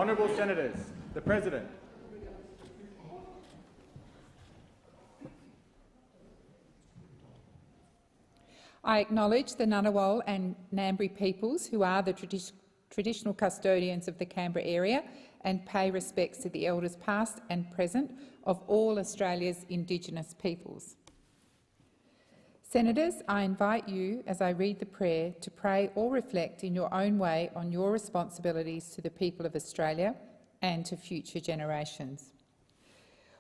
Honourable Senators, the President. I acknowledge the Ngunnawal and Ngambri peoples who are the traditional custodians of the Canberra area and pay respects to the elders past and present of all Australia's Indigenous peoples. Senators, I invite you, as I read the prayer, to pray or reflect in your own way on your responsibilities to the people of Australia and to future generations.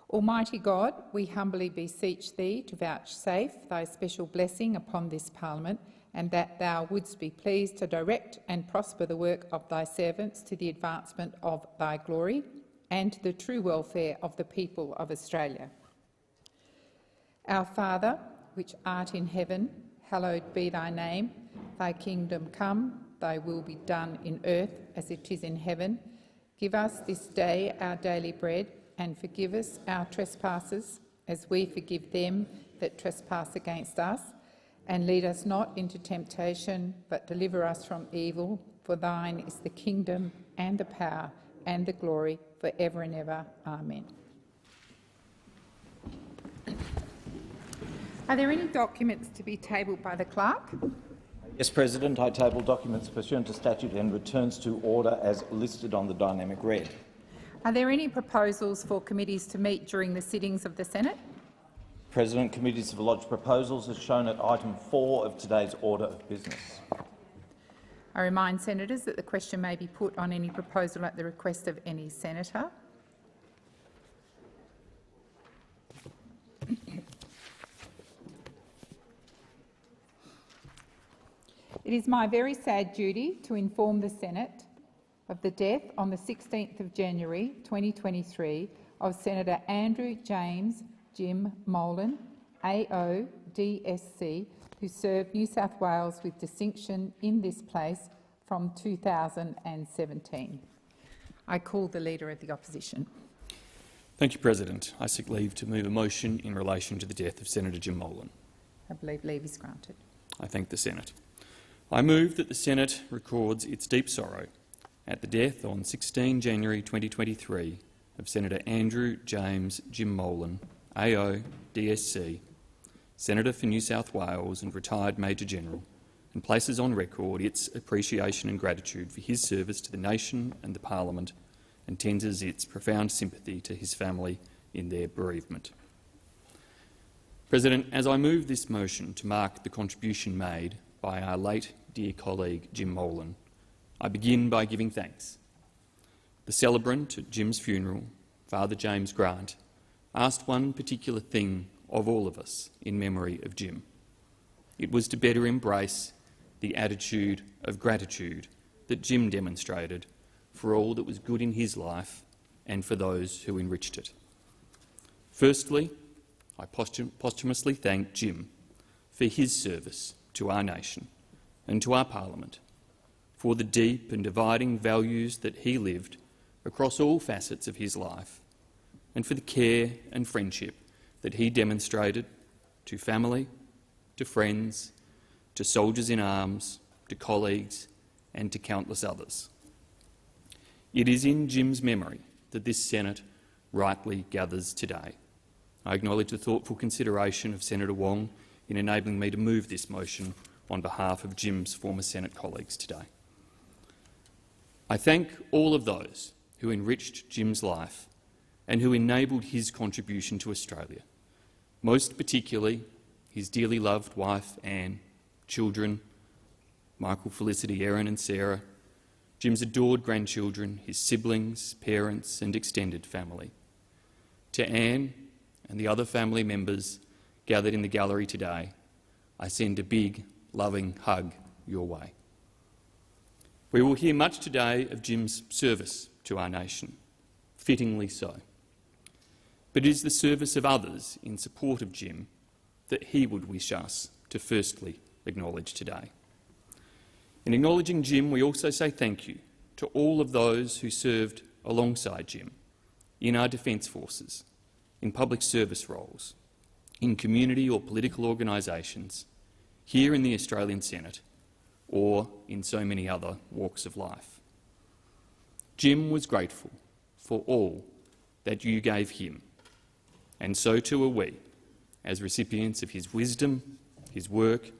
Almighty God, we humbly beseech thee to vouchsafe thy special blessing upon this parliament, and that thou wouldst be pleased to direct and prosper the work of thy servants to the advancement of thy glory and to the true welfare of the people of Australia. Our Father, which art in heaven, hallowed be thy name. Thy kingdom come, thy will be done in earth as it is in heaven. Give us this day our daily bread, and forgive us our trespasses, as we forgive them that trespass against us. And lead us not into temptation, but deliver us from evil. For thine is the kingdom and the power and the glory for ever and ever. Amen. Are there any documents to be tabled by the clerk? Yes, President. I table documents pursuant to statute and returns to order as listed on the dynamic red. Are there any proposals for committees to meet during the sittings of the Senate? President, committees have lodged proposals as shown at item 4 of today's order of business. I remind senators that the question may be put on any proposal at the request of any senator. It is my very sad duty to inform the Senate of the death on the 16th of January 2023 of Senator Andrew James Jim Molan, AO DSC, who served New South Wales with distinction in this place from 2017. I call the Leader of the Opposition. Thank you, President. I seek leave to move a motion in relation to the death of Senator Jim Molan. I believe leave is granted. I thank the Senate. I move that the Senate records its deep sorrow at the death on 16 January 2023 of Senator Andrew James Jim Molan, AO DSC, Senator for New South Wales and retired Major General, and places on record its appreciation and gratitude for his service to the nation and the Parliament, and tenders its profound sympathy to his family in their bereavement. President, as I move this motion to mark the contribution made by our late dear colleague Jim Molan, I begin by giving thanks. The celebrant at Jim's funeral, Father James Grant, asked one particular thing of all of us in memory of Jim. It was to better embrace the attitude of gratitude that Jim demonstrated for all that was good in his life and for those who enriched it. Firstly, I posthumously thank Jim for his service to our nation and to our Parliament, for the deep and dividing values that he lived across all facets of his life, and for the care and friendship that he demonstrated to family, to friends, to soldiers in arms, to colleagues and to countless others. It is in Jim's memory that this Senate rightly gathers today. I acknowledge the thoughtful consideration of Senator Wong in enabling me to move this motion on behalf of Jim's former Senate colleagues today. I thank all of those who enriched Jim's life and who enabled his contribution to Australia, most particularly his dearly loved wife Anne, children Michael, Felicity, Erin and Sarah, Jim's adored grandchildren, his siblings, parents and extended family. To Anne and the other family members gathered in the gallery today, I send a big, loving hug your way. We will hear much today of Jim's service to our nation, fittingly so. But it is the service of others in support of Jim that he would wish us to firstly acknowledge today. In acknowledging Jim, we also say thank you to all of those who served alongside Jim in our Defence Forces, in public service roles, in community or political organisations, here in the Australian Senate, or in so many other walks of life. Jim was grateful for all that you gave him, and so too are we, as recipients of his wisdom, his work,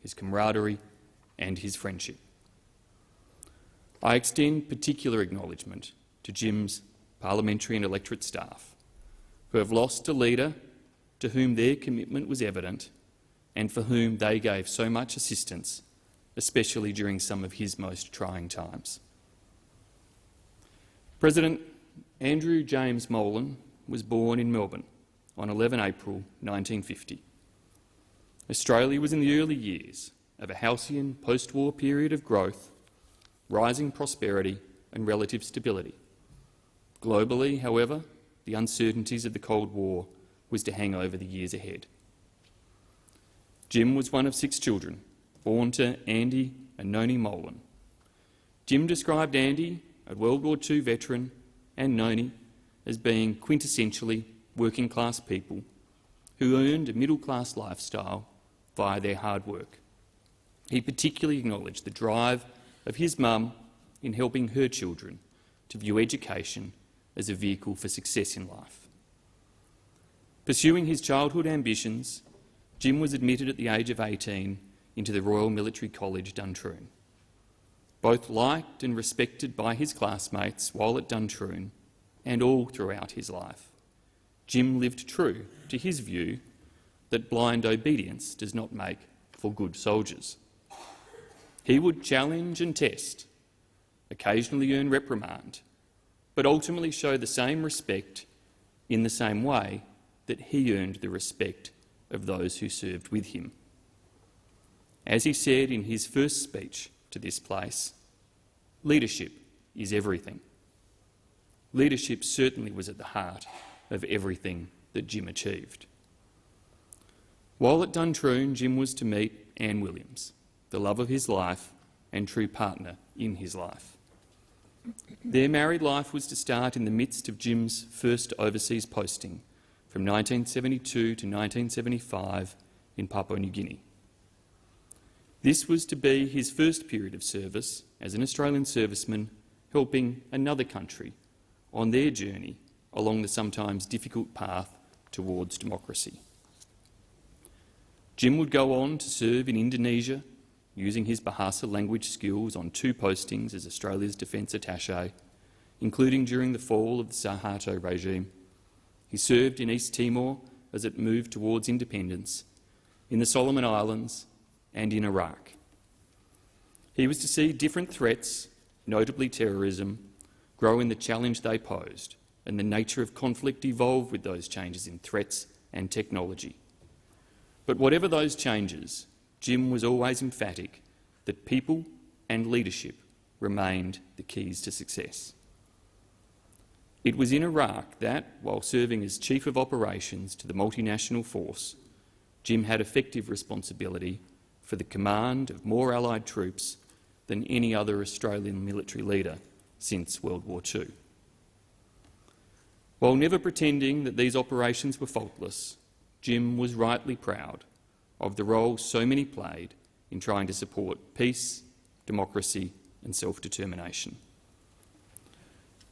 his camaraderie and his friendship. I extend particular acknowledgement to Jim's parliamentary and electorate staff, who have lost a leader to whom their commitment was evident and for whom they gave so much assistance, especially during some of his most trying times. President Andrew James Molan was born in Melbourne on 11 April 1950. Australia was in the early years of a halcyon post-war period of growth, rising prosperity and relative stability. Globally, however, the uncertainties of the Cold War was to hang over the years ahead. Jim was one of 6 children, born to Andy and Noni Molan. Jim described Andy, a World War II veteran, and Noni as being quintessentially working-class people who earned a middle-class lifestyle via their hard work. He particularly acknowledged the drive of his mum in helping her children to view education as a vehicle for success in life. Pursuing his childhood ambitions, Jim was admitted at the age of 18 into the Royal Military College, Duntroon. Both liked and respected by his classmates while at Duntroon and all throughout his life, Jim lived true to his view that blind obedience does not make for good soldiers. He would challenge and test, occasionally earn reprimand, but ultimately show the same respect in the same way that he earned the respect of those who served with him. As he said in his first speech to this place, leadership is everything. Leadership certainly was at the heart of everything that Jim achieved. While at Duntroon, Jim was to meet Anne Williams, the love of his life and true partner in his life. Their married life was to start in the midst of Jim's first overseas posting from 1972 to 1975 in Papua New Guinea. This was to be his first period of service as an Australian serviceman helping another country on their journey along the sometimes difficult path towards democracy. Jim would go on to serve in Indonesia, using his Bahasa language skills on 2 postings as Australia's Defence Attaché, including during the fall of the Suharto regime. He served in East Timor as it moved towards independence, in the Solomon Islands and in Iraq. He was to see different threats, notably terrorism, grow in the challenge they posed, and the nature of conflict evolve with those changes in threats and technology. But whatever those changes, Jim was always emphatic that people and leadership remained the keys to success. It was in Iraq that, while serving as Chief of Operations to the multinational force, Jim had effective responsibility for the command of more Allied troops than any other Australian military leader since World War II. While never pretending that these operations were faultless, Jim was rightly proud of the role so many played in trying to support peace, democracy and self-determination.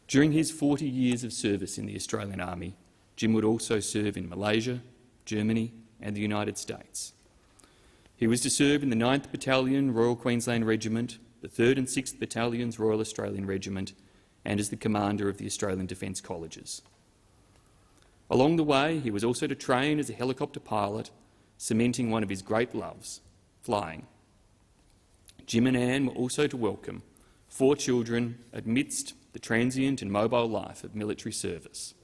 During his 40 years of service in the Australian Army, Jim would also serve in Malaysia, Germany and the United States. He was to serve in the 9th Battalion Royal Queensland Regiment, the 3rd and 6th Battalions Royal Australian Regiment, and as the commander of the Australian Defence Colleges. Along the way, he was also to train as a helicopter pilot, cementing one of his great loves, flying. Jim and Anne were also to welcome 4 children amidst the transient and mobile life of military service: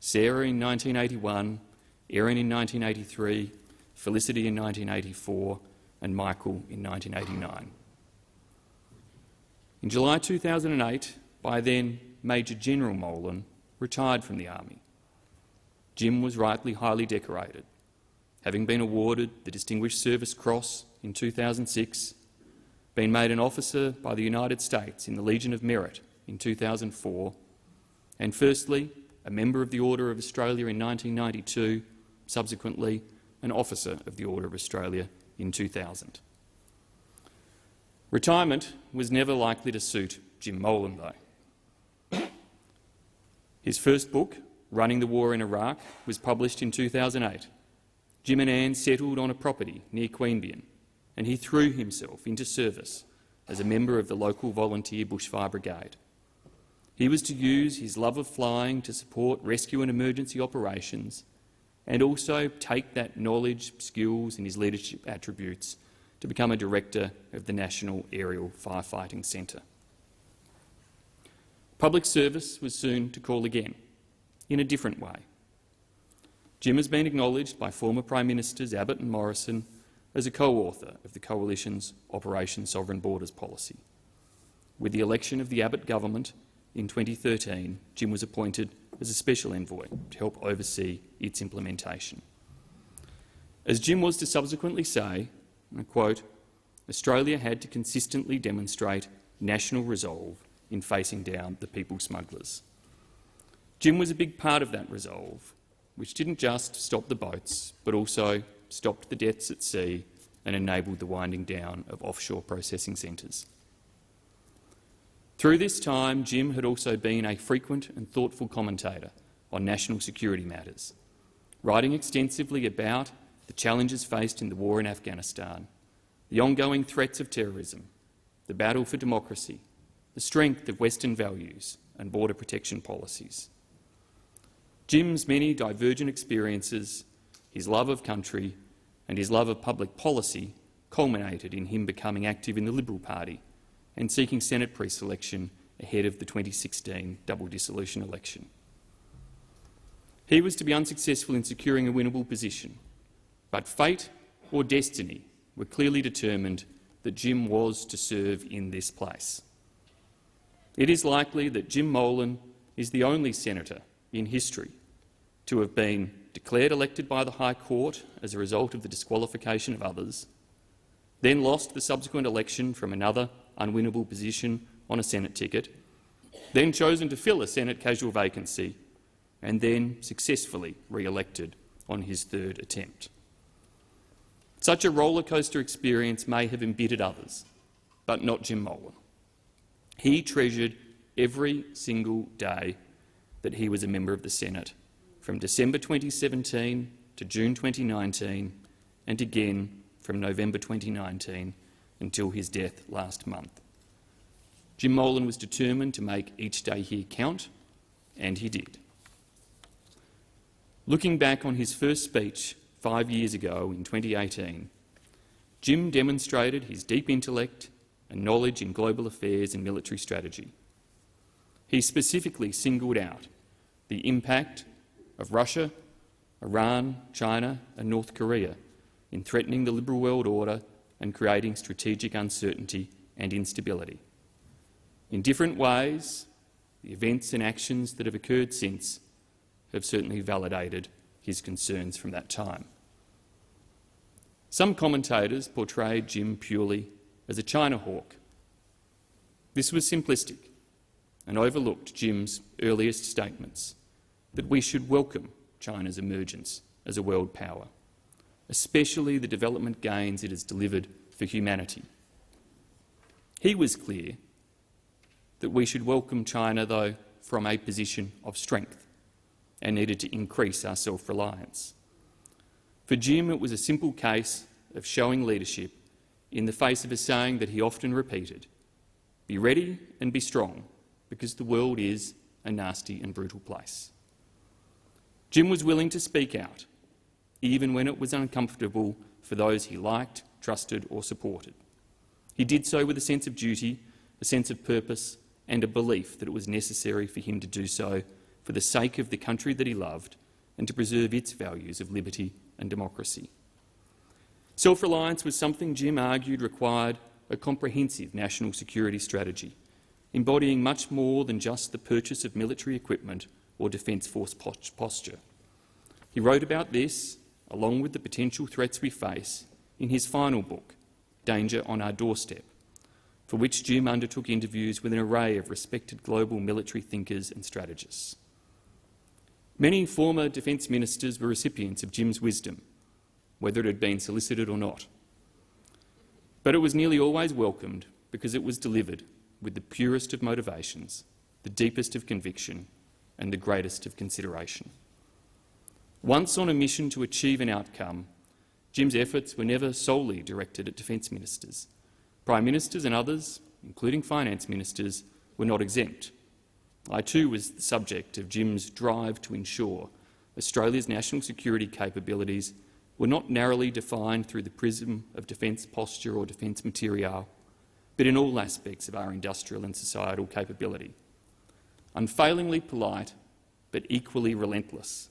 Sarah in 1981, Erin in 1983, Felicity in 1984 and Michael in 1989. In July 2008, by then Major General Molan retired from the Army. Jim was rightly highly decorated, having been awarded the Distinguished Service Cross in 2006, been made an officer by the United States in the Legion of Merit in 2004, and firstly a member of the Order of Australia in 1992, subsequently an officer of the Order of Australia in 2000. Retirement was never likely to suit Jim Molan, though. His first book, Running the War in Iraq, was published in 2008. Jim and Anne settled on a property near Queanbeyan, and he threw himself into service as a member of the local volunteer bushfire brigade. He was to use his love of flying to support rescue and emergency operations, and also take that knowledge, skills and his leadership attributes to become a director of the National Aerial Firefighting Centre. Public service was soon to call again, in a different way. Jim has been acknowledged by former Prime Ministers Abbott and Morrison as a co-author of the Coalition's Operation Sovereign Borders policy. With the election of the Abbott government in 2013, Jim was appointed as a special envoy to help oversee its implementation. As Jim was to subsequently say, and I quote, "Australia had to consistently demonstrate national resolve in facing down the people smugglers." Jim was a big part of that resolve, which didn't just stop the boats, but also stopped the deaths at sea and enabled the winding down of offshore processing centres. Through this time, Jim had also been a frequent and thoughtful commentator on national security matters, writing extensively about the challenges faced in the war in Afghanistan, the ongoing threats of terrorism, the battle for democracy, the strength of Western values and border protection policies. Jim's many divergent experiences, his love of country and his love of public policy culminated in him becoming active in the Liberal Party and seeking Senate pre-selection ahead of the 2016 double dissolution election. He was to be unsuccessful in securing a winnable position, but fate or destiny were clearly determined that Jim was to serve in this place. It is likely that Jim Molan is the only senator in history to have been declared elected by the High Court as a result of the disqualification of others, then lost the subsequent election from another unwinnable position on a Senate ticket, then chosen to fill a Senate casual vacancy, and then successfully re-elected on his third attempt. Such a rollercoaster experience may have embittered others, but not Jim Molan. He treasured every single day that he was a member of the Senate, from December 2017 to June 2019, and again from November 2019 until his death last month. Jim Molan was determined to make each day here count, and he did. Looking back on his first speech 5 years ago in 2018, Jim demonstrated his deep intellect and knowledge in global affairs and military strategy. He specifically singled out the impact of Russia, Iran, China and North Korea in threatening the liberal world order and creating strategic uncertainty and instability. In different ways, the events and actions that have occurred since have certainly validated his concerns from that time. Some commentators portrayed Jim purely as a China hawk. This was simplistic and overlooked Jim's earliest statements that we should welcome China's emergence as a world power, especially the development gains it has delivered for humanity. He was clear that we should welcome China, though, from a position of strength and needed to increase our self-reliance. For Jim, it was a simple case of showing leadership in the face of a saying that he often repeated: be ready and be strong, because the world is a nasty and brutal place. Jim was willing to speak out, even when it was uncomfortable for those he liked, trusted or supported. He did so with a sense of duty, a sense of purpose and a belief that it was necessary for him to do so for the sake of the country that he loved and to preserve its values of liberty and democracy. Self-reliance was something Jim argued required a comprehensive national security strategy, embodying much more than just the purchase of military equipment or defence force posture. He wrote about this, along with the potential threats we face, in his final book, Danger on Our Doorstep, for which Jim undertook interviews with an array of respected global military thinkers and strategists. Many former defence ministers were recipients of Jim's wisdom, whether it had been solicited or not. But it was nearly always welcomed because it was delivered with the purest of motivations, the deepest of conviction and the greatest of consideration. Once on a mission to achieve an outcome, Jim's efforts were never solely directed at defence ministers. Prime ministers and others, including finance ministers, were not exempt. I too was the subject of Jim's drive to ensure Australia's national security capabilities were not narrowly defined through the prism of defence posture or defence material, but in all aspects of our industrial and societal capability. Unfailingly polite, but equally relentless,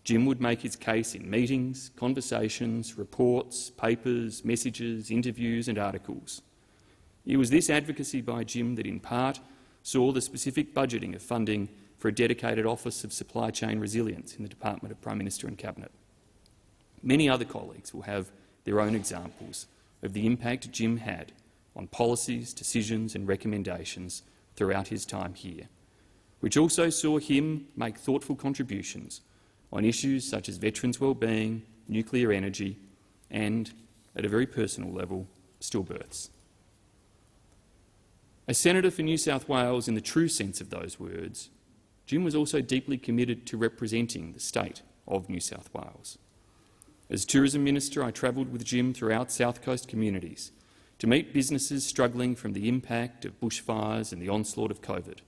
Jim would make his case in meetings, conversations, reports, papers, messages, interviews and articles. It was this advocacy by Jim that, in part, saw the specific budgeting of funding for a dedicated Office of Supply Chain Resilience in the Department of Prime Minister and Cabinet. Many other colleagues will have their own examples of the impact Jim had on policies, decisions and recommendations throughout his time here, which also saw him make thoughtful contributions on issues such as veterans' wellbeing, nuclear energy and, at a very personal level, stillbirths. As Senator for New South Wales in the true sense of those words, Jim was also deeply committed to representing the state of New South Wales. As Tourism Minister, I travelled with Jim throughout South Coast communities to meet businesses struggling from the impact of bushfires and the onslaught of COVID.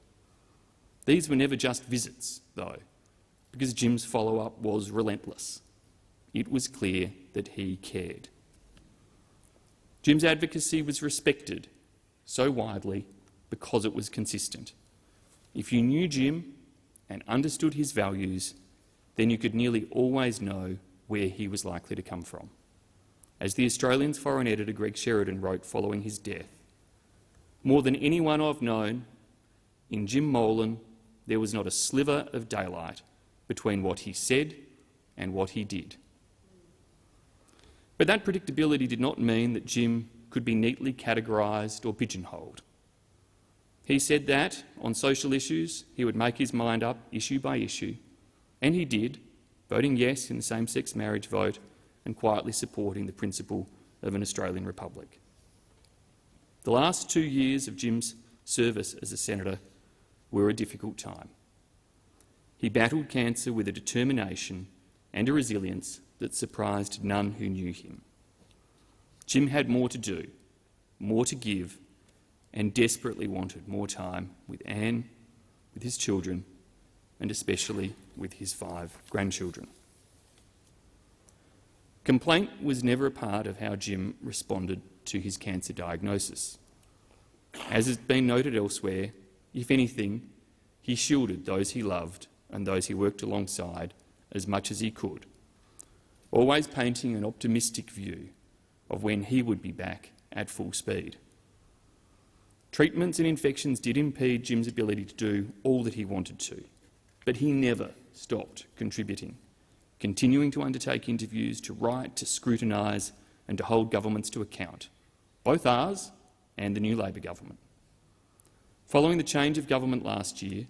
These were never just visits, though, because Jim's follow-up was relentless. It was clear that he cared. Jim's advocacy was respected so widely because it was consistent. If you knew Jim and understood his values, then you could nearly always know where he was likely to come from. As the Australian's foreign editor Greg Sheridan wrote following his death, "More than anyone I've known, in Jim Molan there was not a sliver of daylight between what he said and what he did." But that predictability did not mean that Jim could be neatly categorised or pigeonholed. He said that, on social issues, he would make his mind up issue by issue, and he did, voting yes in the same-sex marriage vote and quietly supporting the principle of an Australian republic. The last 2 years of Jim's service as a senator were a difficult time. He battled cancer with a determination and a resilience that surprised none who knew him. Jim had more to do, more to give, and desperately wanted more time with Anne, with his children, and especially with his 5 grandchildren. Complaint was never a part of how Jim responded to his cancer diagnosis. As has been noted elsewhere, if anything, he shielded those he loved and those he worked alongside as much as he could, always painting an optimistic view of when he would be back at full speed. Treatments and infections did impede Jim's ability to do all that he wanted to, but he never stopped contributing, continuing to undertake interviews, to write, to scrutinise and to hold governments to account, both ours and the new Labor government. Following the change of government last year,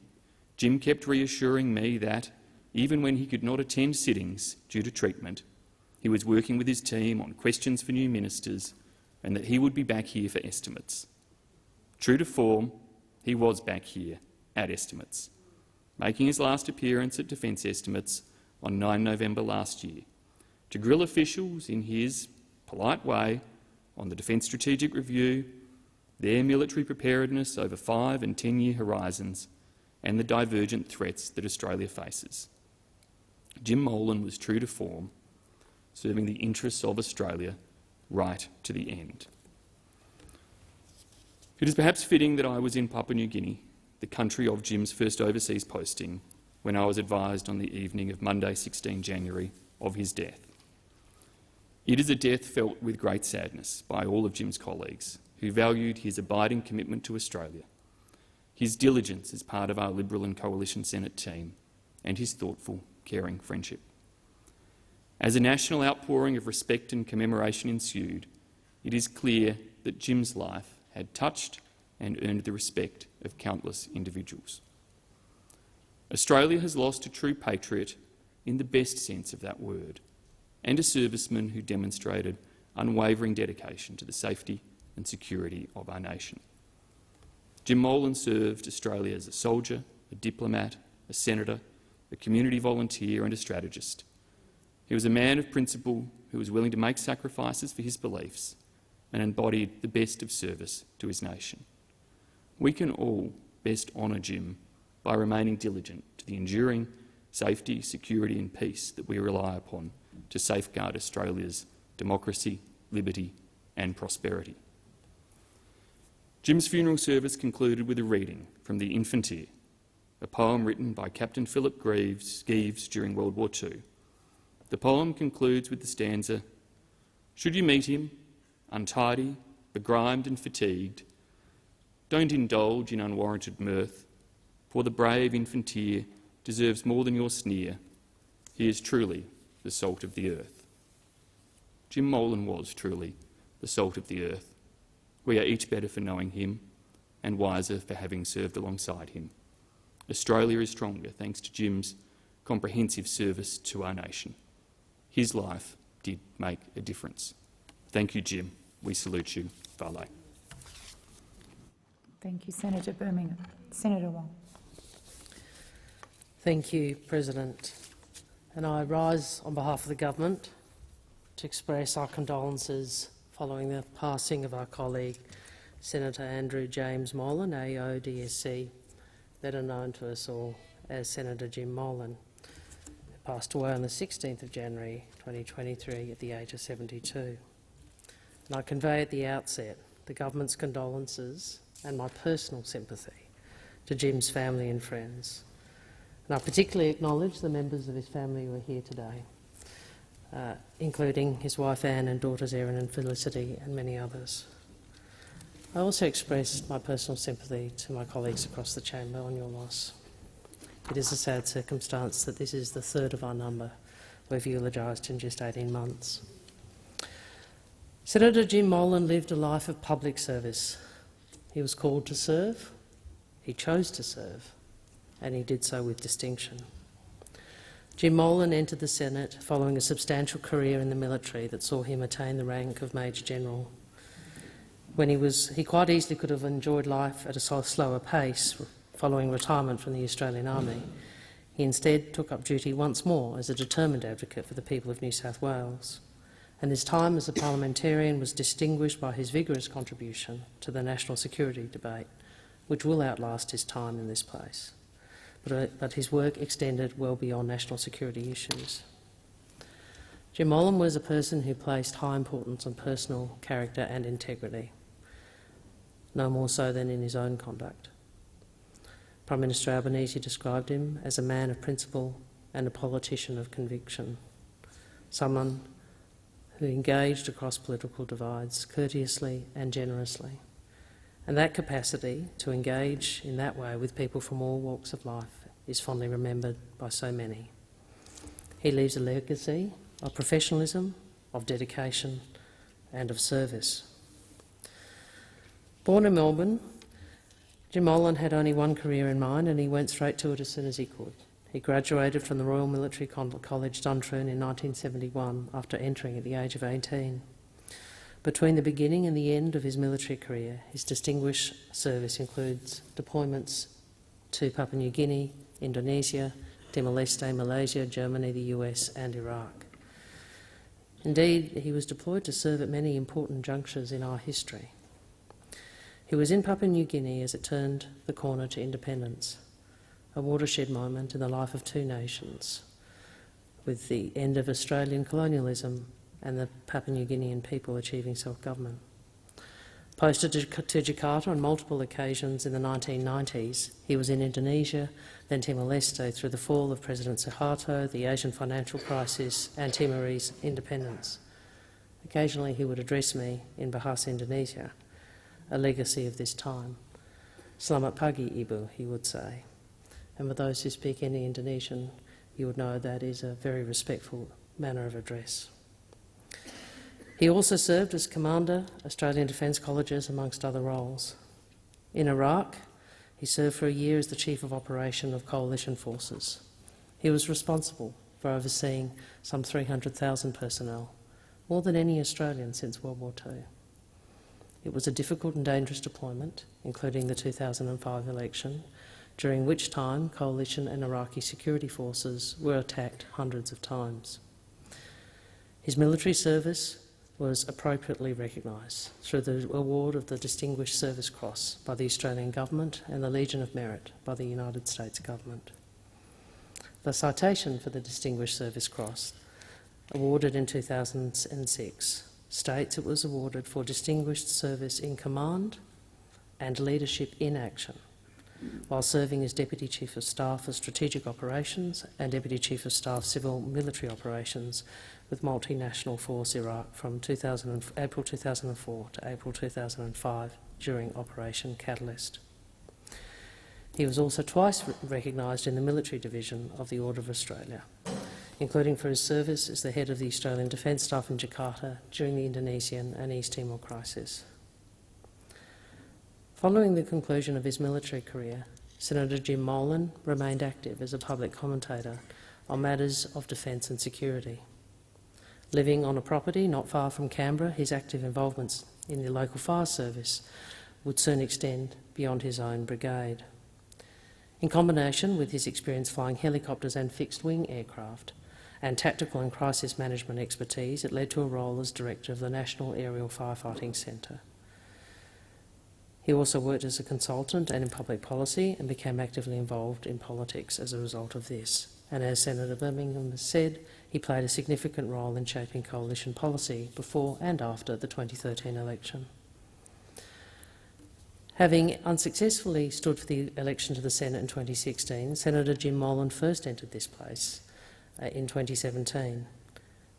Jim kept reassuring me that, even when he could not attend sittings due to treatment, he was working with his team on questions for new ministers and that he would be back here for estimates. True to form, he was back here at estimates, making his last appearance at Defence Estimates on 9 November last year, to grill officials in his polite way on the Defence Strategic Review, their military preparedness over 5- and 10-year horizons, and the divergent threats that Australia faces. Jim Molan was true to form, serving the interests of Australia right to the end. It is perhaps fitting that I was in Papua New Guinea, the country of Jim's first overseas posting, when I was advised on the evening of Monday, 16 January, of his death. It is a death felt with great sadness by all of Jim's colleagues, who valued his abiding commitment to Australia, his diligence as part of our Liberal and Coalition Senate team, and his thoughtful, caring friendship. As a national outpouring of respect and commemoration ensued, it is clear that Jim's life had touched and earned the respect of countless individuals. Australia has lost a true patriot in the best sense of that word, and a serviceman who demonstrated unwavering dedication to the safety and security of our nation. Jim Molan served Australia as a soldier, a diplomat, a senator, a community volunteer and a strategist. He was a man of principle who was willing to make sacrifices for his beliefs and embodied the best of service to his nation. We can all best honour Jim by remaining diligent to the enduring safety, security and peace that we rely upon to safeguard Australia's democracy, liberty and prosperity. Jim's funeral service concluded with a reading from The Infanteer, a poem written by Captain Philip Greaves during World War II. The poem concludes with the stanza, "Should you meet him, untidy, begrimed and fatigued, don't indulge in unwarranted mirth, for the brave infanteer deserves more than your sneer. He is truly the salt of the earth." Jim Molan was truly the salt of the earth. We are each better for knowing him and wiser for having served alongside him. Australia is stronger thanks to Jim's comprehensive service to our nation. His life did make a difference. Thank you, Jim. We salute you. Vale. Thank you, Senator Birmingham. Senator Wong. Thank you, President. And I rise on behalf of the government to express our condolences following the passing of our colleague, Senator Andrew James Molan, AO DSC, better known to us all as Senator Jim Molan, who passed away on the 16th of January 2023 at the age of 72. And I convey at the outset the government's condolences and my personal sympathy to Jim's family and friends. And I particularly acknowledge the members of his family who are here today, including his wife Anne and daughters Erin and Felicity and many others. I also express my personal sympathy to my colleagues across the chamber on your loss. It is a sad circumstance that this is the third of our number we've eulogised in just 18 months. Senator Jim Molan lived a life of public service. He was called to serve, he chose to serve, and he did so with distinction. Jim Molan entered the Senate following a substantial career in the military that saw him attain the rank of Major General. He quite easily could have enjoyed life at a slower pace following retirement from the Australian Army. He instead took up duty once more as a determined advocate for the people of New South Wales, and his time as a parliamentarian was distinguished by his vigorous contribution to the national security debate, which will outlast his time in this place. But his work extended well beyond national security issues. Jim Molan was a person who placed high importance on personal character and integrity, no more so than in his own conduct. Prime Minister Albanese described him as a man of principle and a politician of conviction, someone who engaged across political divides courteously and generously. And that capacity to engage in that way with people from all walks of life is fondly remembered by so many. He leaves a legacy of professionalism, of dedication and of service. Born in Melbourne, Jim Molan had only one career in mind and he went straight to it as soon as he could. He graduated from the Royal Military College Duntroon in 1971 after entering at the age of 18. Between the beginning and the end of his military career, his distinguished service includes deployments to Papua New Guinea, Indonesia, Timor-Leste, Malaysia, Germany, the US and Iraq. Indeed, he was deployed to serve at many important junctures in our history. He was in Papua New Guinea as it turned the corner to independence, a watershed moment in the life of two nations, with the end of Australian colonialism and the Papua New Guinean people achieving self-government. Posted to Jakarta on multiple occasions in the 1990s, he was in Indonesia, then Timor-Leste through the fall of President Suharto, the Asian financial crisis and Timorese independence. Occasionally he would address me in Bahasa Indonesia, a legacy of this time. Selamat pagi, Ibu, he would say. And for those who speak any Indonesian, you would know that is a very respectful manner of address. He also served as Commander, Australian Defence Colleges, amongst other roles. In Iraq, he served for a year as the Chief of Operation of Coalition Forces. He was responsible for overseeing some 300,000 personnel, more than any Australian since World War II. It was a difficult and dangerous deployment, including the 2005 election, during which time coalition and Iraqi security forces were attacked hundreds of times. His military service was appropriately recognised through the award of the Distinguished Service Cross by the Australian Government and the Legion of Merit by the United States Government. The citation for the Distinguished Service Cross, awarded in 2006, states it was awarded for distinguished service in command and leadership in action, while serving as Deputy Chief of Staff for Strategic Operations and Deputy Chief of Staff Civil Military Operations with Multinational Force Iraq from April 2004 to April 2005 during Operation Catalyst. He was also twice recognised in the Military Division of the Order of Australia, including for his service as the head of the Australian Defence Staff in Jakarta during the Indonesian and East Timor crisis. Following the conclusion of his military career, Senator Jim Molan remained active as a public commentator on matters of defence and security. Living on a property not far from Canberra, his active involvements in the local fire service would soon extend beyond his own brigade. In combination with his experience flying helicopters and fixed-wing aircraft and tactical and crisis management expertise, it led to a role as Director of the National Aerial Firefighting Centre. He also worked as a consultant and in public policy and became actively involved in politics as a result of this. And as Senator Birmingham has said, he played a significant role in shaping coalition policy before and after the 2013 election. Having unsuccessfully stood for the election to the Senate in 2016, Senator Jim Molan first entered this place in 2017.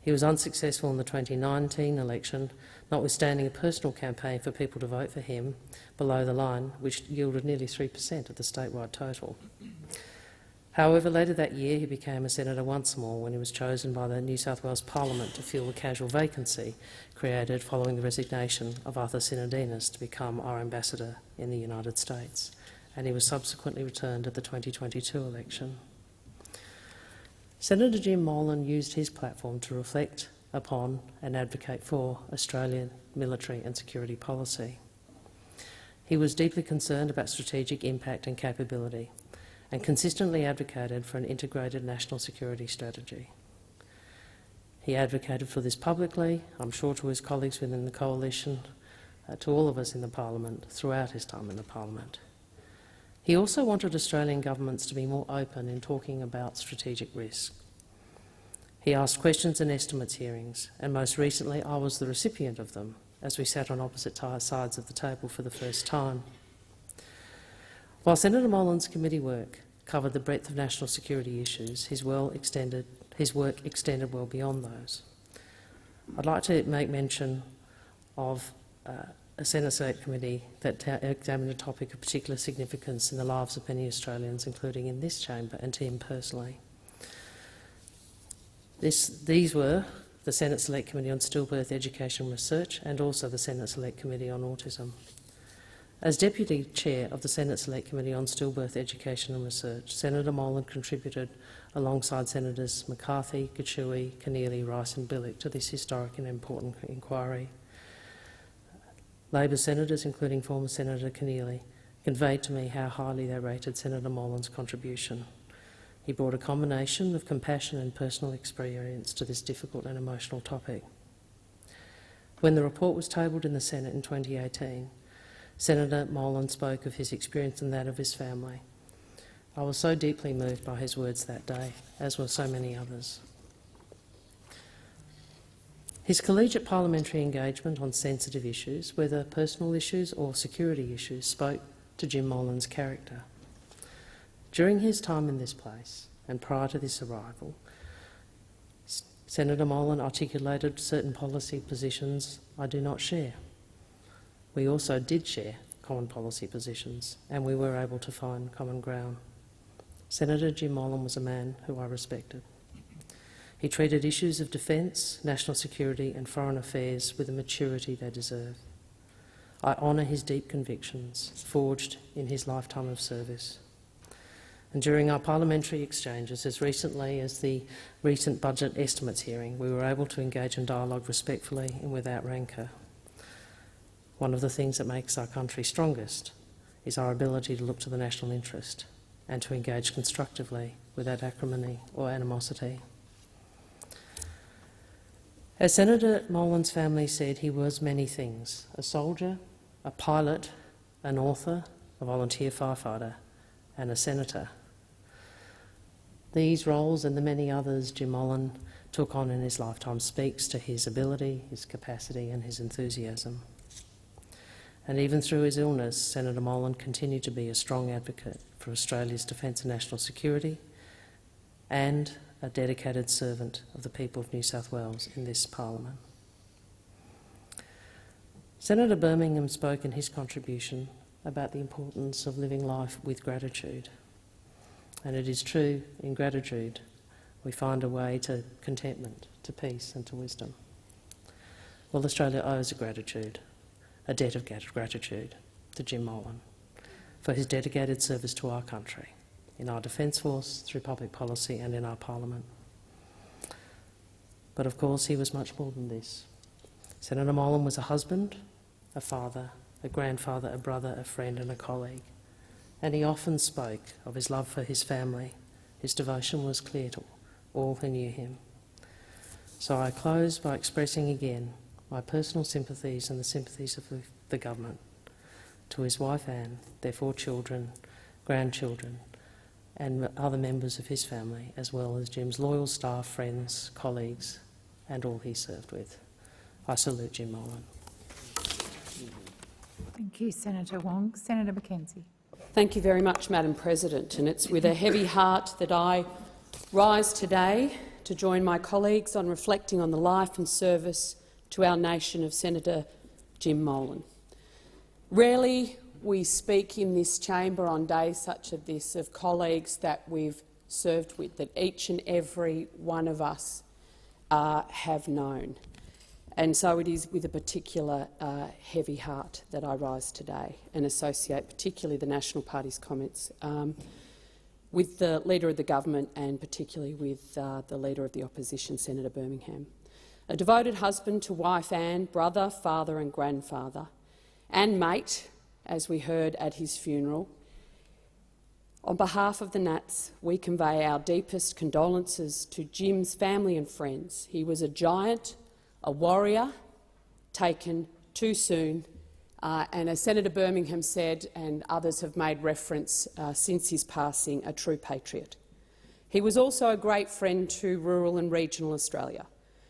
He was unsuccessful in the 2019 election, notwithstanding a personal campaign for people to vote for him below the line, which yielded nearly 3% of the statewide total. However, later that year he became a senator once more when he was chosen by the New South Wales Parliament to fill the casual vacancy created following the resignation of Arthur Sinodinos to become our ambassador in the United States, and he was subsequently returned at the 2022 election. Senator Jim Molan used his platform to reflect upon and advocate for Australian military and security policy. He was deeply concerned about strategic impact and capability, and consistently advocated for an integrated national security strategy. He advocated for this publicly, I'm sure to his colleagues within the coalition, to all of us in the Parliament throughout his time in the Parliament. He also wanted Australian governments to be more open in talking about strategic risk. He asked questions and estimates hearings, and most recently I was the recipient of them as we sat on opposite sides of the table for the first time. While Senator Molan's committee work covered the breadth of national security issues, his work extended well beyond those. I'd like to make mention of a Senate Select Committee that examined a topic of particular significance in the lives of many Australians, including in this chamber and to him personally. These were the Senate Select Committee on Stillbirth Education and Research and also the Senate Select Committee on Autism. As Deputy Chair of the Senate Select Committee on Stillbirth Education and Research, Senator Molan contributed alongside Senators McCarthy, Gachui, Keneally, Rice and Billick to this historic and important inquiry. Labor senators, including former Senator Keneally, conveyed to me how highly they rated Senator Molan's contribution. He brought a combination of compassion and personal experience to this difficult and emotional topic. When the report was tabled in the Senate in 2018, Senator Molan spoke of his experience and that of his family. I was so deeply moved by his words that day, as were so many others. His collegiate parliamentary engagement on sensitive issues, whether personal issues or security issues, spoke to Jim Molan's character. During his time in this place, and prior to this arrival, Senator Molan articulated certain policy positions I do not share. We also did share common policy positions, and we were able to find common ground. Senator Jim Molan was a man who I respected. He treated issues of defence, national security and foreign affairs with the maturity they deserve. I honour his deep convictions, forged in his lifetime of service. And during our parliamentary exchanges, as recently as the recent budget estimates hearing, we were able to engage in dialogue respectfully and without rancour. One of the things that makes our country strongest is our ability to look to the national interest, and to engage constructively without acrimony or animosity. As Senator Molan's family said, he was many things: a soldier, a pilot, an author, a volunteer firefighter and a senator. These roles and the many others Jim Molan took on in his lifetime speaks to his ability, his capacity and his enthusiasm. And even through his illness, Senator Molan continued to be a strong advocate for Australia's defence and national security and a dedicated servant of the people of New South Wales in this parliament. Senator Birmingham spoke in his contribution about the importance of living life with gratitude. And it is true, in gratitude, we find a way to contentment, to peace and to wisdom. Well, Australia owes a debt of gratitude to Jim Molan for his dedicated service to our country, in our Defence Force, through public policy and in our parliament. But of course he was much more than this. Senator Molan was a husband, a father, a grandfather, a brother, a friend and a colleague. And he often spoke of his love for his family. His devotion was clear to all who knew him. So I close by expressing again my personal sympathies and the sympathies of the government to his wife Anne, their 4 children, grandchildren and other members of his family, as well as Jim's loyal staff, friends, colleagues and all he served with. I salute Jim Molan. Thank you, Senator Wong. Senator McKenzie. Thank you very much, Madam President. And it's with a heavy heart that I rise today to join my colleagues on reflecting on the life and service to our nation of Senator Jim Molan. Rarely we speak in this chamber on days such as this of colleagues that we've served with, that each and every one of us have known. And so it is with a particular heavy heart that I rise today and associate particularly the National Party's comments with the Leader of the Government and particularly with the Leader of the Opposition, Senator Birmingham. A devoted husband to wife Anne, brother, father and grandfather, and mate, as we heard at his funeral. On behalf of the Nats, we convey our deepest condolences to Jim's family and friends. He was a giant, a warrior, taken too soon, and as Senator Birmingham said, and others have made reference since his passing, a true patriot. He was also a great friend to rural and regional Australia.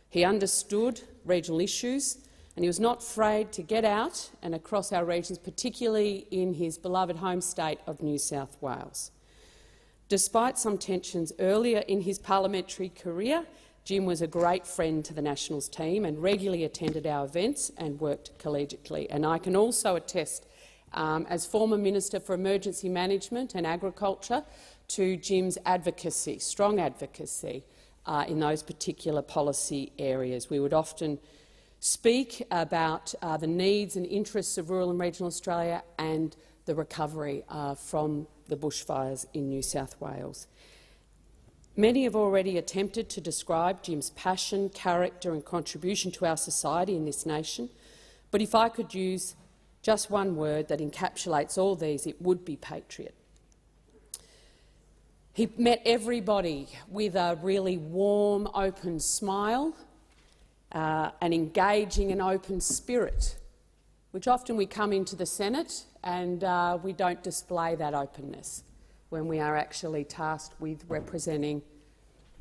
He understood regional issues and he was not afraid to get out and across our regions, particularly in his beloved home state of New South Wales. Despite some tensions earlier in his parliamentary career, Jim was a great friend to the Nationals team and regularly attended our events and worked collegiately. And I can also attest, as former Minister for Emergency Management and Agriculture, to Jim's advocacy, strong advocacy, in those particular policy areas. We would often speak about the needs and interests of rural and regional Australia and the recovery from the bushfires in New South Wales. Many have already attempted to describe Jim's passion, character and contribution to our society in this nation, but if I could use just one word that encapsulates all these, it would be patriot. He met everybody with a really warm, open smile, an engaging and open spirit, which often we come into the Senate and we don't display that openness when we are actually tasked with representing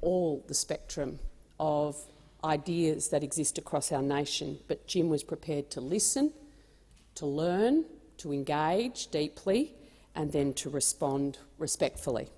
all the spectrum of ideas that exist across our nation. But Jim was prepared to listen, to learn, to engage deeply and then to respond respectfully.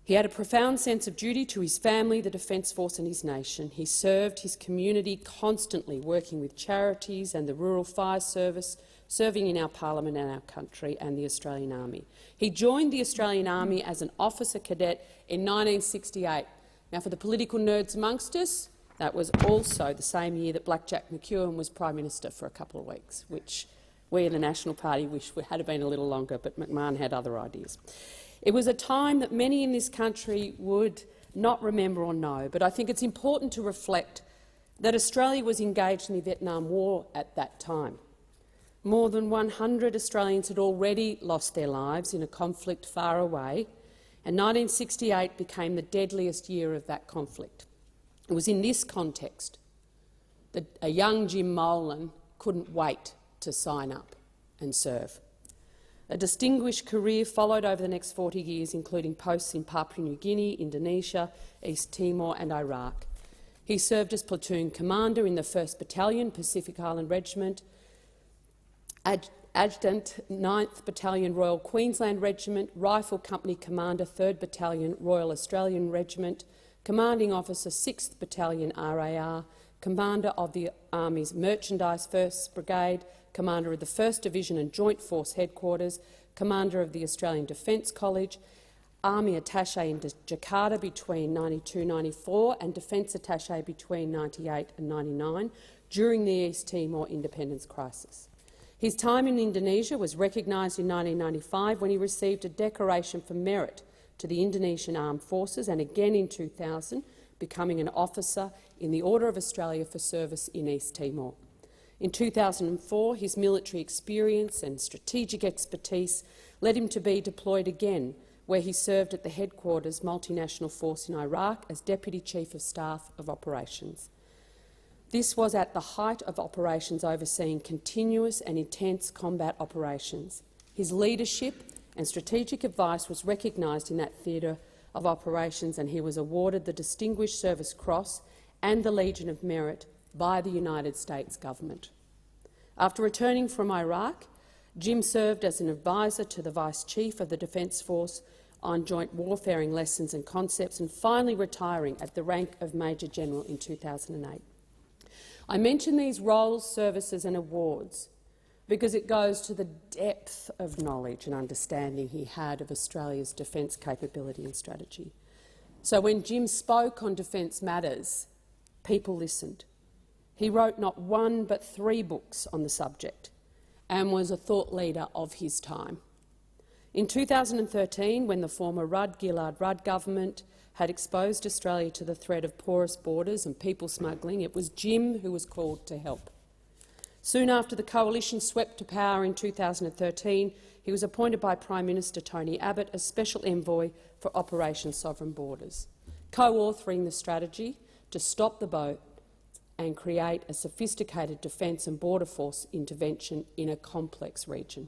He had a profound sense of duty to his family, the Defence Force and his nation. He served his community constantly, working with charities and the Rural Fire Service, serving in our parliament and our country and the Australian Army. He joined the Australian Army as an officer cadet in 1968. Now, for the political nerds amongst us, that was also the same year that Blackjack McEwen was Prime Minister for a couple of weeks, which we in the National Party wish had been a little longer, but McMahon had other ideas. It was a time that many in this country would not remember or know, but I think it's important to reflect that Australia was engaged in the Vietnam War at that time. More than 100 Australians had already lost their lives in a conflict far away, and 1968 became the deadliest year of that conflict. It was in this context that a young Jim Molan couldn't wait to sign up and serve. A distinguished career followed over the next 40 years, including posts in Papua New Guinea, Indonesia, East Timor and Iraq. He served as platoon commander in the 1st Battalion, Pacific Island Regiment, Adjutant 9th Battalion, Royal Queensland Regiment, Rifle Company Commander, 3rd Battalion, Royal Australian Regiment, Commanding Officer, 6th Battalion RAR, Commander of the Army's Merchandise 1st Brigade, Commander of the 1st Division and Joint Force Headquarters, Commander of the Australian Defence College, Army Attaché in Jakarta between 92–94 and Defence Attaché between 98 and 99 during the East Timor independence crisis. His time in Indonesia was recognised in 1995 when he received a Decoration for Merit to the Indonesian Armed Forces, and again in 2000, becoming an officer in the Order of Australia for service in East Timor. In 2004, his military experience and strategic expertise led him to be deployed again, where he served at the Headquarters Multinational Force in Iraq as Deputy Chief of Staff of Operations. This was at the height of operations overseeing continuous and intense combat operations. His leadership and strategic advice was recognised in that theatre of operations, and he was awarded the Distinguished Service Cross and the Legion of Merit by the United States government. After returning from Iraq, Jim served as an advisor to the Vice Chief of the Defence Force on joint warfaring lessons and concepts, and finally retiring at the rank of Major General in 2008. I mention these roles, services and awards because it goes to the depth of knowledge and understanding he had of Australia's defence capability and strategy. So when Jim spoke on defence matters, people listened. He wrote not one but 3 books on the subject and was a thought leader of his time. In 2013, when the former Rudd-Gillard-Rudd government had exposed Australia to the threat of porous borders and people smuggling, it was Jim who was called to help. Soon after the coalition swept to power in 2013, he was appointed by Prime Minister Tony Abbott as Special Envoy for Operation Sovereign Borders, co-authoring the strategy to stop the boat and create a sophisticated defence and border force intervention in a complex region.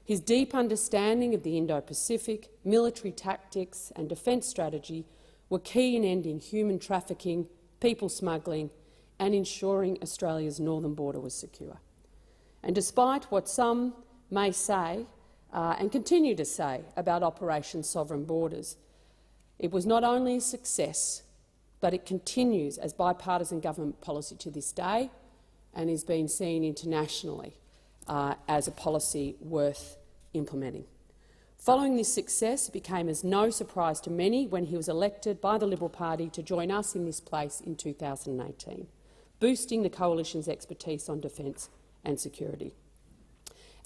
His deep understanding of the Indo-Pacific, military tactics and defence strategy were key in ending human trafficking, people smuggling and ensuring Australia's northern border was secure. And despite what some may say and continue to say about Operation Sovereign Borders, it was not only a success, but it continues as bipartisan government policy to this day and is being seen internationally as a policy worth implementing. Following this success, it became as no surprise to many when he was elected by the Liberal Party to join us in this place in 2018, boosting the coalition's expertise on defence and security.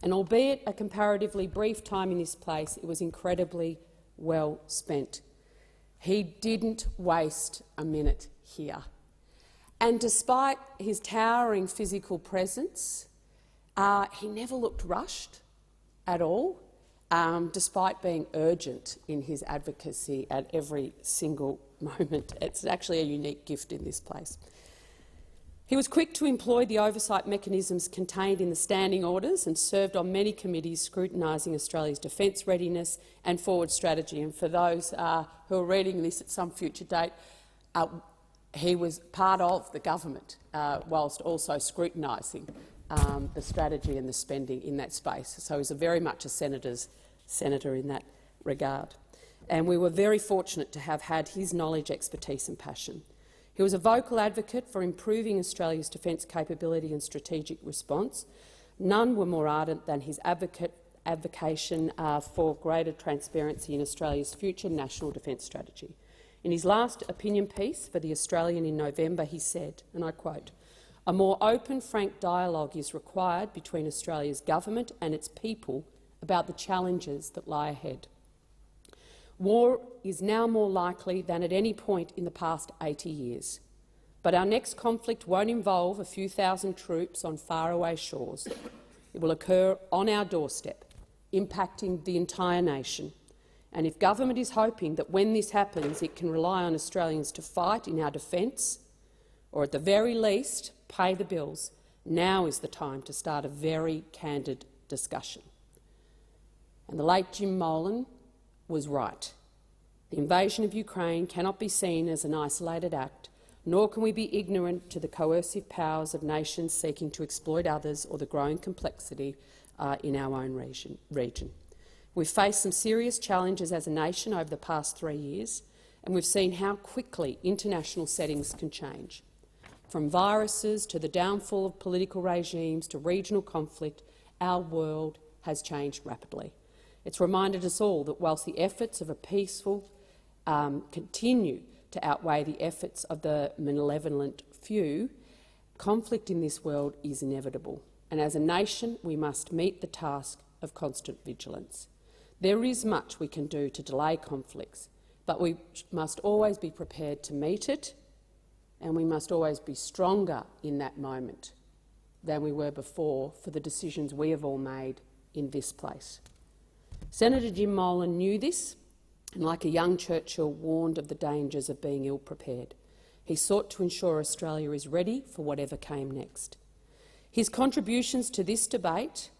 And albeit a comparatively brief time in this place, it was incredibly well spent. He didn't waste a minute here. And despite his towering physical presence, he never looked rushed at all, despite being urgent in his advocacy at every single moment. It's actually a unique gift in this place. He was quick to employ the oversight mechanisms contained in the standing orders and served on many committees scrutinising Australia's defence readiness and forward strategy. And for those who are reading this at some future date, he was part of the government whilst also scrutinising the strategy and the spending in that space. So he's very much a senator in that regard. And we were very fortunate to have had his knowledge, expertise and passion. He was a vocal advocate for improving Australia's defence capability and strategic response. None were more ardent than his advocation for greater transparency in Australia's future national defence strategy. In his last opinion piece for The Australian in November, he said, and I quote, "A more open, frank dialogue is required between Australia's government and its people about the challenges that lie ahead. War is now more likely than at any point in the past 80 years. But our next conflict won't involve a few thousand troops on faraway shores. It will occur on our doorstep, impacting the entire nation. And if government is hoping that when this happens it can rely on Australians to fight in our defence, or at the very least pay the bills, now is the time to start a very candid discussion. And the late Jim Molan was right. The invasion of Ukraine cannot be seen as an isolated act, nor can we be ignorant to the coercive powers of nations seeking to exploit others or the growing complexity in our own region. We've faced some serious challenges as a nation over the past 3 years, and we've seen how quickly international settings can change. From viruses to the downfall of political regimes to regional conflict, our world has changed rapidly. It's reminded us all that whilst the efforts of a peaceful continue to outweigh the efforts of the malevolent few, conflict in this world is inevitable, and as a nation we must meet the task of constant vigilance. There is much we can do to delay conflicts, but we must always be prepared to meet it, and we must always be stronger in that moment than we were before for the decisions we have all made in this place. Senator Jim Molan knew this, and like a young Churchill warned of the dangers of being ill-prepared. He sought to ensure Australia is ready for whatever came next. His contributions to this debate,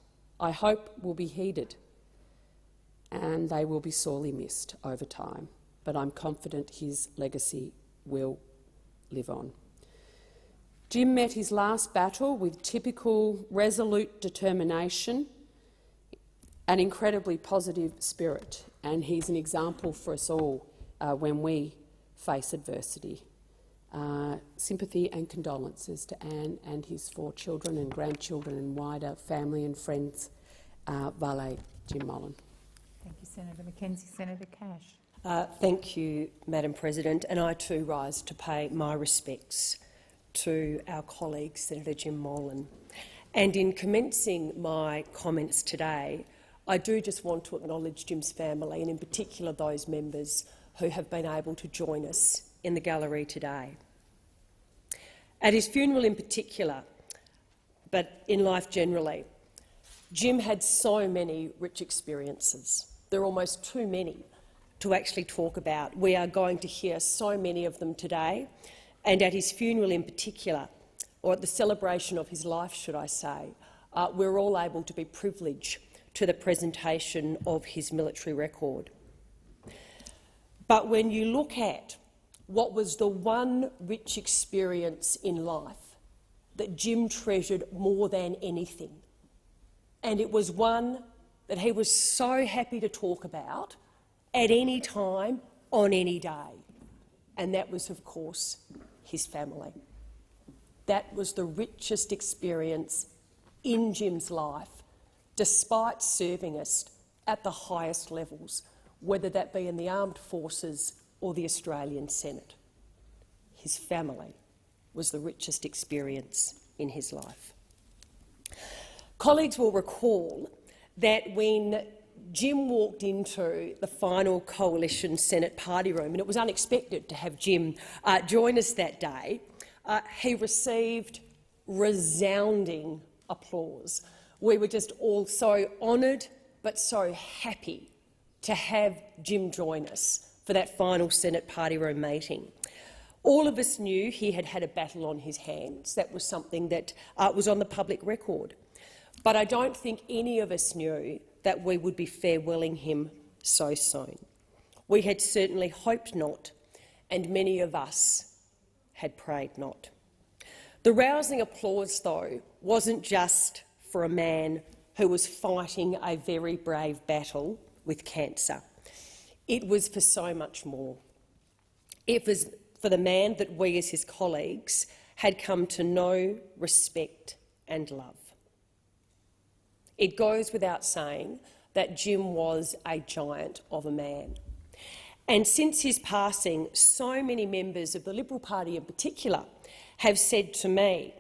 I hope, will be heeded, and they will be sorely missed over time, but I'm confident his legacy will live on. Jim met his last battle with typical resolute determination and incredibly positive spirit, and he's an example for us all when we face adversity. Sympathy and condolences to Anne and his 4 children and grandchildren and wider family and friends. Vale Jim Molan. Thank you, Senator Mackenzie. Senator Cash. Thank you, Madam President, and I too rise to pay my respects to our colleague Senator Jim Molan. And in commencing my comments today, I do just want to acknowledge Jim's family, and in particular those members who have been able to join us in the gallery today. At his funeral in particular, but in life generally, Jim had so many rich experiences. There are almost too many to actually talk about. We are going to hear so many of them today, and at his funeral in particular, or at the celebration of his life, should I say, we're all able to be privileged to the presentation of his military record. But when you look at what was the one rich experience in life that Jim treasured more than anything, and it was one that he was so happy to talk about at any time, on any day, and that was, of course, his family. That was the richest experience in Jim's life, despite serving us at the highest levels, whether that be in the armed forces or the Australian Senate. His family was the richest experience in his life. Colleagues will recall that when Jim walked into the final Coalition Senate party room, and it was unexpected to have Jim join us that day, he received resounding applause. We were just all so honoured but so happy to have Jim join us for that final Senate party room meeting. All of us knew he had had a battle on his hands. That was something that was on the public record. But I don't think any of us knew that we would be farewelling him so soon. We had certainly hoped not, and many of us had prayed not. The rousing applause, though, wasn't just for a man who was fighting a very brave battle with cancer. It was for so much more. It was for the man that we as his colleagues had come to know, respect and love. It goes without saying that Jim was a giant of a man. And since his passing, so many members of the Liberal Party in particular have said to me,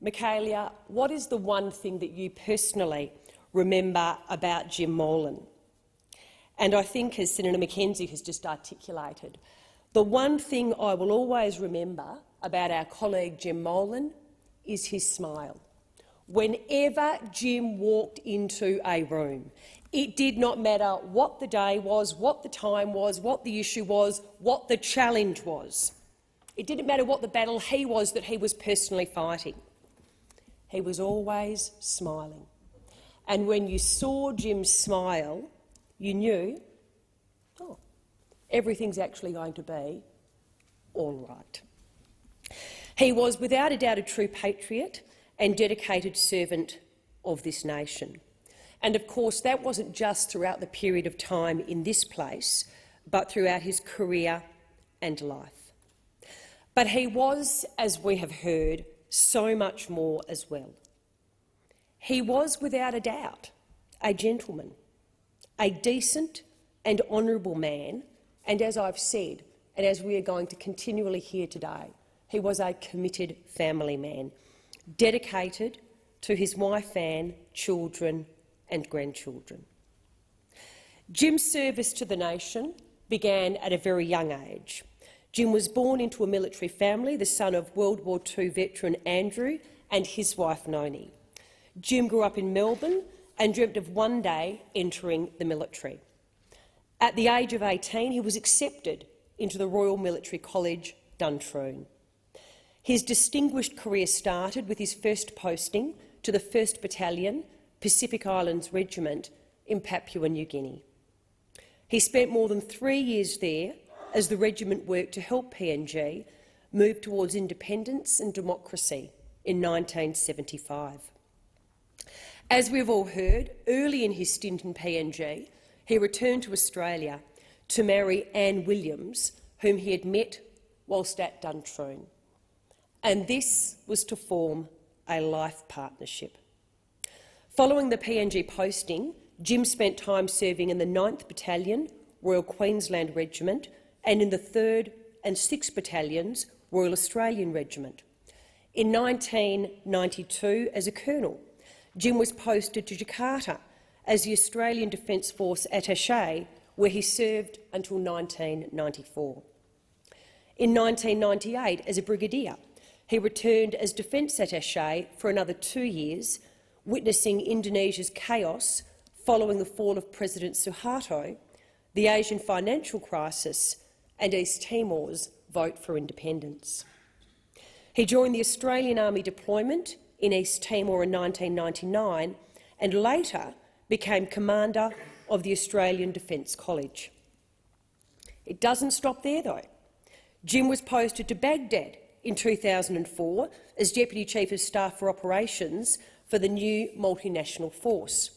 Michaelia, what is the one thing that you personally remember about Jim Molan? And I think, as Senator Mackenzie has just articulated, the one thing I will always remember about our colleague Jim Molan is his smile. Whenever Jim walked into a room, it did not matter what the day was, what the time was, what the issue was, what the challenge was. It didn't matter what the battle he was that he was personally fighting. He was always smiling. And when you saw Jim smile, you knew, oh, everything's actually going to be all right. He was without a doubt a true patriot and dedicated servant of this nation. And of course, that wasn't just throughout the period of time in this place, but throughout his career and life. But he was, as we have heard, so much more as well. He was without a doubt a gentleman, a decent and honourable man, and as I've said, and as we are going to continually hear today, he was a committed family man, dedicated to his wife Anne, children and grandchildren. Jim's service to the nation began at a very young age. Jim was born into a military family, the son of World War II veteran Andrew and his wife Noni. Jim grew up in Melbourne and dreamt of one day entering the military. At the age of 18, he was accepted into the Royal Military College, Duntroon. His distinguished career started with his first posting to the 1st Battalion, Pacific Islands Regiment in Papua New Guinea. He spent more than 3 years there as the regiment worked to help PNG move towards independence and democracy in 1975. As we've all heard, early in his stint in PNG, he returned to Australia to marry Anne Williams, whom he had met whilst at Duntroon. And this was to form a life partnership. Following the PNG posting, Jim spent time serving in the 9th Battalion, Royal Queensland Regiment, and in the 3rd and 6th Battalions, Royal Australian Regiment. In 1992, as a colonel, Jim was posted to Jakarta as the Australian Defence Force attaché, where he served until 1994. In 1998, as a brigadier, he returned as Defence attaché for another 2 years, witnessing Indonesia's chaos following the fall of President Suharto, the Asian financial crisis and East Timor's vote for independence. He joined the Australian Army deployment in East Timor in 1999 and later became commander of the Australian Defence College. It doesn't stop there, though. Jim was posted to Baghdad in 2004 as Deputy Chief of Staff for Operations for the new multinational force.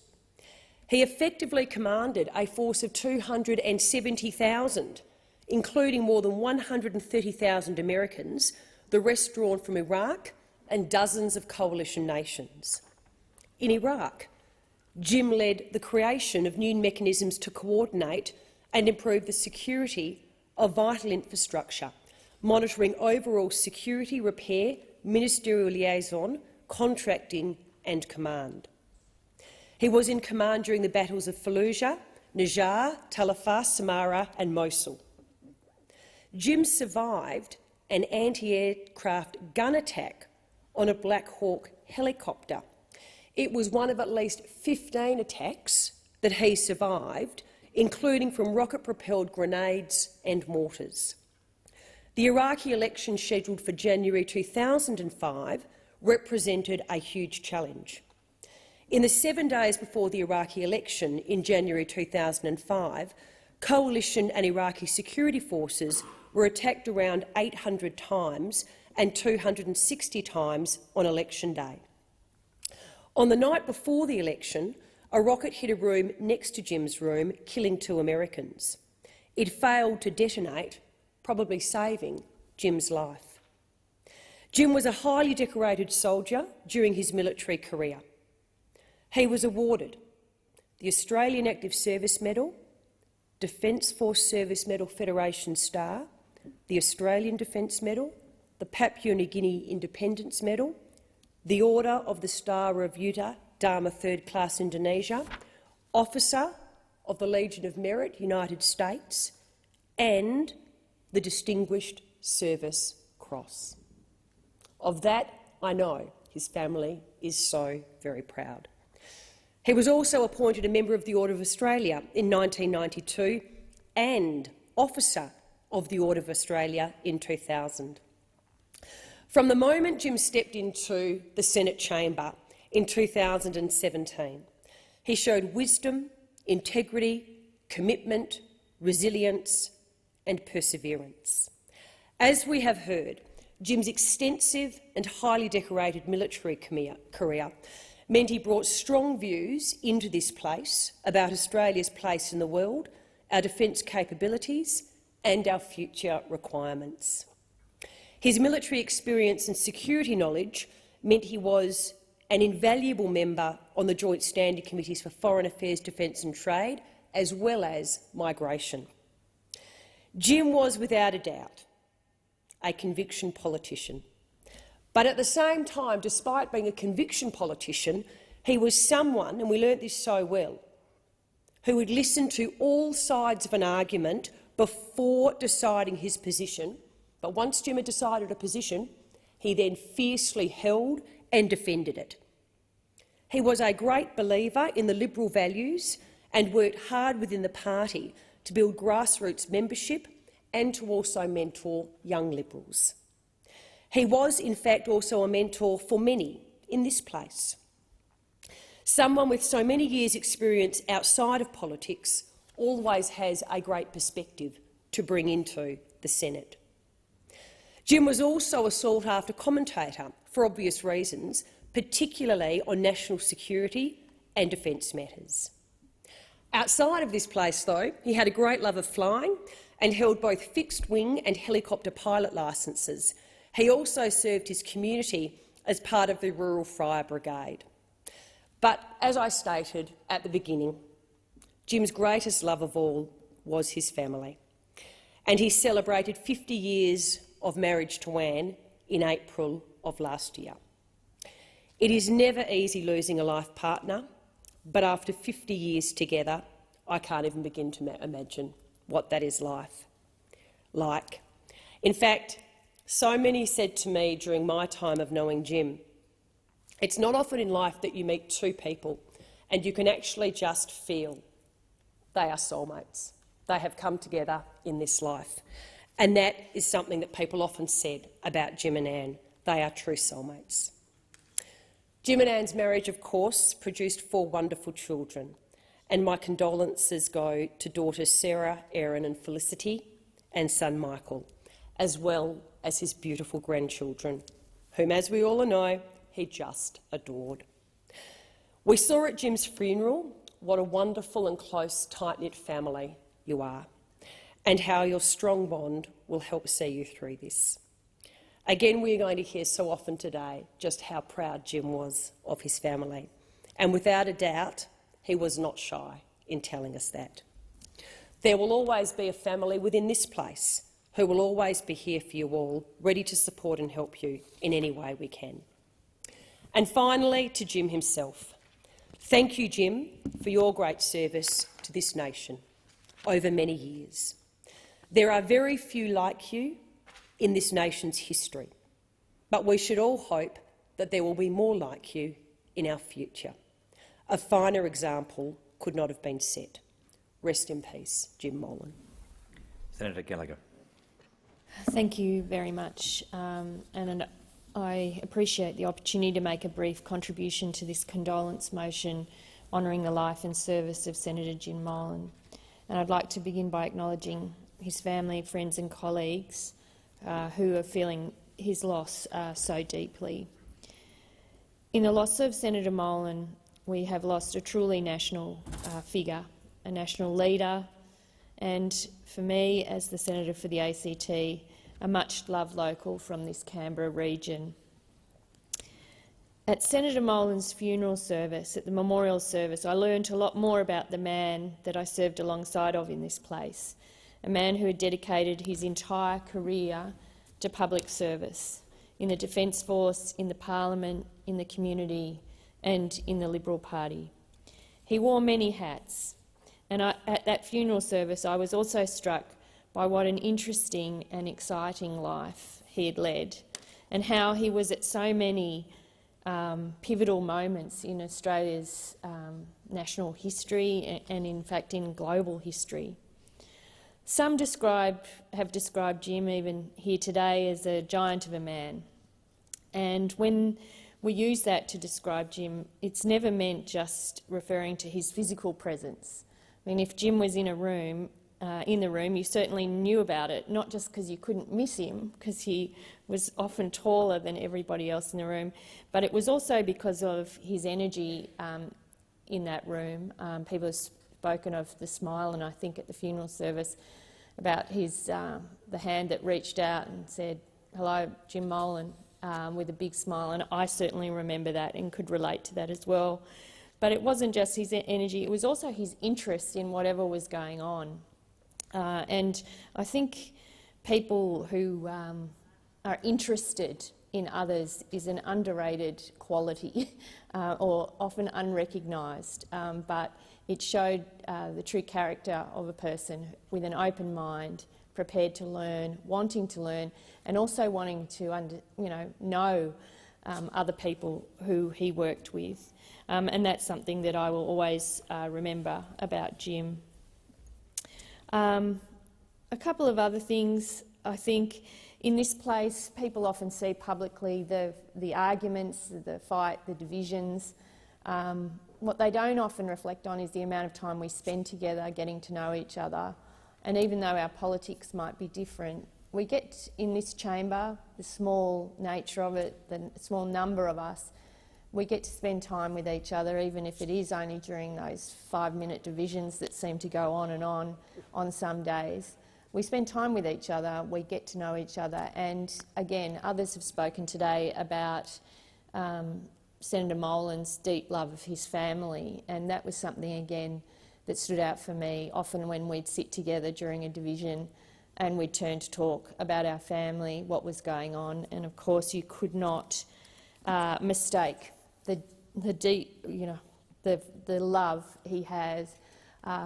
He effectively commanded a force of 270,000, including more than 130,000 Americans, the rest drawn from Iraq and dozens of coalition nations. In Iraq, Jim led the creation of new mechanisms to coordinate and improve the security of vital infrastructure, monitoring overall security, repair, ministerial liaison, contracting and command. He was in command during the battles of Fallujah, Najjar, Talafar, Samarra and Mosul. Jim survived an anti-aircraft gun attack on a Black Hawk helicopter. It was one of at least 15 attacks that he survived, including from rocket-propelled grenades and mortars. The Iraqi election scheduled for January 2005 represented a huge challenge. In the 7 days before the Iraqi election in January 2005, coalition and Iraqi security forces were attacked around 800 times and 260 times on election day. On the night before the election, a rocket hit a room next to Jim's room, killing 2 Americans. It failed to detonate, probably saving Jim's life. Jim was a highly decorated soldier during his military career. He was awarded the Australian Active Service Medal, Defence Force Service Medal Federation Star, the Australian Defence Medal, the Papua New Guinea Independence Medal, the Order of the Star of Utah, Dharma 3rd Class Indonesia, Officer of the Legion of Merit, United States, and the Distinguished Service Cross. Of that, I know his family is is so very proud. He was also appointed a member of the Order of Australia in 1992 and Officer of the Order of Australia in 2000. From the moment Jim stepped into the Senate chamber in 2017, he showed wisdom, integrity, commitment, resilience and perseverance. As we have heard, Jim's extensive and highly decorated military career meant he brought strong views into this place about Australia's place in the world, our defence capabilities and our future requirements. His military experience and security knowledge meant he was an invaluable member on the Joint Standing Committees for Foreign Affairs, Defence and Trade, as well as migration. Jim was, without a doubt, a conviction politician. But at the same time, despite being a conviction politician, he was someone, and we learnt this so well, who would listen to all sides of an argument before deciding his position. But once Jim had decided a position, he then fiercely held and defended it. He was a great believer in the Liberal values and worked hard within the party to build grassroots membership and to also mentor young Liberals. He was, in fact, also a mentor for many in this place. Someone with so many years' experience outside of politics always has a great perspective to bring into the Senate. Jim was also a sought-after commentator for obvious reasons, particularly on national security and defence matters. Outside of this place, though, he had a great love of flying and held both fixed-wing and helicopter pilot licences. He also served his community as part of the Rural Fire Brigade. But, as I stated at the beginning, Jim's greatest love of all was his family, and he celebrated 50 years of marriage to Anne in April of last year. It is never easy losing a life partner, but after 50 years together, I can't even begin to imagine what that is like. In fact, so many said to me during my time of knowing Jim, it's not often in life that you meet two people and you can actually just feel they are soulmates. They have come together in this life. And that is something that people often said about Jim and Anne. They are true soulmates. Jim and Anne's marriage, of course, produced 4 wonderful children, and my condolences go to daughters Sarah, Erin and Felicity, and son Michael, as well as his beautiful grandchildren, whom, as we all know, he just adored. We saw at Jim's funeral what a wonderful and close, tight-knit family you are, and how your strong bond will help see you through this. Again, we are going to hear so often today just how proud Jim was of his family, and without a doubt, he was not shy in telling us that. There will always be a family within this place who will always be here for you all, ready to support and help you in any way we can. And finally, to Jim himself. Thank you, Jim, for your great service to this nation over many years. There are very few like you in this nation's history, but we should all hope that there will be more like you in our future. A finer example could not have been set. Rest in peace, Jim Molan. Senator Gallagher. Thank you very much, and I appreciate the opportunity to make a brief contribution to this condolence motion honouring the life and service of Senator Jim Molan. And I'd like to begin by acknowledging his family, friends and colleagues who are feeling his loss so deeply. In the loss of Senator Molan, we have lost a truly national figure, a national leader, and for me, as the Senator for the ACT, a much-loved local from this Canberra region. At Senator Molan's funeral service, at the memorial service, I learned a lot more about the man that I served alongside of in this place, a man who had dedicated his entire career to public service, in the Defence Force, in the Parliament, in the community and in the Liberal Party. He wore many hats, and at that funeral service I was also struck by what an interesting and exciting life he had led, and how he was at so many pivotal moments in Australia's national history and in fact in global history. Some have described Jim, even here today, as a giant of a man. And when we use that to describe Jim, it's never meant just referring to his physical presence. I mean, if Jim was in the room, you certainly knew about it, not just because you couldn't miss him, because he was often taller than everybody else in the room, but it was also because of his energy in that room. People have spoken of the smile, and I think at the funeral service about his the hand that reached out and said, "Hello, Jim Molan," with a big smile, and I certainly remember that and could relate to that as well. But it wasn't just his energy, it was also his interest in whatever was going on. And I think people who are interested in others is an underrated quality or often unrecognised, but it showed the true character of a person with an open mind, prepared to learn, wanting to learn, and also wanting to know other people who he worked with. And that's something that I will always remember about Jim. A couple of other things. I think in this place people often see publicly the arguments, the fight, the divisions. What they don't often reflect on is the amount of time we spend together getting to know each other. And even though our politics might be different, we get in this chamber, the small nature of it, the small number of us, we get to spend time with each other, even if it is only during those 5-minute divisions that seem to go on some days. We spend time with each other, we get to know each other, and again, others have spoken today about Senator Molan's deep love of his family, and that was something, again, that stood out for me. Often when we'd sit together during a division and we'd turn to talk about our family, what was going on, and of course you could not mistake the deep, the love he has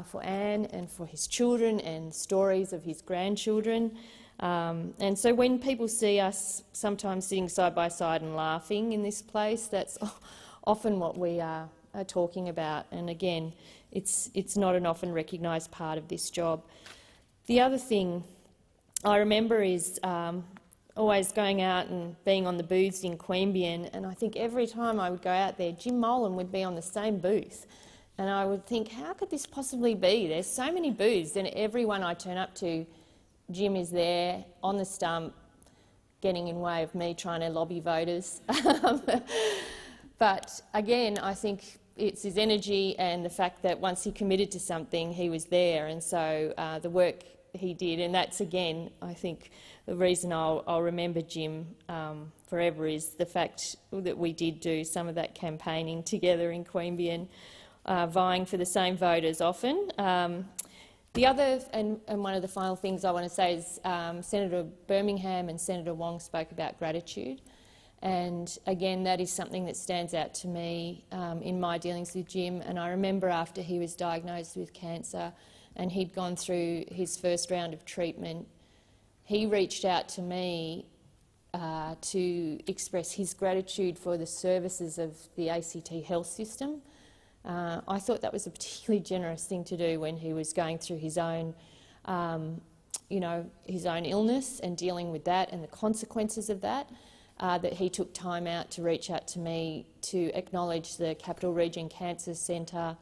for Anne and for his children and stories of his grandchildren. And so when people see us sometimes sitting side by side and laughing in this place, that's often what we are talking about. And again, it's not an often recognised part of this job. The other thing I remember is always going out and being on the booths in Queanbeyan, and I think every time I would go out there, Jim Molan would be on the same booth. And I would think, how could this possibly be? There's so many booths, and everyone I turn up to, Jim is there on the stump, getting in way of me trying to lobby voters. But again, I think it's his energy and the fact that once he committed to something, he was there, and so the work he did, and that's again, I think, the reason I'll remember Jim forever is the fact that we did do some of that campaigning together in Queanbeyan, vying for the same voters often. The other, and one of the final things I want to say is Senator Birmingham and Senator Wong spoke about gratitude, and again that is something that stands out to me in my dealings with Jim. And I remember after he was diagnosed with cancer and he'd gone through his first round of treatment, he reached out to me to express his gratitude for the services of the ACT health system. I thought that was a particularly generous thing to do when he was going through his own, his own illness and dealing with that and the consequences of that, that he took time out to reach out to me to acknowledge the Capital Region Cancer Centre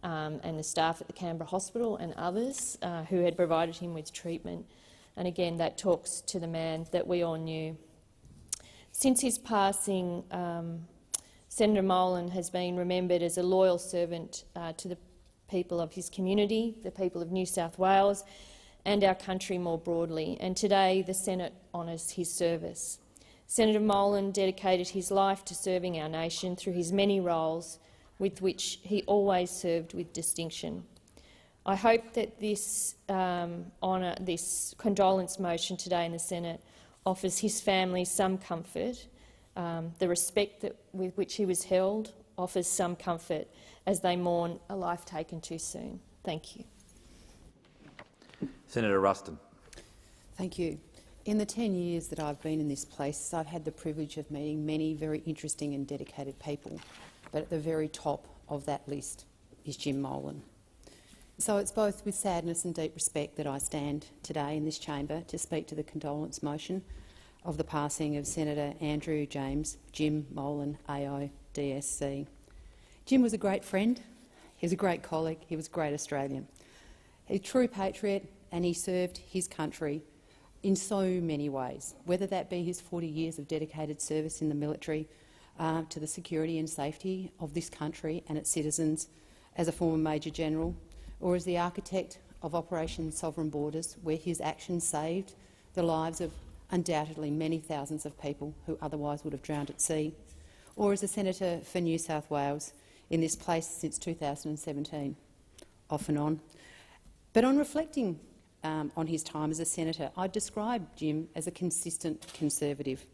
and the staff at the Canberra Hospital and others who had provided him with treatment. And again, that talks to the man that we all knew. Since his passing, Senator Molan has been remembered as a loyal servant to the people of his community, the people of New South Wales and our country more broadly, and today the Senate honours his service. Senator Molan dedicated his life to serving our nation through his many roles, with which he always served with distinction. I hope that this this condolence motion today in the Senate offers his family some comfort. The respect with which he was held offers some comfort as they mourn a life taken too soon. Thank you. Senator Ruston. Thank you. In the 10 years that I've been in this place, I've had the privilege of meeting many very interesting and dedicated people, but at the very top of that list is Jim Molan. So it's both with sadness and deep respect that I stand today in this chamber to speak to the condolence motion of the passing of Senator Andrew James Jim Molan AO DSC. Jim was a great friend, he was a great colleague, he was a great Australian. He's a true patriot and he served his country in so many ways, whether that be his 40 years of dedicated service in the military to the security and safety of this country and its citizens as a former Major General, or as the architect of Operation Sovereign Borders, where his actions saved the lives of undoubtedly many thousands of people who otherwise would have drowned at sea, or as a Senator for New South Wales in this place since 2017, off and on. But on reflecting on his time as a senator, I'd describe Jim as a consistent Conservative.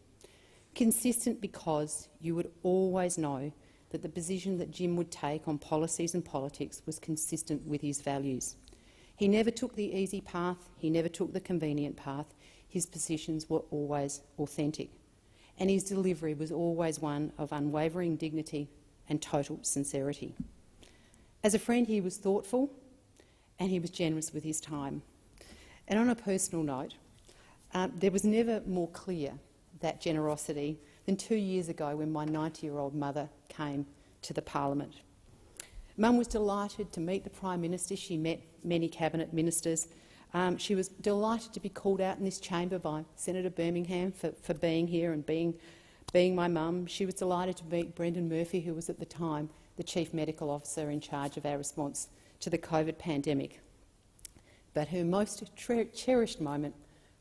Consistent because you would always know that the position that Jim would take on policies and politics was consistent with his values. He never took the easy path, he never took the convenient path. His positions were always authentic, and his delivery was always one of unwavering dignity and total sincerity. As a friend, he was thoughtful and he was generous with his time. And on a personal note, there was never more clear that generosity than 2 years ago when my 90-year-old mother came to the Parliament. Mum was delighted to meet the Prime Minister. She met many Cabinet Ministers. She was delighted to be called out in this chamber by Senator Birmingham for being here and being my mum. She was delighted to meet Brendan Murphy, who was at the time the Chief Medical Officer in charge of our response to the COVID pandemic. But her most cherished moment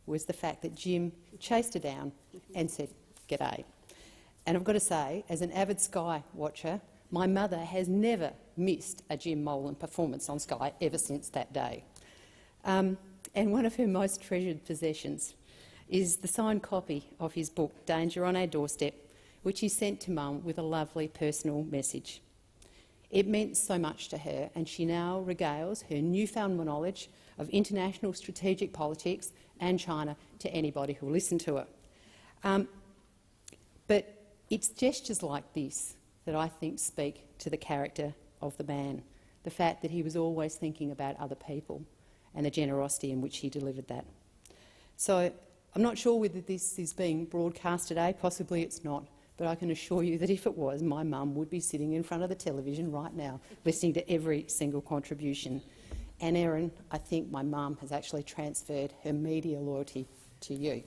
was the fact that Jim chased her down and said, "G'day." And I've got to say, as an avid Sky watcher, my mother has never missed a Jim Molan performance on Sky ever since that day. And one of her most treasured possessions is the signed copy of his book, Danger on Our Doorstep, which he sent to Mum with a lovely personal message. It meant so much to her, and she now regales her newfound knowledge of international strategic politics and China to anybody who will listen to her. But it's gestures like this that I think speak to the character of the man, the fact that he was always thinking about other people and the generosity in which he delivered that. So I'm not sure whether this is being broadcast today, possibly it's not, but I can assure you that if it was, my mum would be sitting in front of the television right now listening to every single contribution. And Erin, I think my mum has actually transferred her media loyalty to you.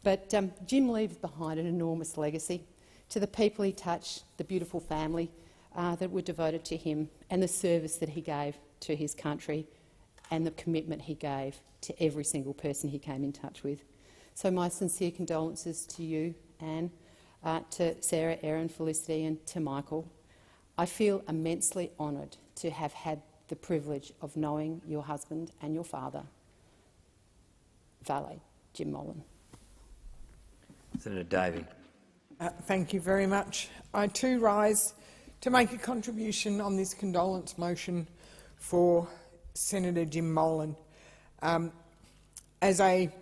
But Jim leaves behind an enormous legacy to the people he touched, the beautiful family that were devoted to him, and the service that he gave to his country and the commitment he gave to every single person he came in touch with. So my sincere condolences to you, Anne, to Sarah, Erin, Felicity and to Michael. I feel immensely honoured to have had the privilege of knowing your husband and your father, Valet Jim Molan. Senator Davey. Thank you very much. I too rise to make a contribution on this condolence motion for Senator Jim Molan. As a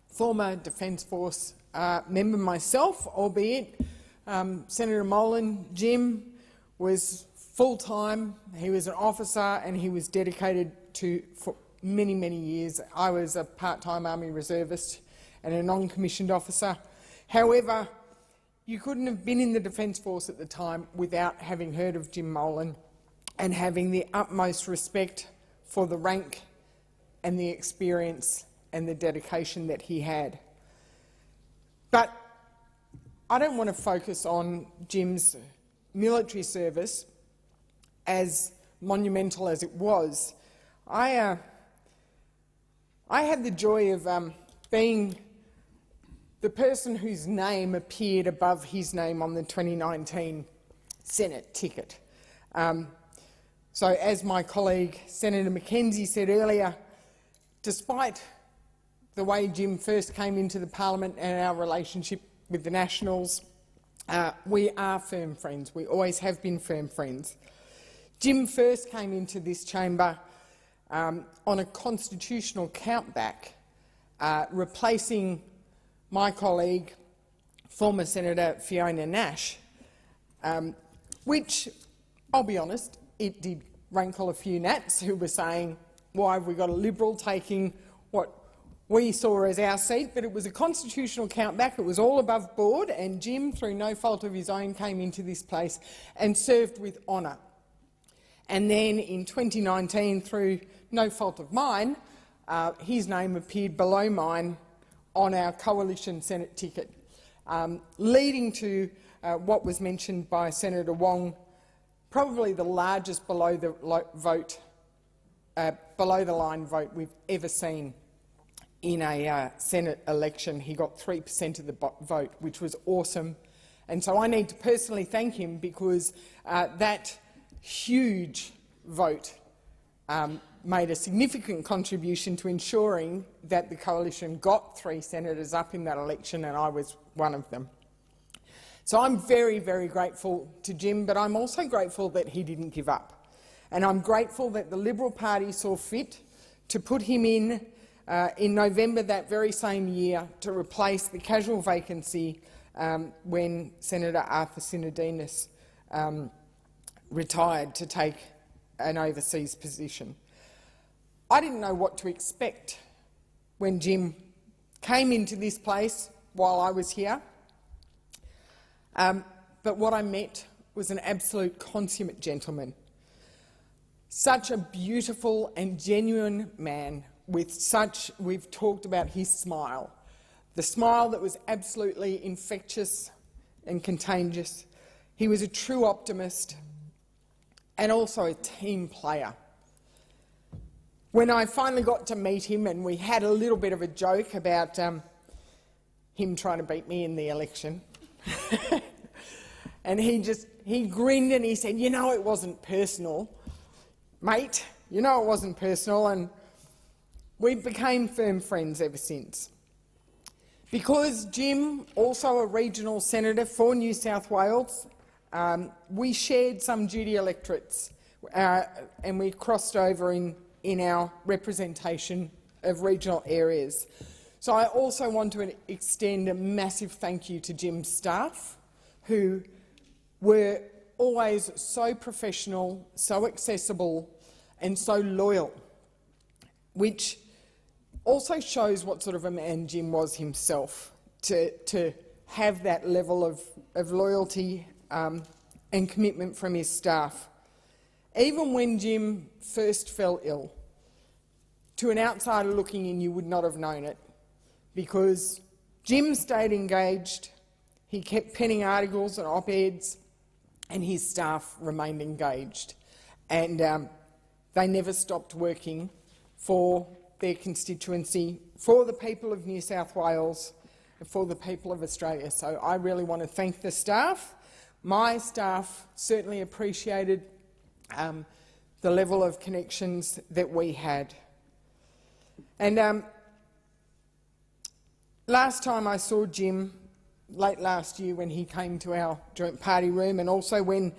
former Defence Force member myself, albeit Senator Molan, Jim was full-time, he was an officer and he was dedicated to for many, many years. I was a part-time Army reservist and a non-commissioned officer. However, you couldn't have been in the Defence Force at the time without having heard of Jim Molan and having the utmost respect for the rank and the experience and the dedication that he had. But I don't want to focus on Jim's military service, as monumental as it was. I had the joy of being the person whose name appeared above his name on the 2019 Senate ticket. So as my colleague Senator Mackenzie said earlier, despite the way Jim first came into the Parliament and our relationship with the Nationals, we are firm friends. We always have been firm friends. Jim first came into this chamber on a constitutional countback replacing my colleague, former Senator Fiona Nash, which, I'll be honest, it did rankle a few Nats who were saying, why have we got a Liberal taking what we saw as our seat? But it was a constitutional countback, it was all above board, and Jim, through no fault of his own, came into this place and served with honour. And then in 2019, through no fault of mine, his name appeared below mine on our coalition Senate ticket, leading to what was mentioned by Senator Wong, probably the largest below the line vote we've ever seen in a Senate election. He got 3% of the vote, which was awesome. And so I need to personally thank him, because that huge vote made a significant contribution to ensuring that the coalition got 3 senators up in that election, and I was one of them. So I'm very, very grateful to Jim, but I'm also grateful that he didn't give up. And I'm grateful that the Liberal Party saw fit to put him in November that very same year to replace the casual vacancy when Senator Arthur Sinodinos retired to take an overseas position. I didn't know what to expect when Jim came into this place while I was here, but what I met was an absolute consummate gentleman. Such a beautiful and genuine man with such, we've talked about his smile, the smile that was absolutely infectious and contagious. He was a true optimist and also a team player. When I finally got to meet him, and we had a little bit of a joke about him trying to beat me in the election, and he grinned and he said, "You know, it wasn't personal, mate. You know, it wasn't personal," and we became firm friends ever since. Because Jim, also a regional senator for New South Wales, we shared some duty electorates, and we crossed over in our representation of regional areas. So I also want to extend a massive thank you to Jim's staff, who were always so professional, so accessible and so loyal, which also shows what sort of a man Jim was himself, to have that level of loyalty and commitment from his staff. Even when Jim first fell ill, to an outsider looking in, you would not have known it, because Jim stayed engaged, he kept penning articles and op-eds, and his staff remained engaged. And they never stopped working for their constituency, for the people of New South Wales, and for the people of Australia. So I really want to thank the staff. My staff certainly appreciated the level of connections that we had. And last time I saw Jim, late last year, when he came to our joint party room, and also when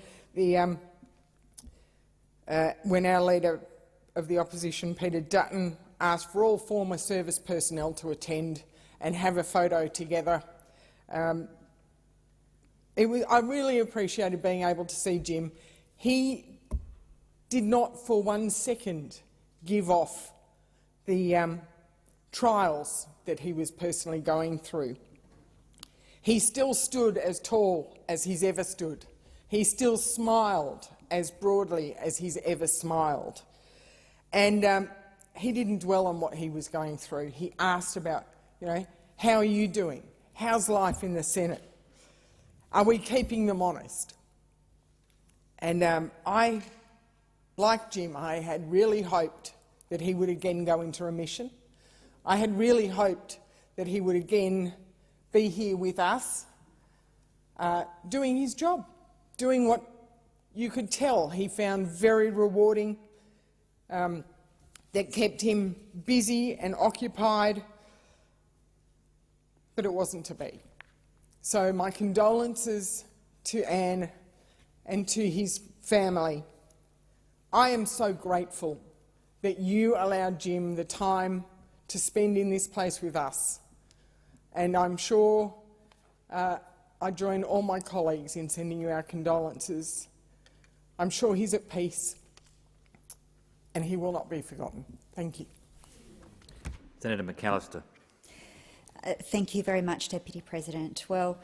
our leader of the opposition, Peter Dutton, asked for all former service personnel to attend and have a photo together. I really appreciated being able to see Jim. He did not for 1 second give off the trials that he was personally going through. He still stood as tall as he's ever stood. He still smiled as broadly as he's ever smiled. And he didn't dwell on what he was going through. He asked about, how are you doing? How's life in the Senate? Are we keeping them honest? And I, like Jim, I had really hoped that he would again go into remission. I had really hoped that he would again be here with us, doing his job, doing what you could tell he found very rewarding, that kept him busy and occupied, but it wasn't to be. So my condolences to Anne and to his family. I am so grateful that you allowed Jim the time to spend in this place with us. And I'm sure I join all my colleagues in sending you our condolences. I'm sure he's at peace and he will not be forgotten. Thank you. Senator McAllister. Thank you very much, Deputy President. Well,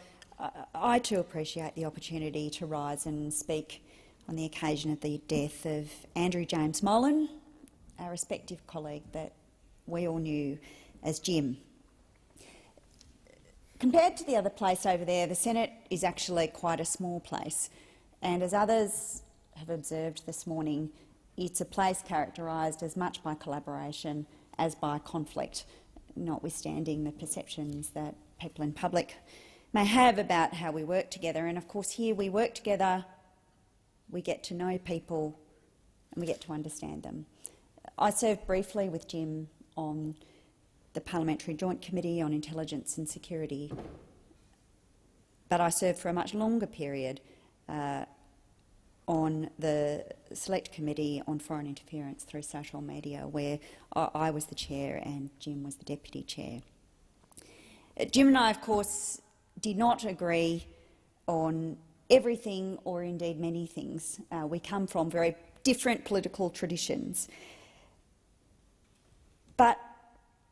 I too appreciate the opportunity to rise and speak on the occasion of the death of Andrew James Molan, our respective colleague that we all knew as Jim. Compared to the other place over there, the Senate is actually quite a small place, and as others have observed this morning, it's a place characterised as much by collaboration as by conflict, notwithstanding the perceptions that people in public may have about how we work together. And of course here we work together, we get to know people and we get to understand them. I served briefly with Jim on the Parliamentary Joint Committee on Intelligence and Security, but I served for a much longer period on the Select Committee on Foreign Interference through Social Media, where I was the chair and Jim was the deputy chair. Jim and I, of course, did not agree on everything or indeed many things. We come from very different political traditions. But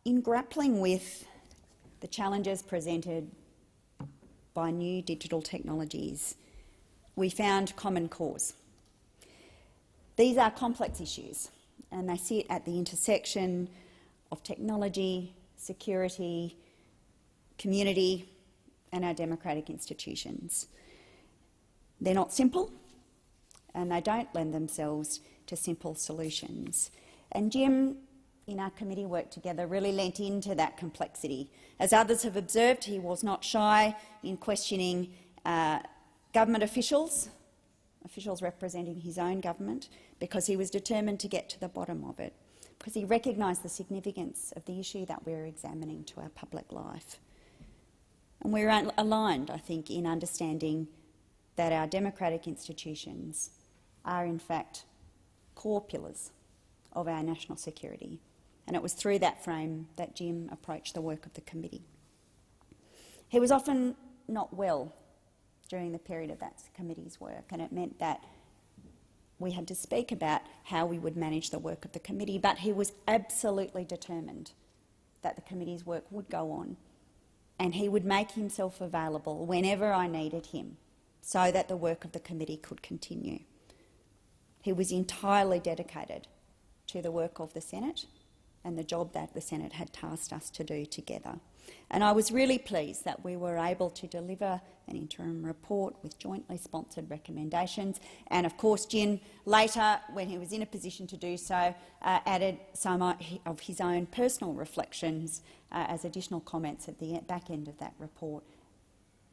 in grappling with the challenges presented by new digital technologies, we found common cause. These are complex issues and they sit at the intersection of technology, security, community and our democratic institutions. They're not simple and they don't lend themselves to simple solutions. And Jim, in our committee work together, really lent into that complexity. As others have observed, he was not shy in questioning government officials representing his own government, because he was determined to get to the bottom of it, because he recognised the significance of the issue that we're examining to our public life. And we're aligned, I think, in understanding that our democratic institutions are in fact core pillars of our national security. And it was through that frame that Jim approached the work of the committee. He was often not well during the period of that committee's work, and it meant that we had to speak about how we would manage the work of the committee, but he was absolutely determined that the committee's work would go on and he would make himself available whenever I needed him so that the work of the committee could continue. He was entirely dedicated to the work of the Senate and the job that the Senate had tasked us to do together. And I was really pleased that we were able to deliver an interim report with jointly sponsored recommendations. And of course, Jim later, when he was in a position to do so, added some of his own personal reflections as additional comments at the back end of that report,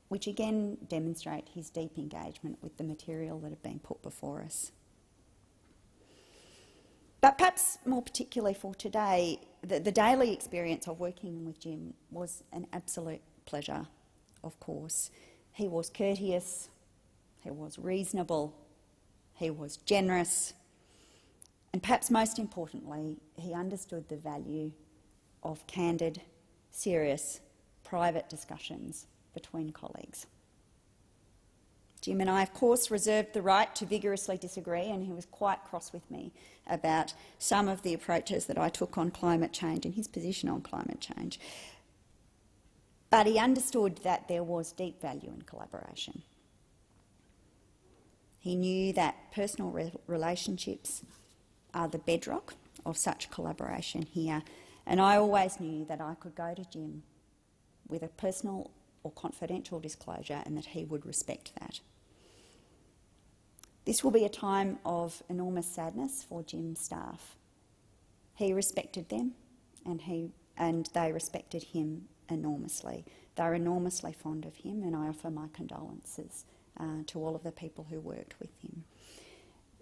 which again demonstrate his deep engagement with the material that had been put before us. But perhaps more particularly for today, the daily experience of working with Jim was an absolute pleasure, of course. He was courteous, he was reasonable, he was generous, and perhaps most importantly, he understood the value of candid, serious, private discussions between colleagues. Jim and I, of course, reserved the right to vigorously disagree, and he was quite cross with me about some of the approaches that I took on climate change and his position on climate change. But he understood that there was deep value in collaboration. He knew that personal relationships are the bedrock of such collaboration here, and I always knew that I could go to Jim with a personal or confidential disclosure and that he would respect that. This will be a time of enormous sadness for Jim's staff. He respected them and they respected him enormously. They're enormously fond of him, and I offer my condolences to all of the people who worked with him.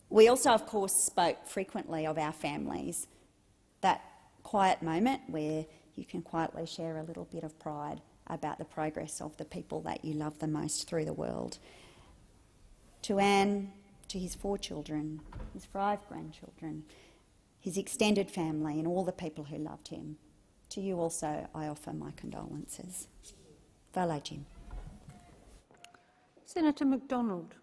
We also, of course, spoke frequently of our families, that quiet moment where you can quietly share a little bit of pride about the progress of the people that you love the most through the world. To Anne, to his 4 children, his 5 grandchildren, his extended family and all the people who loved him, To you also I offer my condolences. Vale, Jim. Senator McDonald.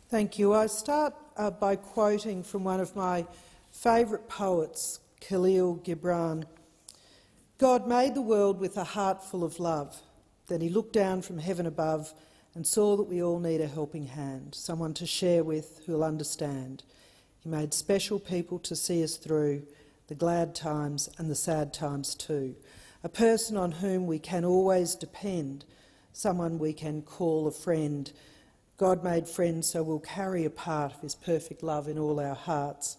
Thank you. I start by quoting from one of my favourite poets, Khalil Gibran. God made the world with a heart full of love. Then he looked down from heaven above and saw that we all need a helping hand, someone to share with who'll understand. He made special people to see us through the glad times and the sad times too. A person on whom we can always depend, someone we can call a friend. God made friends so we'll carry a part of his perfect love in all our hearts.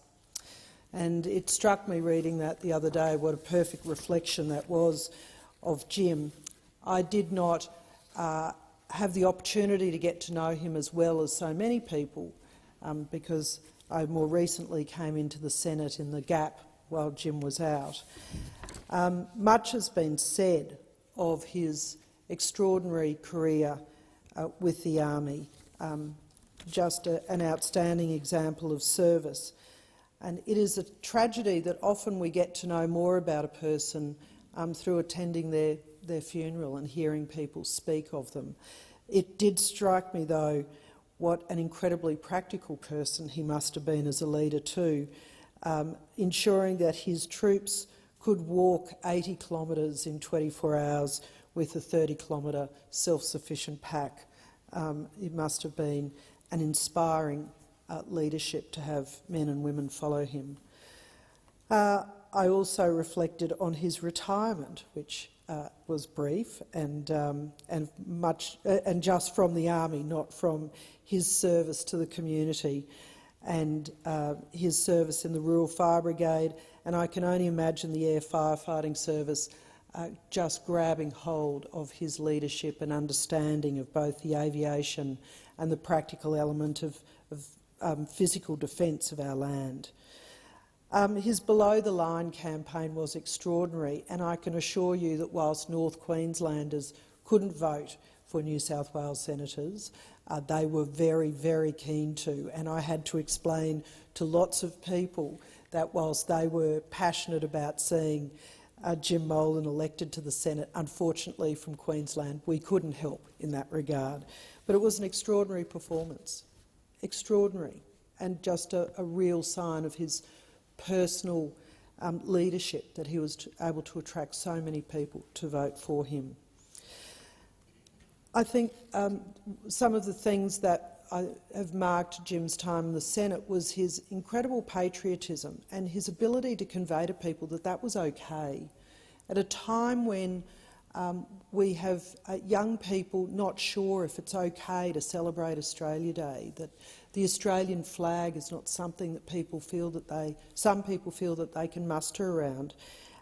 And it struck me reading that the other day what a perfect reflection that was of Jim. I did not have the opportunity to get to know him as well as so many people because I more recently came into the Senate in the gap while Jim was out. Much has been said of his extraordinary career with the Army, just an outstanding example of service. And it is a tragedy that often we get to know more about a person through attending their funeral and hearing people speak of them. It did strike me, though, what an incredibly practical person he must have been as a leader too, ensuring that his troops could walk 80 kilometres in 24 hours with a 30-kilometre self-sufficient pack. It must have been an inspiring leadership to have men and women follow him. I also reflected on his retirement, which was brief and just from the Army, not from his service to the community and his service in the Rural Fire Brigade, and I can only imagine the Air Firefighting Service just grabbing hold of his leadership and understanding of both the aviation and the practical element of physical defence of our land. His below-the-line campaign was extraordinary, and I can assure you that whilst North Queenslanders couldn't vote for New South Wales senators, they were very, very keen to, and I had to explain to lots of people that whilst they were passionate about seeing Jim Molan elected to the Senate, unfortunately from Queensland, we couldn't help in that regard. But it was an extraordinary performance, extraordinary, and just a real sign of his personal leadership that he was able to attract so many people to vote for him. I think some of the things that have marked Jim's time in the Senate was his incredible patriotism and his ability to convey to people that that was okay. At a time when we have young people not sure if it's okay to celebrate Australia Day, that the Australian flag is not something that some people feel that they can muster around.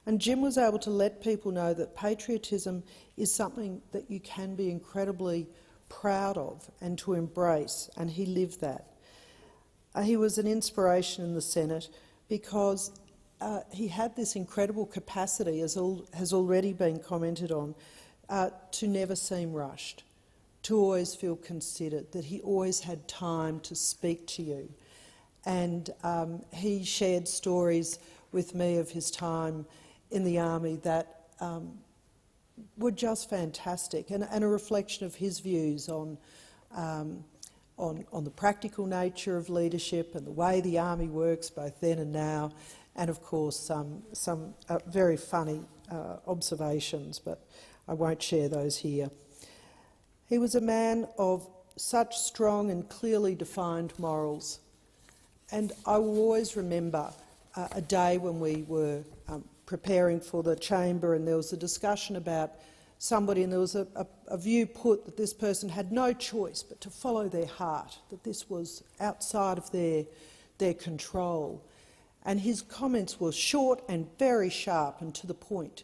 And Jim was able to let people know that patriotism is something that you can be incredibly proud of and to embrace, and he lived that. He was an inspiration in the Senate because he had this incredible capacity, as has already been commented on, to never seem rushed, to always feel considered, that he always had time to speak to you. And he shared stories with me of his time in the Army that were just fantastic, and a reflection of his views on the practical nature of leadership and the way the Army works both then and now, and of course some very funny observations, but I won't share those here. He was a man of such strong and clearly defined morals, and I will always remember a day when we were preparing for the chamber and there was a discussion about somebody, and there was a view put that this person had no choice but to follow their heart, that this was outside of their control. And his comments were short and very sharp and to the point.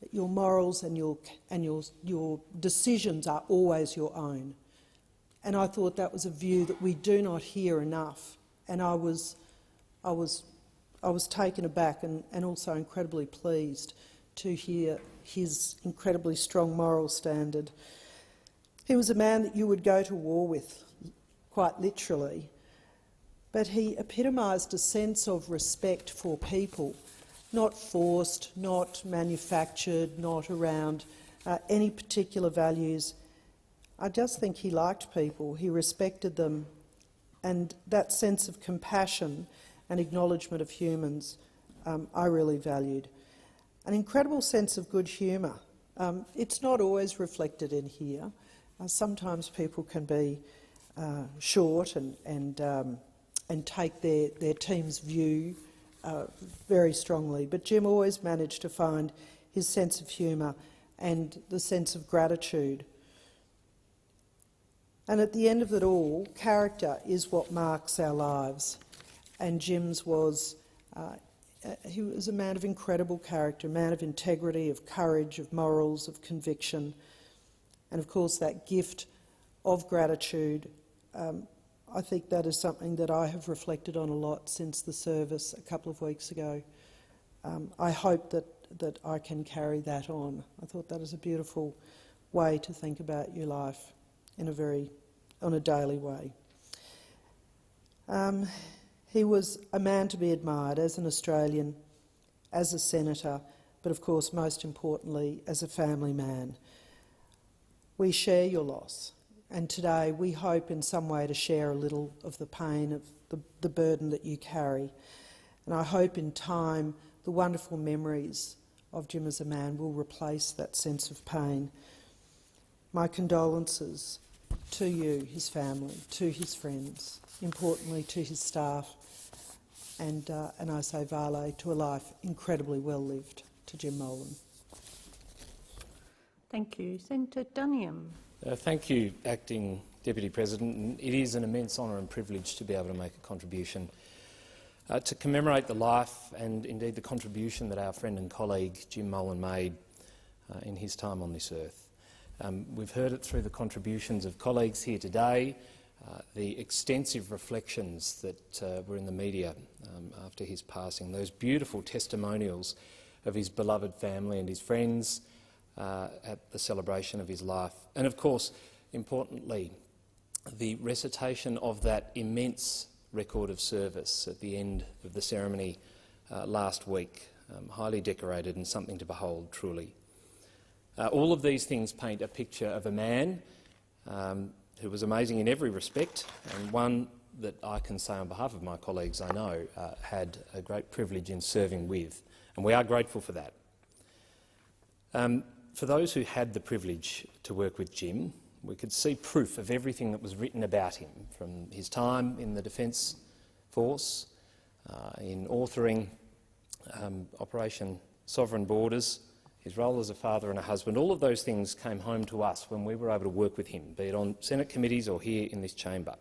That your morals and your decisions are always your own. And I thought that was a view that we do not hear enough. And I was taken aback and also incredibly pleased to hear his incredibly strong moral standard. He was a man that you would go to war with, quite literally, but he epitomised a sense of respect for people not forced, not manufactured, not around any particular values. I just think he liked people, he respected them, and that sense of compassion and acknowledgement of humans I really valued. An incredible sense of good humour. It's not always reflected in here. Sometimes people can be short and take their team's view very strongly, but Jim always managed to find his sense of humour and the sense of gratitude. And at the end of it all, character is what marks our lives, and Jim's was he was a man of incredible character, a man of integrity, of courage, of morals, of conviction, and of course that gift of gratitude. I think that is something that I have reflected on a lot since the service a couple of weeks ago. I hope that I can carry that on. I thought that is a beautiful way to think about your life on a daily way. He was a man to be admired as an Australian, as a senator, but of course most importantly as a family man. We share your loss, and today we hope in some way to share a little of the pain, of the burden that you carry. And I hope in time the wonderful memories of Jim as a man will replace that sense of pain. My condolences to you, his family, to his friends, importantly to his staff, and I say vale to a life incredibly well lived to Jim Molan. Thank you. Senator Duniam. Thank you, Acting Deputy President. It is an immense honour and privilege to be able to make a contribution to commemorate the life and indeed the contribution that our friend and colleague Jim Molan made in his time on this earth. We've heard it through the contributions of colleagues here today, the extensive reflections that were in the media after his passing, those beautiful testimonials of his beloved family and his friends at the celebration of his life, and of course, importantly, the recitation of that immense record of service at the end of the ceremony last week, highly decorated and something to behold, truly. All of these things paint a picture of a man who was amazing in every respect, and one that I can say on behalf of my colleagues I know had a great privilege in serving with, and we are grateful for that. For those who had the privilege to work with Jim, we could see proof of everything that was written about him, from his time in the Defence Force, in authoring Operation Sovereign Borders, his role as a father and a husband. All of those things came home to us when we were able to work with him, be it on Senate committees or here in this chamber.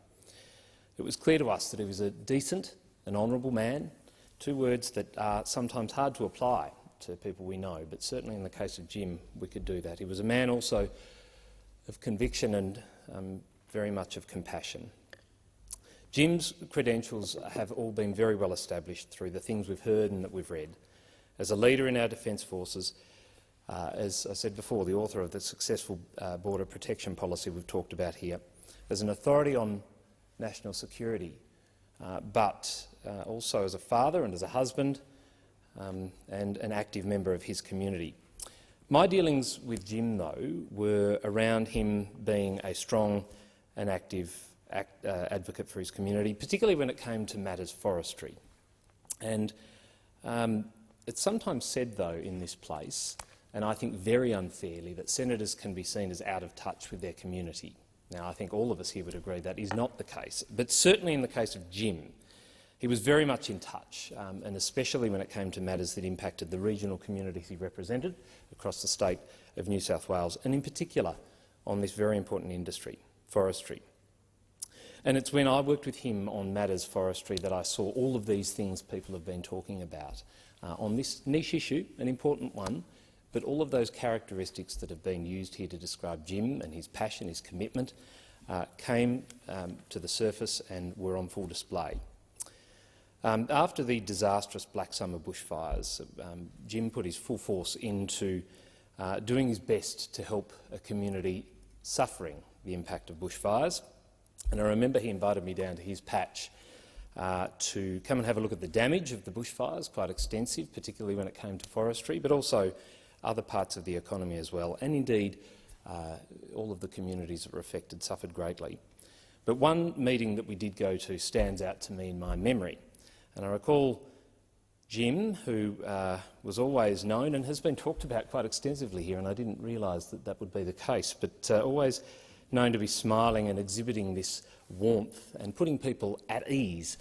It was clear to us that he was a decent and honourable man, two words that are sometimes hard to apply to people we know, but certainly in the case of Jim we could do that. He was a man also of conviction and very much of compassion. Jim's credentials have all been very well established through the things we've heard and that we've read. As a leader in our Defence Forces, as I said before, the author of the successful border protection policy we've talked about here, as an authority on national security, but also as a father and as a husband, and an active member of his community. My dealings with Jim, though, were around him being a strong and active advocate for his community, particularly when it came to matters forestry. And it's sometimes said, though, in this place, and I think very unfairly, that senators can be seen as out of touch with their community. Now, I think all of us here would agree that is not the case, but certainly in the case of Jim, he was very much in touch, and especially when it came to matters that impacted the regional communities he represented across the state of New South Wales, and in particular on this very important industry, forestry. And it's when I worked with him on matters forestry that I saw all of these things people have been talking about on this niche issue, an important one, but all of those characteristics that have been used here to describe Jim and his passion, his commitment, came to the surface and were on full display. After the disastrous Black Summer bushfires, Jim put his full force into doing his best to help a community suffering the impact of bushfires. And I remember he invited me down to his patch to come and have a look at the damage of the bushfires, quite extensive, particularly when it came to forestry, but also other parts of the economy as well, and indeed all of the communities that were affected suffered greatly. But one meeting that we did go to stands out to me in my memory, and I recall Jim, who was always known and has been talked about quite extensively here, and I didn't realise that that would be the case, but always known to be smiling and exhibiting this warmth and putting people at ease,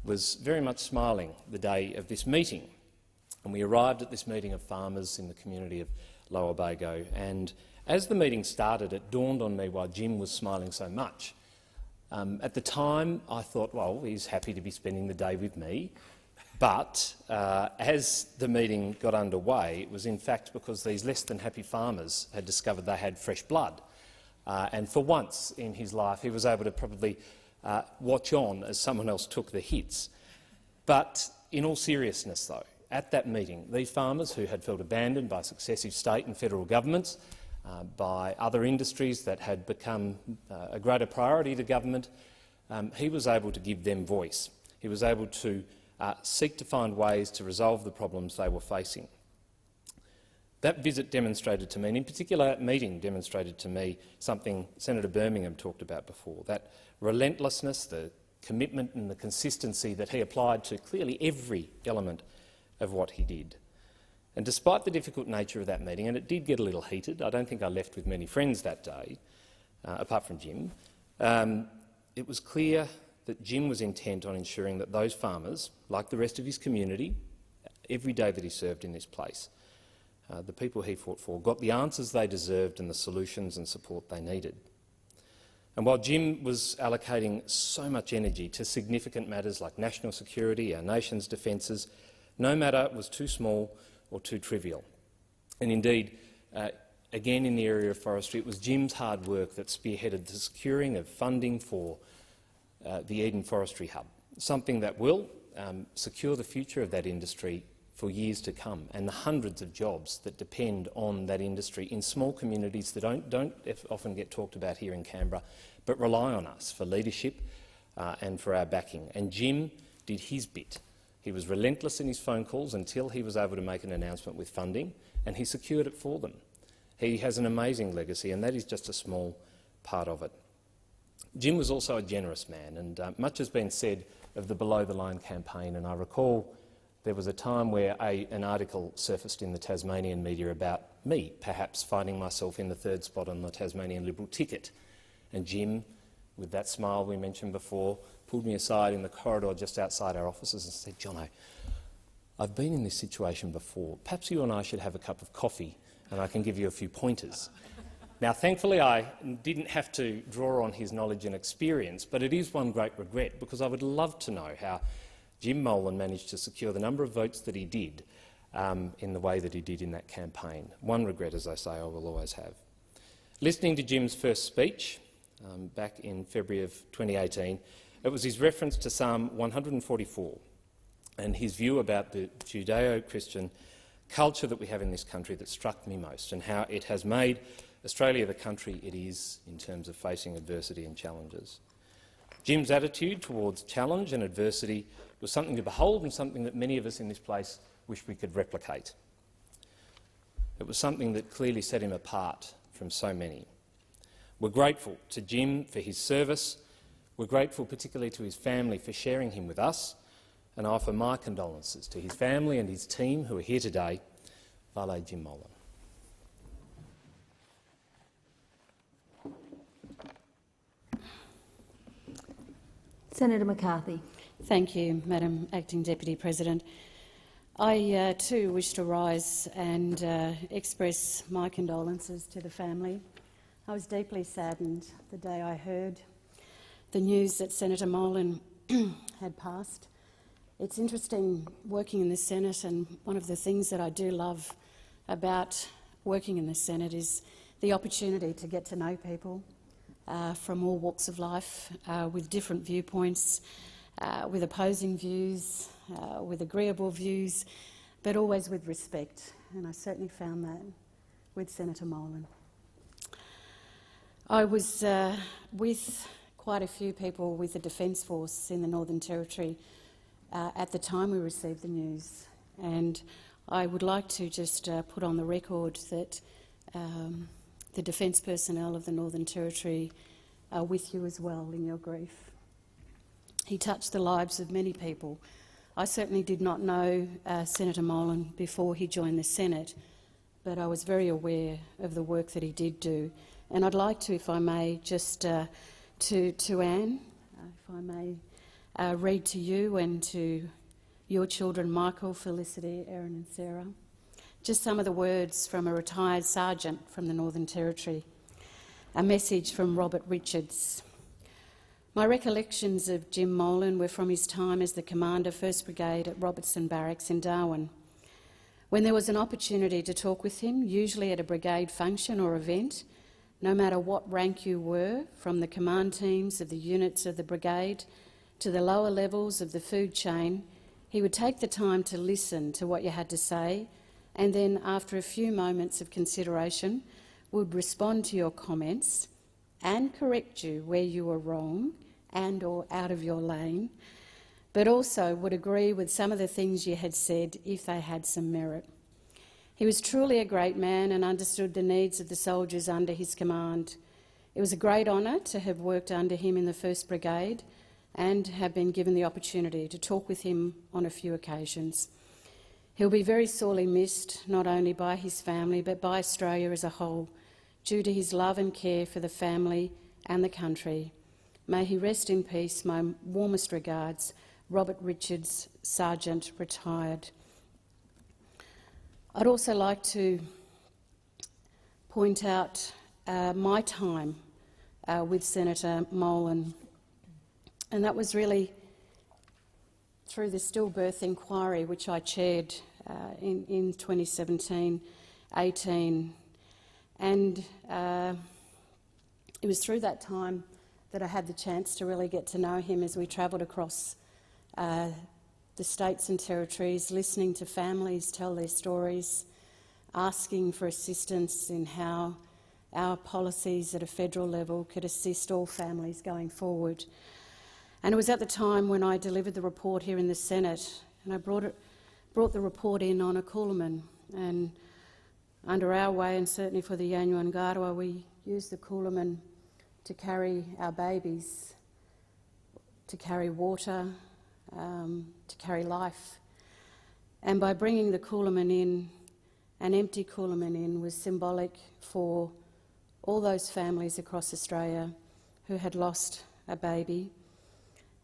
was very much smiling the day of this meeting. And we arrived at this meeting of farmers in the community of Lower Bago, and as the meeting started, it dawned on me why Jim was smiling so much. At the time, I thought, well, he's happy to be spending the day with me, but as the meeting got underway, it was in fact because these less than happy farmers had discovered they had fresh blood. And for once in his life, he was able to probably watch on as someone else took the hits. But in all seriousness, though, at that meeting, these farmers who had felt abandoned by successive state and federal governments, by other industries that had become a greater priority to government, he was able to give them voice. He was able to seek to find ways to resolve the problems they were facing. That visit demonstrated to me, and in particular that meeting demonstrated to me something Senator Birmingham talked about before, that relentlessness, the commitment and the consistency that he applied to clearly every element of what he did. And despite the difficult nature of that meeting, and it did get a little heated, I don't think I left with many friends that day, apart from Jim, it was clear that Jim was intent on ensuring that those farmers, like the rest of his community, every day that he served in this place, the people he fought for, got the answers they deserved and the solutions and support they needed. And while Jim was allocating so much energy to significant matters like national security, our nation's defences, no matter was too small or too trivial. And indeed, again in the area of forestry, it was Jim's hard work that spearheaded the securing of funding for the Eden Forestry Hub, something that will secure the future of that industry for years to come, and the hundreds of jobs that depend on that industry in small communities that don't often get talked about here in Canberra, but rely on us for leadership and for our backing. And Jim did his bit. He was relentless in his phone calls until he was able to make an announcement with funding, and he secured it for them. He has an amazing legacy, and that is just a small part of it. Jim was also a generous man, and much has been said of the Below the Line campaign, and I recall there was a time where an article surfaced in the Tasmanian media about me, perhaps finding myself in the third spot on the Tasmanian Liberal ticket. And Jim, with that smile we mentioned before, pulled me aside in the corridor just outside our offices and said, "Jono, I've been in this situation before. Perhaps you and I should have a cup of coffee and I can give you a few pointers." Now, thankfully, I didn't have to draw on his knowledge and experience, but it is one great regret because I would love to know how Jim Molan managed to secure the number of votes that he did in the way that he did in that campaign. One regret, as I say, I will always have. Listening to Jim's first speech back in February of 2018, it was his reference to Psalm 144 and his view about the Judeo-Christian culture that we have in this country that struck me most, and how it has made Australia the country it is in terms of facing adversity and challenges. Jim's attitude towards challenge and adversity was something to behold and something that many of us in this place wish we could replicate. It was something that clearly set him apart from so many. We're grateful to Jim for his service. We're grateful particularly to his family for sharing him with us, and I offer my condolences to his family and his team who are here today. Vale Jim Molan. Senator McCarthy. Thank you, Madam Acting Deputy President. I too wish to rise and express my condolences to the family. I was deeply saddened the day I heard the news that Senator Molan had passed. It's interesting working in the Senate, and one of the things that I do love about working in the Senate is the opportunity to get to know people from all walks of life, with different viewpoints, with opposing views, with agreeable views, but always with respect, and I certainly found that with Senator Molan. I was with quite a few people with the Defence Force in the Northern Territory at the time we received the news. And I would like to just put on the record that the Defence personnel of the Northern Territory are with you as well in your grief. He touched the lives of many people. I certainly did not know Senator Molan before he joined the Senate, but I was very aware of the work that he did do. And I'd like to, if I may, just to Anne, if I may, read to you and to your children, Michael, Felicity, Erin and Sarah, just some of the words from a retired sergeant from the Northern Territory. A message from Robert Richards. My recollections of Jim Molan were from his time as the Commander 1st Brigade at Robertson Barracks in Darwin. When there was an opportunity to talk with him, usually at a brigade function or event, no matter what rank you were, from the command teams of the units of the brigade to the lower levels of the food chain, he would take the time to listen to what you had to say, and then, after a few moments of consideration, would respond to your comments and correct you where you were wrong and or out of your lane, but also would agree with some of the things you had said if they had some merit. He was truly a great man and understood the needs of the soldiers under his command. It was a great honour to have worked under him in the 1st Brigade and have been given the opportunity to talk with him on a few occasions. He'll be very sorely missed, not only by his family but by Australia as a whole, due to his love and care for the family and the country. May he rest in peace. My warmest regards, Robert Richards, Sergeant, retired. I'd also like to point out my time with Senator Molan, and that was really through the stillbirth inquiry which I chaired in 2017-18, and it was through that time that I had the chance to really get to know him as we travelled across the states and territories, listening to families tell their stories, asking for assistance in how our policies at a federal level could assist all families going forward. And it was at the time when I delivered the report here in the Senate, and I brought the report in on a Coolaman, and under our way, and certainly for the Yanyuan Ngarwa, we used the Coolaman to carry our babies, to carry water, to carry life. And by bringing the Coolaman in, an empty Coolaman in was symbolic for all those families across Australia who had lost a baby,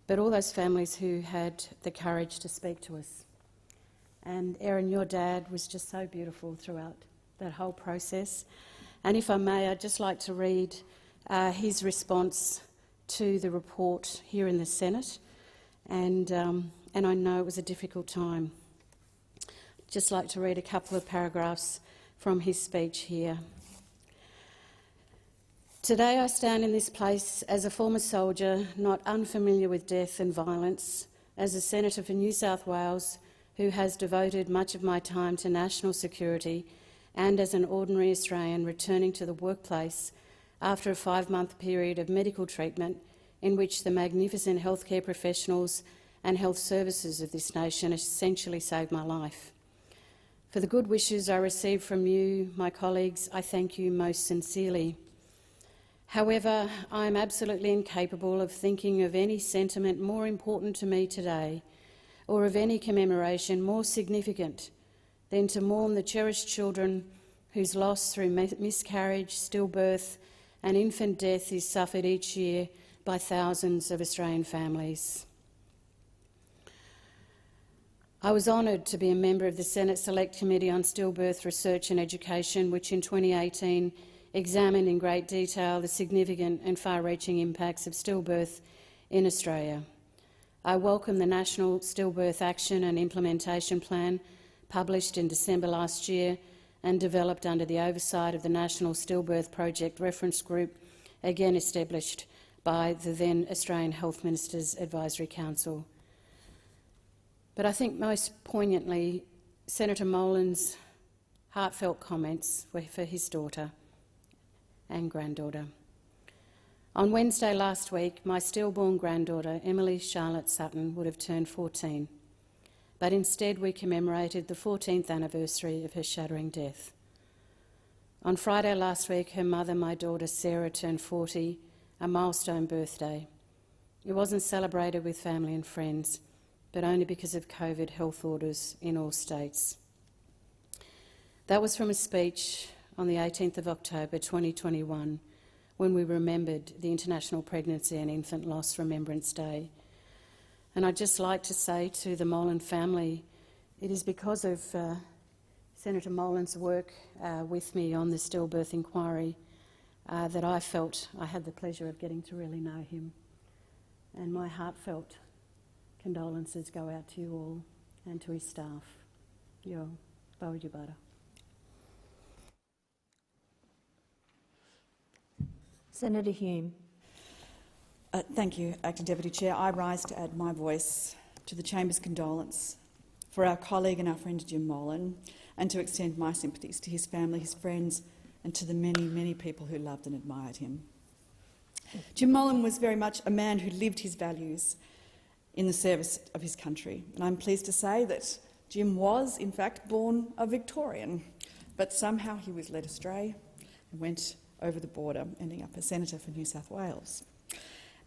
but all those families who had the courage to speak to us. And Erin, your dad was just so beautiful throughout that whole process. And if I may, I'd just like to read his response to the report here in the Senate, and I know it was a difficult time. I'd just like to read a couple of paragraphs from his speech here. Today I stand in this place as a former soldier, not unfamiliar with death and violence, as a Senator for New South Wales who has devoted much of my time to national security, and as an ordinary Australian returning to the workplace after a 5-month period of medical treatment in which the magnificent healthcare professionals and health services of this nation essentially saved my life. For the good wishes I received from you, my colleagues, I thank you most sincerely. However, I am absolutely incapable of thinking of any sentiment more important to me today, or of any commemoration more significant than to mourn the cherished children whose loss through miscarriage, stillbirth and infant death is suffered each year by thousands of Australian families. I was honoured to be a member of the Senate Select Committee on Stillbirth Research and Education, which in 2018 examined in great detail the significant and far-reaching impacts of stillbirth in Australia. I welcome the National Stillbirth Action and Implementation Plan, published in December last year and developed under the oversight of the National Stillbirth Project Reference Group, again established by the then Australian Health Ministers Advisory Council. But I think most poignantly, Senator Molan's heartfelt comments were for his daughter and granddaughter. On Wednesday last week, my stillborn granddaughter, Emily Charlotte Sutton, would have turned 14, but instead we commemorated the 14th anniversary of her shattering death. On Friday last week, her mother, my daughter Sarah, turned 40, a milestone birthday. It wasn't celebrated with family and friends, but only because of COVID health orders in all states. That was from a speech on the 18th of October 2021, when we remembered the International Pregnancy and Infant Loss Remembrance Day. And I'd just like to say to the Molan family, it is because of Senator Molan's work with me on the stillbirth inquiry that I felt I had the pleasure of getting to really know him. And my heartfelt condolences go out to you all and to his staff. Yo, Bawajubara. Senator Hume. Thank you, Acting Deputy Chair. I rise to add my voice to the Chamber's condolence for our colleague and our friend Jim Molan, and to extend my sympathies to his family, his friends, and to the many, many people who loved and admired him. Jim Molan was very much a man who lived his values in the service of his country. And I'm pleased to say that Jim was, in fact, born a Victorian, but somehow he was led astray and went over the border, ending up as Senator for New South Wales.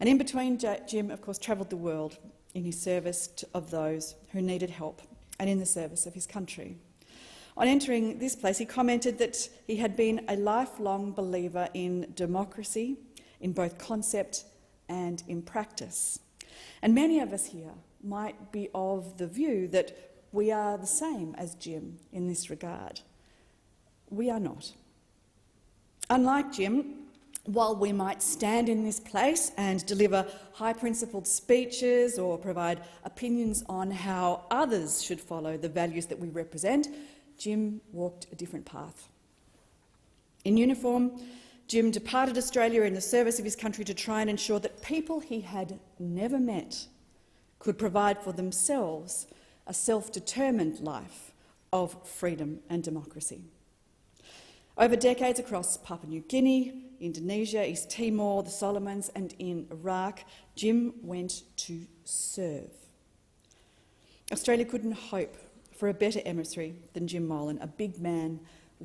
And in between, Jim, of course, travelled the world in his service of those who needed help and in the service of his country. On entering this place, he commented that he had been a lifelong believer in democracy, in both concept and in practice. And many of us here might be of the view that we are the same as Jim in this regard. We are not. Unlike Jim, while we might stand in this place and deliver high-principled speeches or provide opinions on how others should follow the values that we represent, Jim walked a different path. In uniform, Jim departed Australia in the service of his country to try and ensure that people he had never met could provide for themselves a self-determined life of freedom and democracy. Over decades across Papua New Guinea, Indonesia, East Timor, the Solomons and in Iraq, Jim went to serve. Australia couldn't hope for a better emissary than Jim Molan, a big man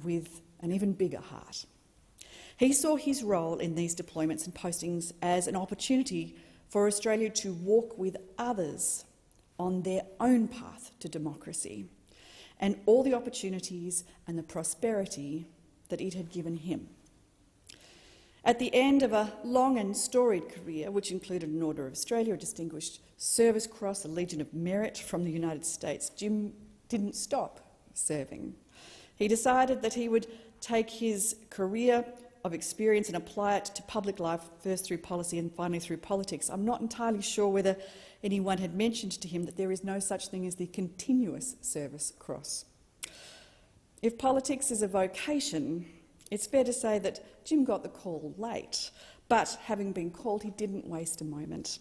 with an even bigger heart. He saw his role in these deployments and postings as an opportunity for Australia to walk with others on their own path to democracy and all the opportunities and the prosperity that it had given him. At the end of a long and storied career, which included an Order of Australia, a Distinguished Service Cross, a Legion of Merit from the United States, Jim didn't stop serving. He decided that he would take his career of experience and apply it to public life, first through policy and finally through politics. I'm not entirely sure whether anyone had mentioned to him that there is no such thing as the Continuous Service Cross. If politics is a vocation, it's fair to say that Jim got the call late, but having been called, he didn't waste a moment.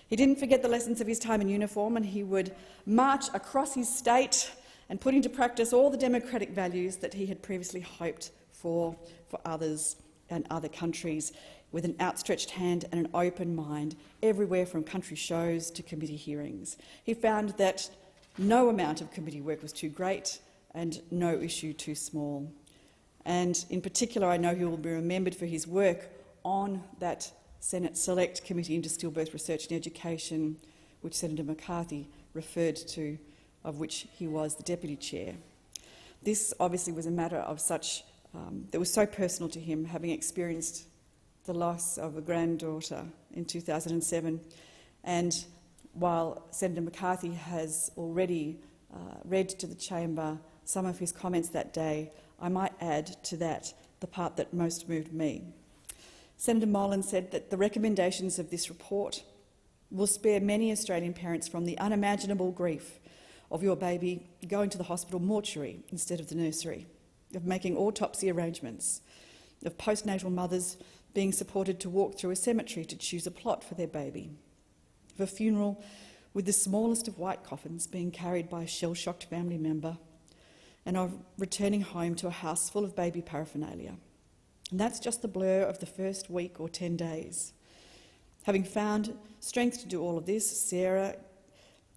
He didn't forget the lessons of his time in uniform, and he would march across his state and put into practice all the democratic values that he had previously hoped for others and other countries, with an outstretched hand and an open mind, everywhere from country shows to committee hearings. He found that no amount of committee work was too great and no issue too small. And in particular, I know he will be remembered for his work on that Senate Select Committee into Stillbirth Research and Education, which Senator McCarthy referred to, of which he was the Deputy Chair. This obviously was a matter of that was so personal to him, having experienced the loss of a granddaughter in 2007. And while Senator McCarthy has already read to the chamber some of his comments that day, I might add to that the part that most moved me. Senator Molan said that the recommendations of this report will spare many Australian parents from the unimaginable grief of your baby going to the hospital mortuary instead of the nursery, of making autopsy arrangements, of postnatal mothers being supported to walk through a cemetery to choose a plot for their baby, of a funeral with the smallest of white coffins being carried by a shell-shocked family member, and of returning home to a house full of baby paraphernalia. And that's just the blur of the first week or 10 days. Having found strength to do all of this, Sarah,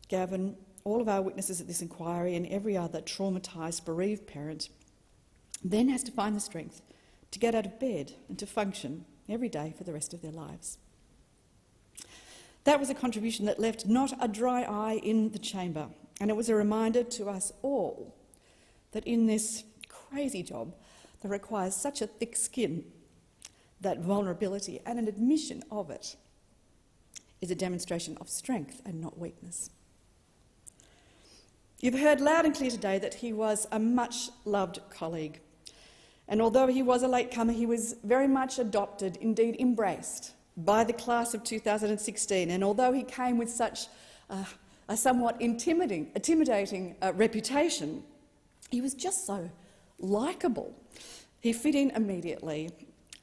Gavin, all of our witnesses at this inquiry and every other traumatised, bereaved parent then has to find the strength to get out of bed and to function every day for the rest of their lives. That was a contribution that left not a dry eye in the chamber, and it was a reminder to us all that in this crazy job that requires such a thick skin, that vulnerability and an admission of it is a demonstration of strength and not weakness. You've heard loud and clear today that he was a much-loved colleague, and although he was a latecomer, he was very much adopted, indeed embraced, by the class of 2016, and although he came with such a somewhat intimidating reputation, he was just so likeable. He fit in immediately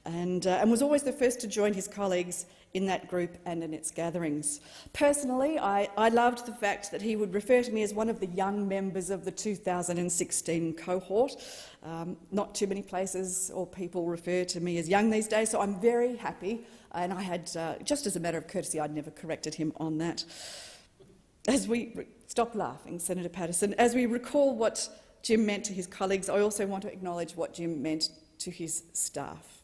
and was always the first to join his colleagues in that group and in its gatherings. Personally, I loved the fact that he would refer to me as one of the young members of the 2016 cohort. Not too many places or people refer to me as young these days, so I'm very happy. And I had, just as a matter of courtesy, I'd never corrected him on that. Stop laughing, Senator Patterson. As we recall what Jim meant to his colleagues, I also want to acknowledge what Jim meant to his staff,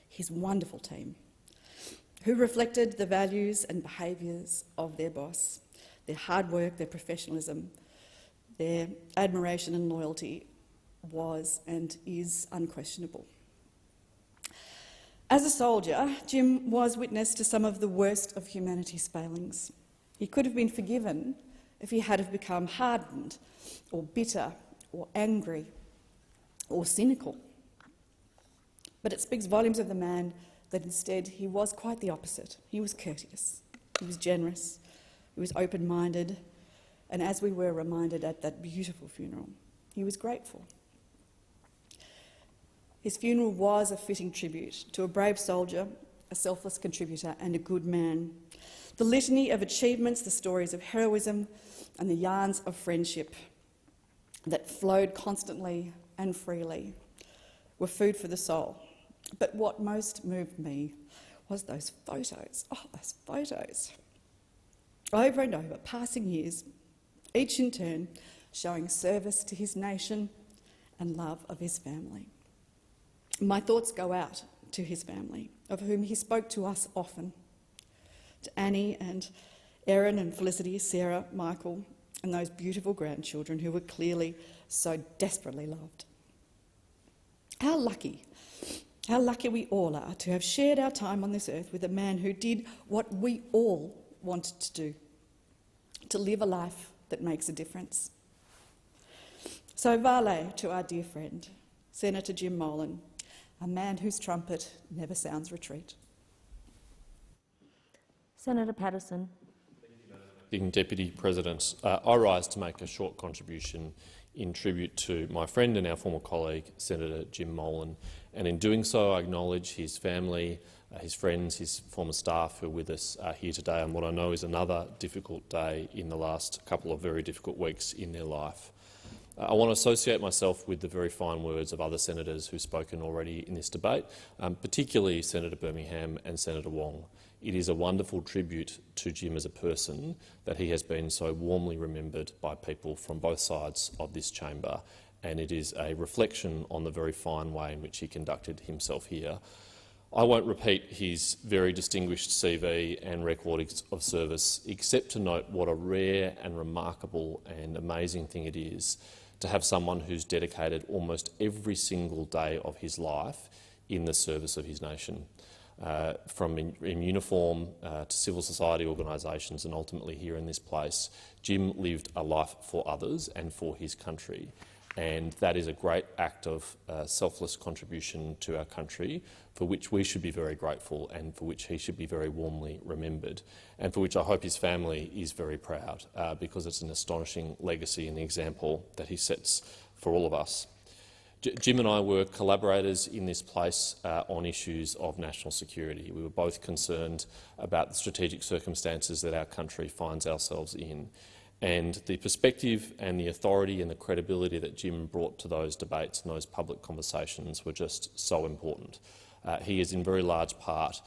his wonderful team, who reflected the values and behaviours of their boss. Their hard work, their professionalism, their admiration and loyalty was and is unquestionable. As a soldier, Jim was witness to some of the worst of humanity's failings. He could have been forgiven if he had have become hardened or bitter or angry or cynical. But it speaks volumes of the man that instead he was quite the opposite. He was courteous, he was generous, he was open-minded, and as we were reminded at that beautiful funeral, he was grateful. His funeral was a fitting tribute to a brave soldier, a selfless contributor and a good man. The litany of achievements, the stories of heroism and the yarns of friendship that flowed constantly and freely were food for the soul. But what most moved me was those photos. Oh, those photos. Over and over, passing years, each in turn showing service to his nation and love of his family. My thoughts go out to his family, of whom he spoke to us often, to Annie and Erin and Felicity, Sarah, Michael, and those beautiful grandchildren who were clearly so desperately loved. How lucky we all are to have shared our time on this earth with a man who did what we all wanted to do, to live a life that makes a difference. So vale to our dear friend, Senator Jim Molan, a man whose trumpet never sounds retreat. Senator Patterson. Deputy President, I rise to make a short contribution in tribute to my friend and our former colleague, Senator Jim Molan, and in doing so I acknowledge his family, his friends, his former staff who are with us here today on what I know is another difficult day in the last couple of very difficult weeks in their life. I want to associate myself with the very fine words of other senators who've spoken already in this debate, particularly Senator Birmingham and Senator Wong. It is a wonderful tribute to Jim as a person that he has been so warmly remembered by people from both sides of this chamber, and it is a reflection on the very fine way in which he conducted himself here. I won't repeat his very distinguished CV and record of service, except to note what a rare and remarkable and amazing thing it is to have someone who's dedicated almost every single day of his life in the service of his nation. From in uniform to civil society organisations and ultimately here in this place, Jim lived a life for others and for his country. And that is a great act of selfless contribution to our country, for which we should be very grateful and for which he should be very warmly remembered, and for which I hope his family is very proud, because it's an astonishing legacy and example that he sets for all of us. Jim and I were collaborators in this place on issues of national security. We were both concerned about the strategic circumstances that our country finds ourselves in. And the perspective and the authority and the credibility that Jim brought to those debates and those public conversations were just so important. He is in very large part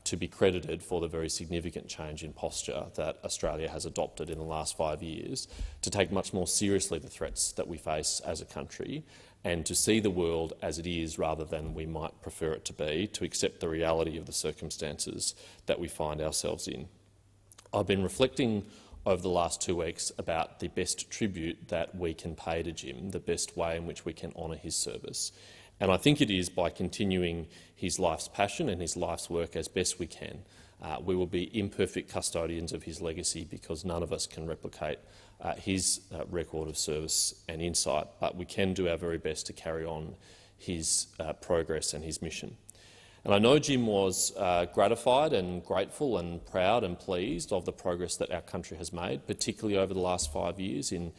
to be credited for the very significant change in posture that Australia has adopted in the last 5 years to take much more seriously the threats that we face as a country and to see the world as it is rather than we might prefer it to be, to accept the reality of the circumstances that we find ourselves in. I've been reflecting over the last 2 weeks about the best tribute that we can pay to Jim, the best way in which we can honour his service. And I think it is by continuing his life's passion and his life's work as best we can. We will be imperfect custodians of his legacy because none of us can replicate his record of service and insight, but we can do our very best to carry on his progress and his mission. And I know Jim was gratified and grateful and proud and pleased of the progress that our country has made, particularly over the last 5 years in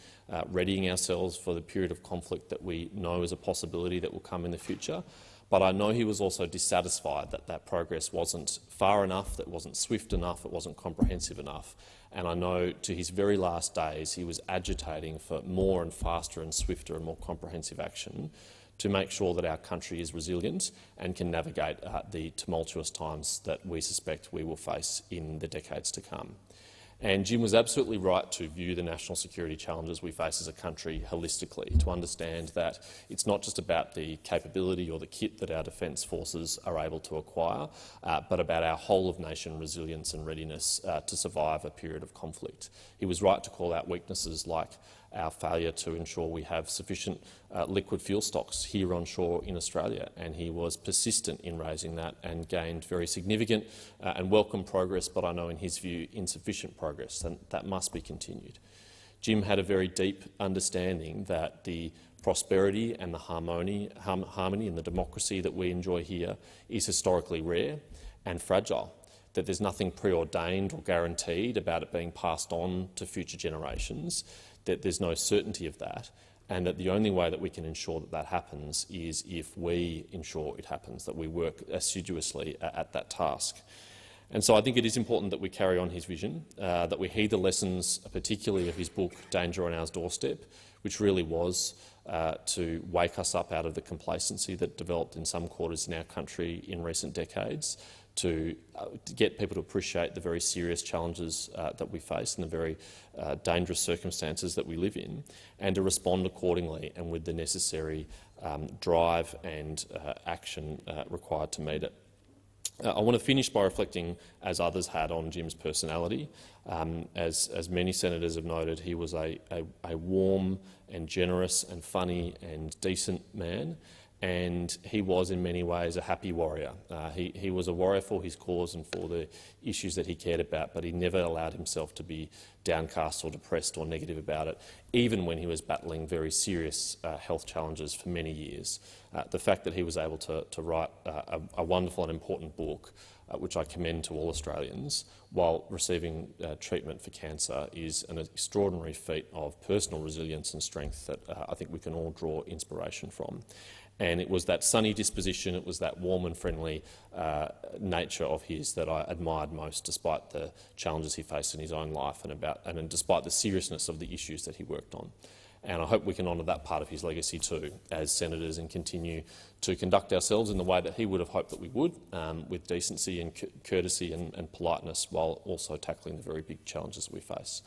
readying ourselves for the period of conflict that we know is a possibility that will come in the future. But I know he was also dissatisfied that that progress wasn't far enough, that it wasn't swift enough, it wasn't comprehensive enough. And I know to his very last days he was agitating for more and faster and swifter and more comprehensive action to make sure that our country is resilient and can navigate the tumultuous times that we suspect we will face in the decades to come. And Jim was absolutely right to view the national security challenges we face as a country holistically, to understand that it's not just about the capability or the kit that our defence forces are able to acquire, but about our whole-of-nation resilience and readiness to survive a period of conflict. He was right to call out weaknesses like our failure to ensure we have sufficient liquid fuel stocks here on shore in Australia, and he was persistent in raising that and gained very significant and welcome progress, but I know in his view insufficient progress, and that must be continued. Jim had a very deep understanding that the prosperity and the harmony and the democracy that we enjoy here is historically rare and fragile, that there's nothing preordained or guaranteed about it being passed on to future generations, that there's no certainty of that, and that the only way that we can ensure that that happens is if we ensure it happens, that we work assiduously at that task. And so I think it is important that we carry on his vision, that we heed the lessons, particularly of his book, Danger on Our Doorstep, which really was to wake us up out of the complacency that developed in some quarters in our country in recent decades, to get people to appreciate the very serious challenges that we face and the very dangerous circumstances that we live in, and to respond accordingly and with the necessary drive and action required to meet it. I want to finish by reflecting, as others had, on Jim's personality. As many senators have noted, he was a warm and generous and funny and decent man, and he was in many ways a happy warrior. He was a warrior for his cause and for the issues that he cared about, but he never allowed himself to be downcast or depressed or negative about it, even when he was battling very serious health challenges for many years. The fact that he was able to write a wonderful and important book, which I commend to all Australians, while receiving treatment for cancer, is an extraordinary feat of personal resilience and strength that I think we can all draw inspiration from. And it was that sunny disposition, it was that warm and friendly nature of his that I admired most, despite the challenges he faced in his own life and despite the seriousness of the issues that he worked on. And I hope we can honour that part of his legacy too, as senators, and continue to conduct ourselves in the way that he would have hoped that we would, with decency and courtesy and politeness, while also tackling the very big challenges we face.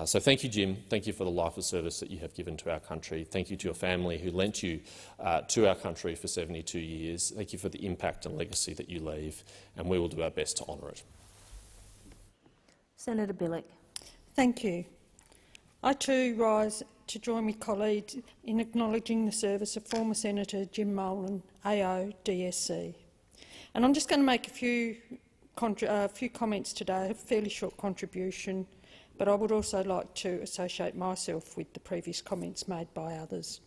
So thank you, Jim. Thank you for the life of service that you have given to our country. Thank you to your family who lent you to our country for 72 years. Thank you for the impact and legacy that you leave, and we will do our best to honour it. Senator Billick. Thank you. I too rise to join with colleagues in acknowledging the service of former Senator Jim Molan, AO, DSC. And I'm just going to make a few comments today, a fairly short contribution, but I would also like to associate myself with the previous comments made by others.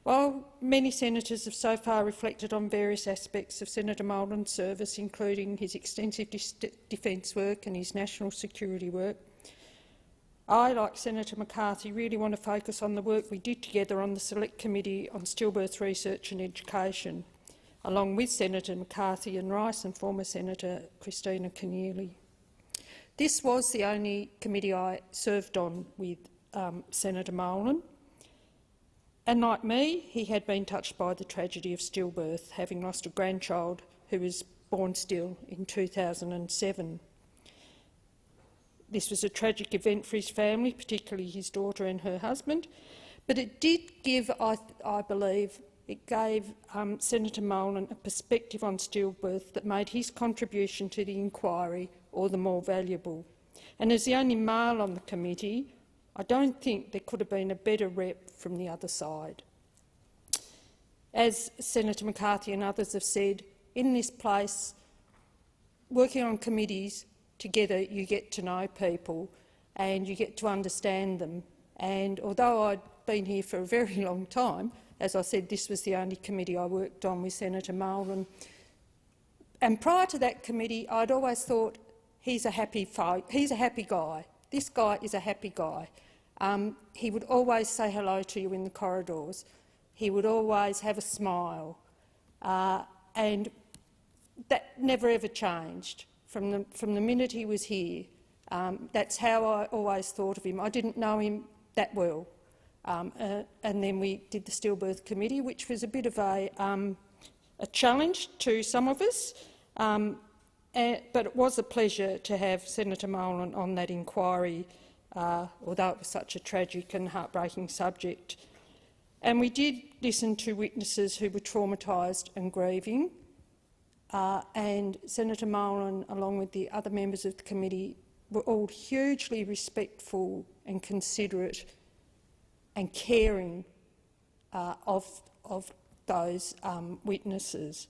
While many senators have so far reflected on various aspects of Senator Molan's service, including his extensive defence work and his national security work, I, like Senator McCarthy, really want to focus on the work we did together on the Select Committee on Stillbirth Research and Education, along with Senator McCarthy and Rice and former Senator Christina Keneally. This was the only committee I served on with Senator Molan. And like me, he had been touched by the tragedy of stillbirth, having lost a grandchild who was born still in 2007. This was a tragic event for his family, particularly his daughter and her husband, but it did give, I believe, it gave Senator Molan a perspective on stillbirth that made his contribution to the inquiry all the more valuable. And as the only male on the committee, I don't think there could have been a better rep from the other side. As Senator McCarthy and others have said, in this place, working on committees together, you get to know people and you get to understand them. And although I'd been here for a very long time, as I said, this was the only committee I worked on with Senator Molan. And prior to that committee, I'd always thought, he's a happy guy. This guy is a happy guy. He would always say hello to you in the corridors. He would always have a smile. And that never ever changed. From the minute he was here, that's how I always thought of him. I didn't know him that well. And then we did the stillbirth committee, which was a bit of a challenge to some of us, but it was a pleasure to have Senator Molan on that inquiry, although it was such a tragic and heartbreaking subject. And we did listen to witnesses who were traumatised and grieving, and Senator Molan, along with the other members of the committee, were all hugely respectful and considerate and caring of those witnesses.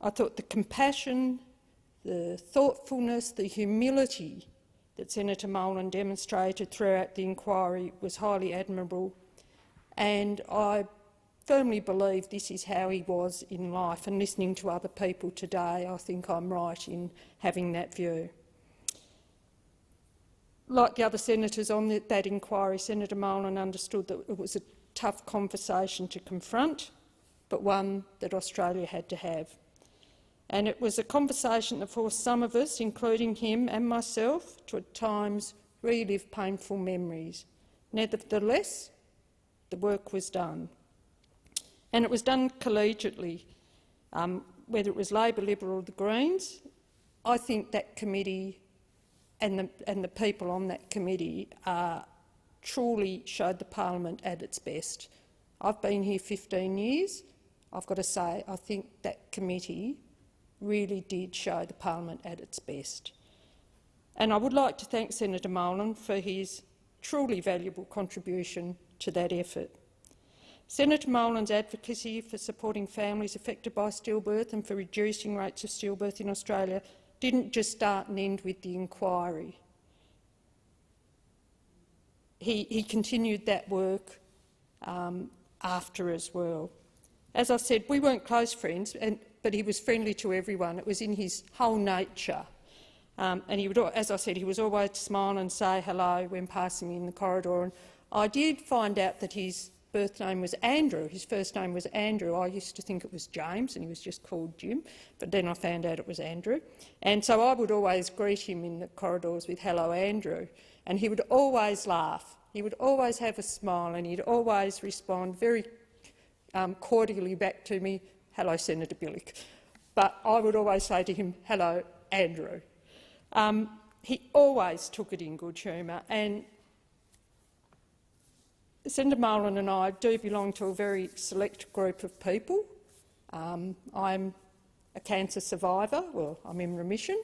I thought the compassion, the thoughtfulness, the humility that Senator Molan demonstrated throughout the inquiry was highly admirable, and I firmly believe this is how he was in life, and listening to other people today, I think I'm right in having that view. Like the other senators on that inquiry, Senator Molan understood that it was a tough conversation to confront, but one that Australia had to have. And it was a conversation that forced some of us, including him and myself, to at times relive painful memories. Nevertheless, the work was done. And it was done collegiately, whether it was Labor, Liberal or the Greens. I think that committee and the people on that committee truly showed the parliament at its best. I've been here 15 years. I've got to say, I think that committee really did show the parliament at its best. And I would like to thank Senator Molan for his truly valuable contribution to that effort. Senator Molan's advocacy for supporting families affected by stillbirth and for reducing rates of stillbirth in Australia didn't just start and end with the inquiry. He continued that work after as well. As I said, we weren't close friends, but he was friendly to everyone. It was in his whole nature. And he would, as I said, he was always smile and say hello when passing me in the corridor. And I did find out that his birth name was Andrew. His first name was Andrew. I used to think it was James and he was just called Jim, but then I found out it was Andrew. And so I would always greet him in the corridors with "Hello, Andrew," and he would always laugh. He would always have a smile and he'd always respond very cordially back to me, "Hello, Senator Billick." But I would always say to him, "Hello, Andrew." He always took it in good humour, and Senator Molan and I do belong to a very select group of people. I'm a cancer survivor. Well, I'm in remission,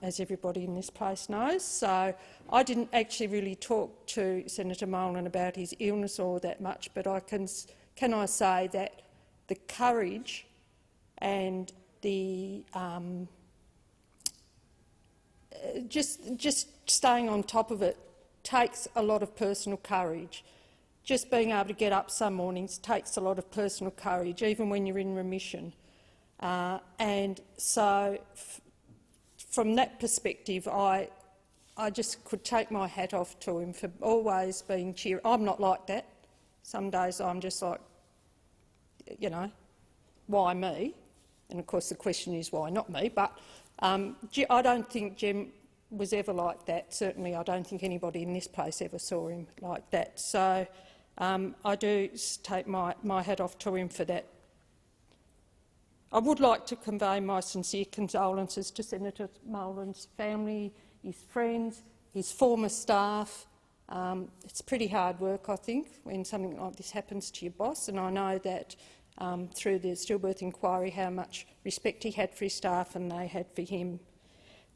as everybody in this place knows. So I didn't actually really talk to Senator Molan about his illness all that much, but can I say that the courage and the just staying on top of it takes a lot of personal courage. Just being able to get up some mornings takes a lot of personal courage, even when you're in remission. And so from that perspective, I just could take my hat off to him for always being cheery. I'm not like that. Some days I'm just like, you know, why me? And of course the question is why not me? But I don't think Jim was ever like that. Certainly I don't think anybody in this place ever saw him like that. So I do take my hat off to him for that. I would like to convey my sincere condolences to Senator Molan's family, his friends, his former staff. It's pretty hard work, I think, when something like this happens to your boss, and I know that through the stillbirth inquiry how much respect he had for his staff and they had for him.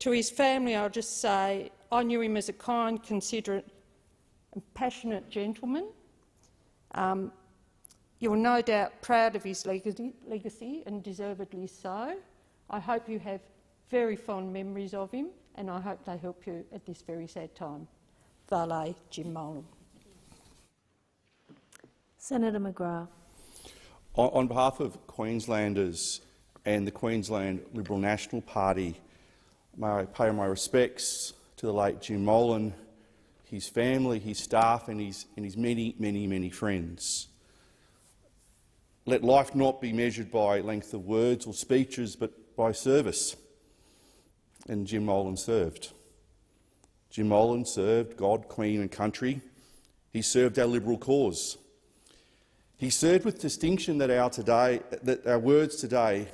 To his family, I'll just say I knew him as a kind, considerate and passionate gentleman. You're no doubt proud of his legacy, and deservedly so. I hope you have very fond memories of him, and I hope they help you at this very sad time. Valet Jim Molan. Senator McGrath. On behalf of Queenslanders and the Queensland Liberal National Party, may I pay my respects to the late Jim Molan, his family, his staff and his many, many, many friends. Let life not be measured by length of words or speeches, but by service. And Jim Molan served. Jim Molan served God, Queen and country. He served our Liberal cause. He served with distinction that our words today,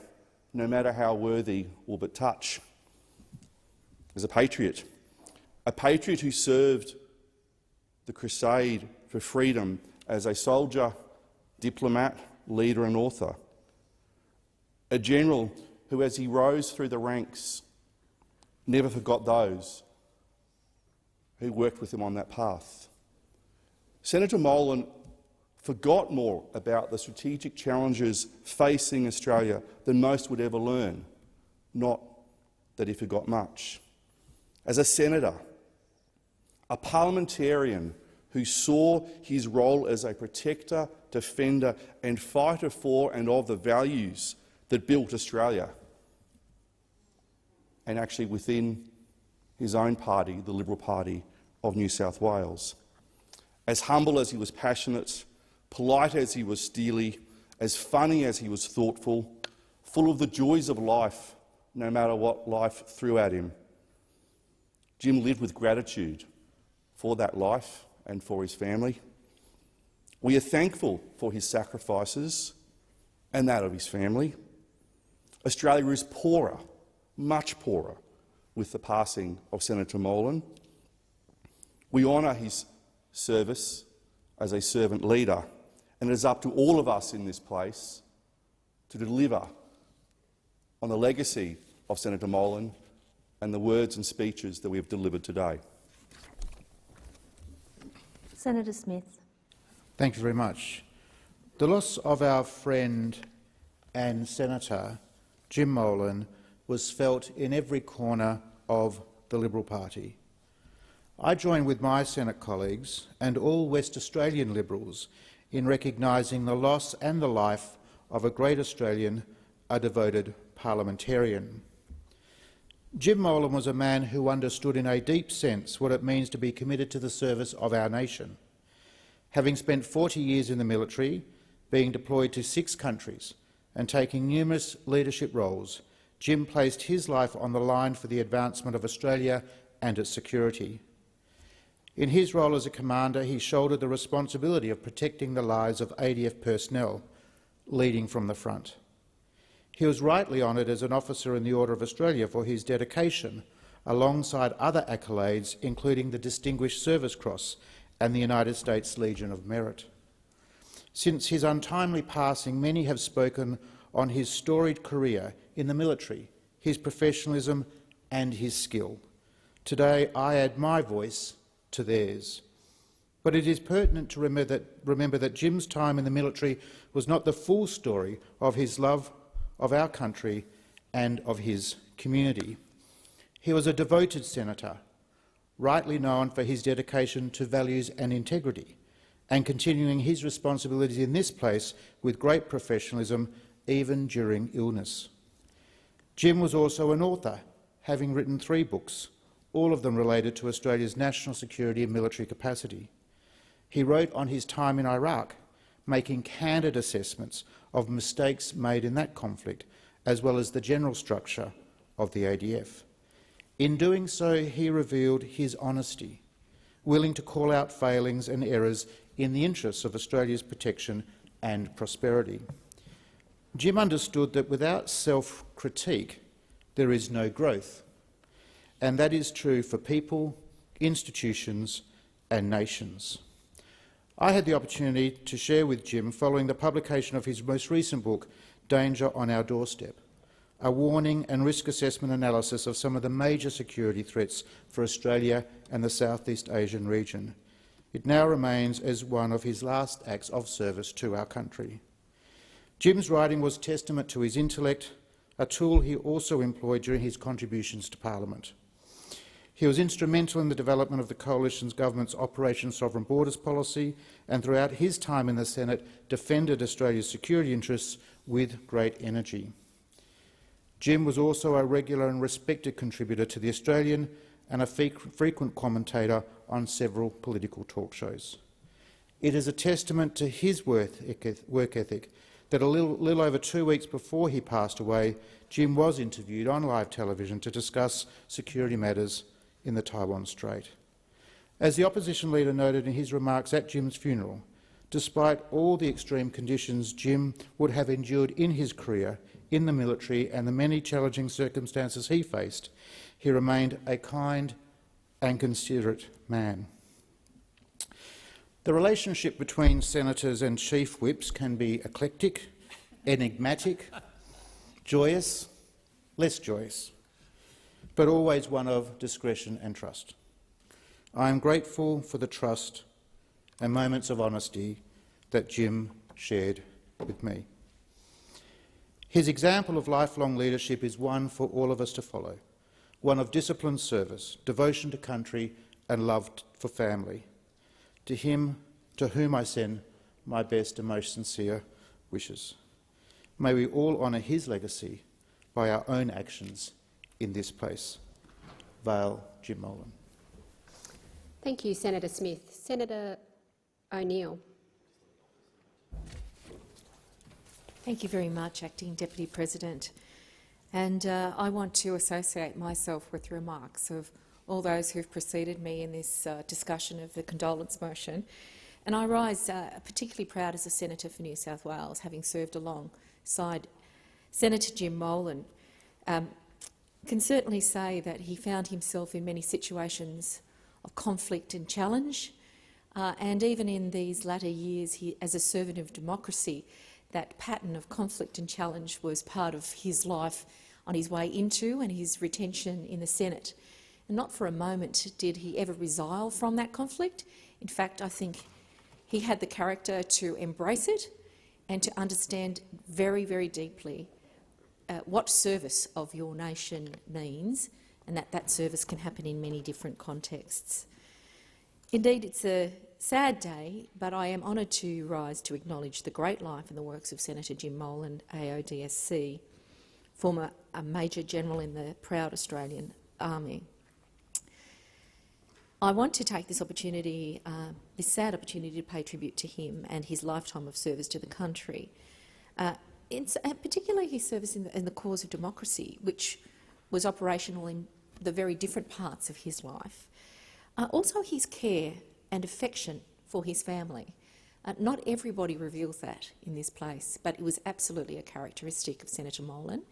no matter how worthy, will but touch. As a patriot who served the crusade for freedom as a soldier, diplomat, leader and author. A general who, as he rose through the ranks, never forgot those who worked with him on that path. Senator Molan forgot more about the strategic challenges facing Australia than most would ever learn, not that he forgot much. As a senator, a parliamentarian who saw his role as a protector, defender and fighter for and of the values that built Australia, and actually within his own party, the Liberal Party of New South Wales. As humble as he was passionate, polite as he was steely, as funny as he was thoughtful, full of the joys of life, no matter what life threw at him. Jim lived with gratitude for that life and for his family. We are thankful for his sacrifices and that of his family. Australia is poorer, much poorer, with the passing of Senator Molan. We honour his service as a servant leader, and it is up to all of us in this place to deliver on the legacy of Senator Molan and the words and speeches that we have delivered today. Senator Smith. Thank you very much. The loss of our friend and Senator Jim Molan was felt in every corner of the Liberal Party. I join with my Senate colleagues and all West Australian Liberals in recognising the loss and the life of a great Australian, a devoted parliamentarian. Jim Molan was a man who understood in a deep sense what it means to be committed to the service of our nation. Having spent 40 years in the military, being deployed to 6 countries and taking numerous leadership roles, Jim placed his life on the line for the advancement of Australia and its security. In his role as a commander, he shouldered the responsibility of protecting the lives of ADF personnel, leading from the front. He was rightly honoured as an officer in the Order of Australia for his dedication, alongside other accolades, including the Distinguished Service Cross and the United States Legion of Merit. Since his untimely passing, many have spoken on his storied career in the military, his professionalism and his skill. Today, I add my voice to theirs. But it is pertinent to remember that Jim's time in the military was not the full story of his love of our country and of his community. He was a devoted senator, rightly known for his dedication to values and integrity, and continuing his responsibilities in this place with great professionalism, even during illness. Jim was also an author, having written 3 books, all of them related to Australia's national security and military capacity. He wrote on his time in Iraq, making candid assessments of mistakes made in that conflict, as well as the general structure of the ADF. In doing so, he revealed his honesty, willing to call out failings and errors in the interests of Australia's protection and prosperity. Jim understood that without self-critique, there is no growth, and that is true for people, institutions and nations. I had the opportunity to share with Jim following the publication of his most recent book, Danger on Our Doorstep, a warning and risk assessment analysis of some of the major security threats for Australia and the Southeast Asian region. It now remains as one of his last acts of service to our country. Jim's writing was testament to his intellect, a tool he also employed during his contributions to Parliament. He was instrumental in the development of the Coalition Government's Operation Sovereign Borders policy, and throughout his time in the Senate defended Australia's security interests with great energy. Jim was also a regular and respected contributor to The Australian and a frequent commentator on several political talk shows. It is a testament to his work ethic that a little over 2 weeks before he passed away, Jim was interviewed on live television to discuss security matters in the Taiwan Strait. As the opposition leader noted in his remarks at Jim's funeral, despite all the extreme conditions Jim would have endured in his career in the military and the many challenging circumstances he faced, he remained a kind and considerate man. The relationship between senators and chief whips can be eclectic, enigmatic, joyous, less joyous, but always one of discretion and trust. I am grateful for the trust and moments of honesty that Jim shared with me. His example of lifelong leadership is one for all of us to follow, one of disciplined service, devotion to country and love for family. To him, to whom I send my best and most sincere wishes. May we all honour his legacy by our own actions in this place. Vale Jim Molan. Thank you, Senator Smith. Senator O'Neill. Thank you very much, Acting Deputy President. And I want to associate myself with the remarks of all those who've preceded me in this discussion of the condolence motion. And I rise particularly proud as a Senator for New South Wales, having served alongside Senator Jim Molan. Can certainly say that he found himself in many situations of conflict and challenge, and even in these latter years, as a servant of democracy, that pattern of conflict and challenge was part of his life on his way into and his retention in the Senate. And not for a moment did he ever resile from that conflict. In fact, I think he had the character to embrace it and to understand very, very deeply what service of your nation means, and that service can happen in many different contexts. Indeed, it's a sad day, but I am honoured to rise to acknowledge the great life and the works of Senator Jim Molan, AODSC, former Major General in the proud Australian Army. I want to take this opportunity, this sad opportunity, to pay tribute to him and his lifetime of service to the country, particularly his service in the cause of democracy, which was operational in the very different parts of his life. Also his care and affection for his family. Not everybody reveals that in this place, but it was absolutely a characteristic of Senator Molan,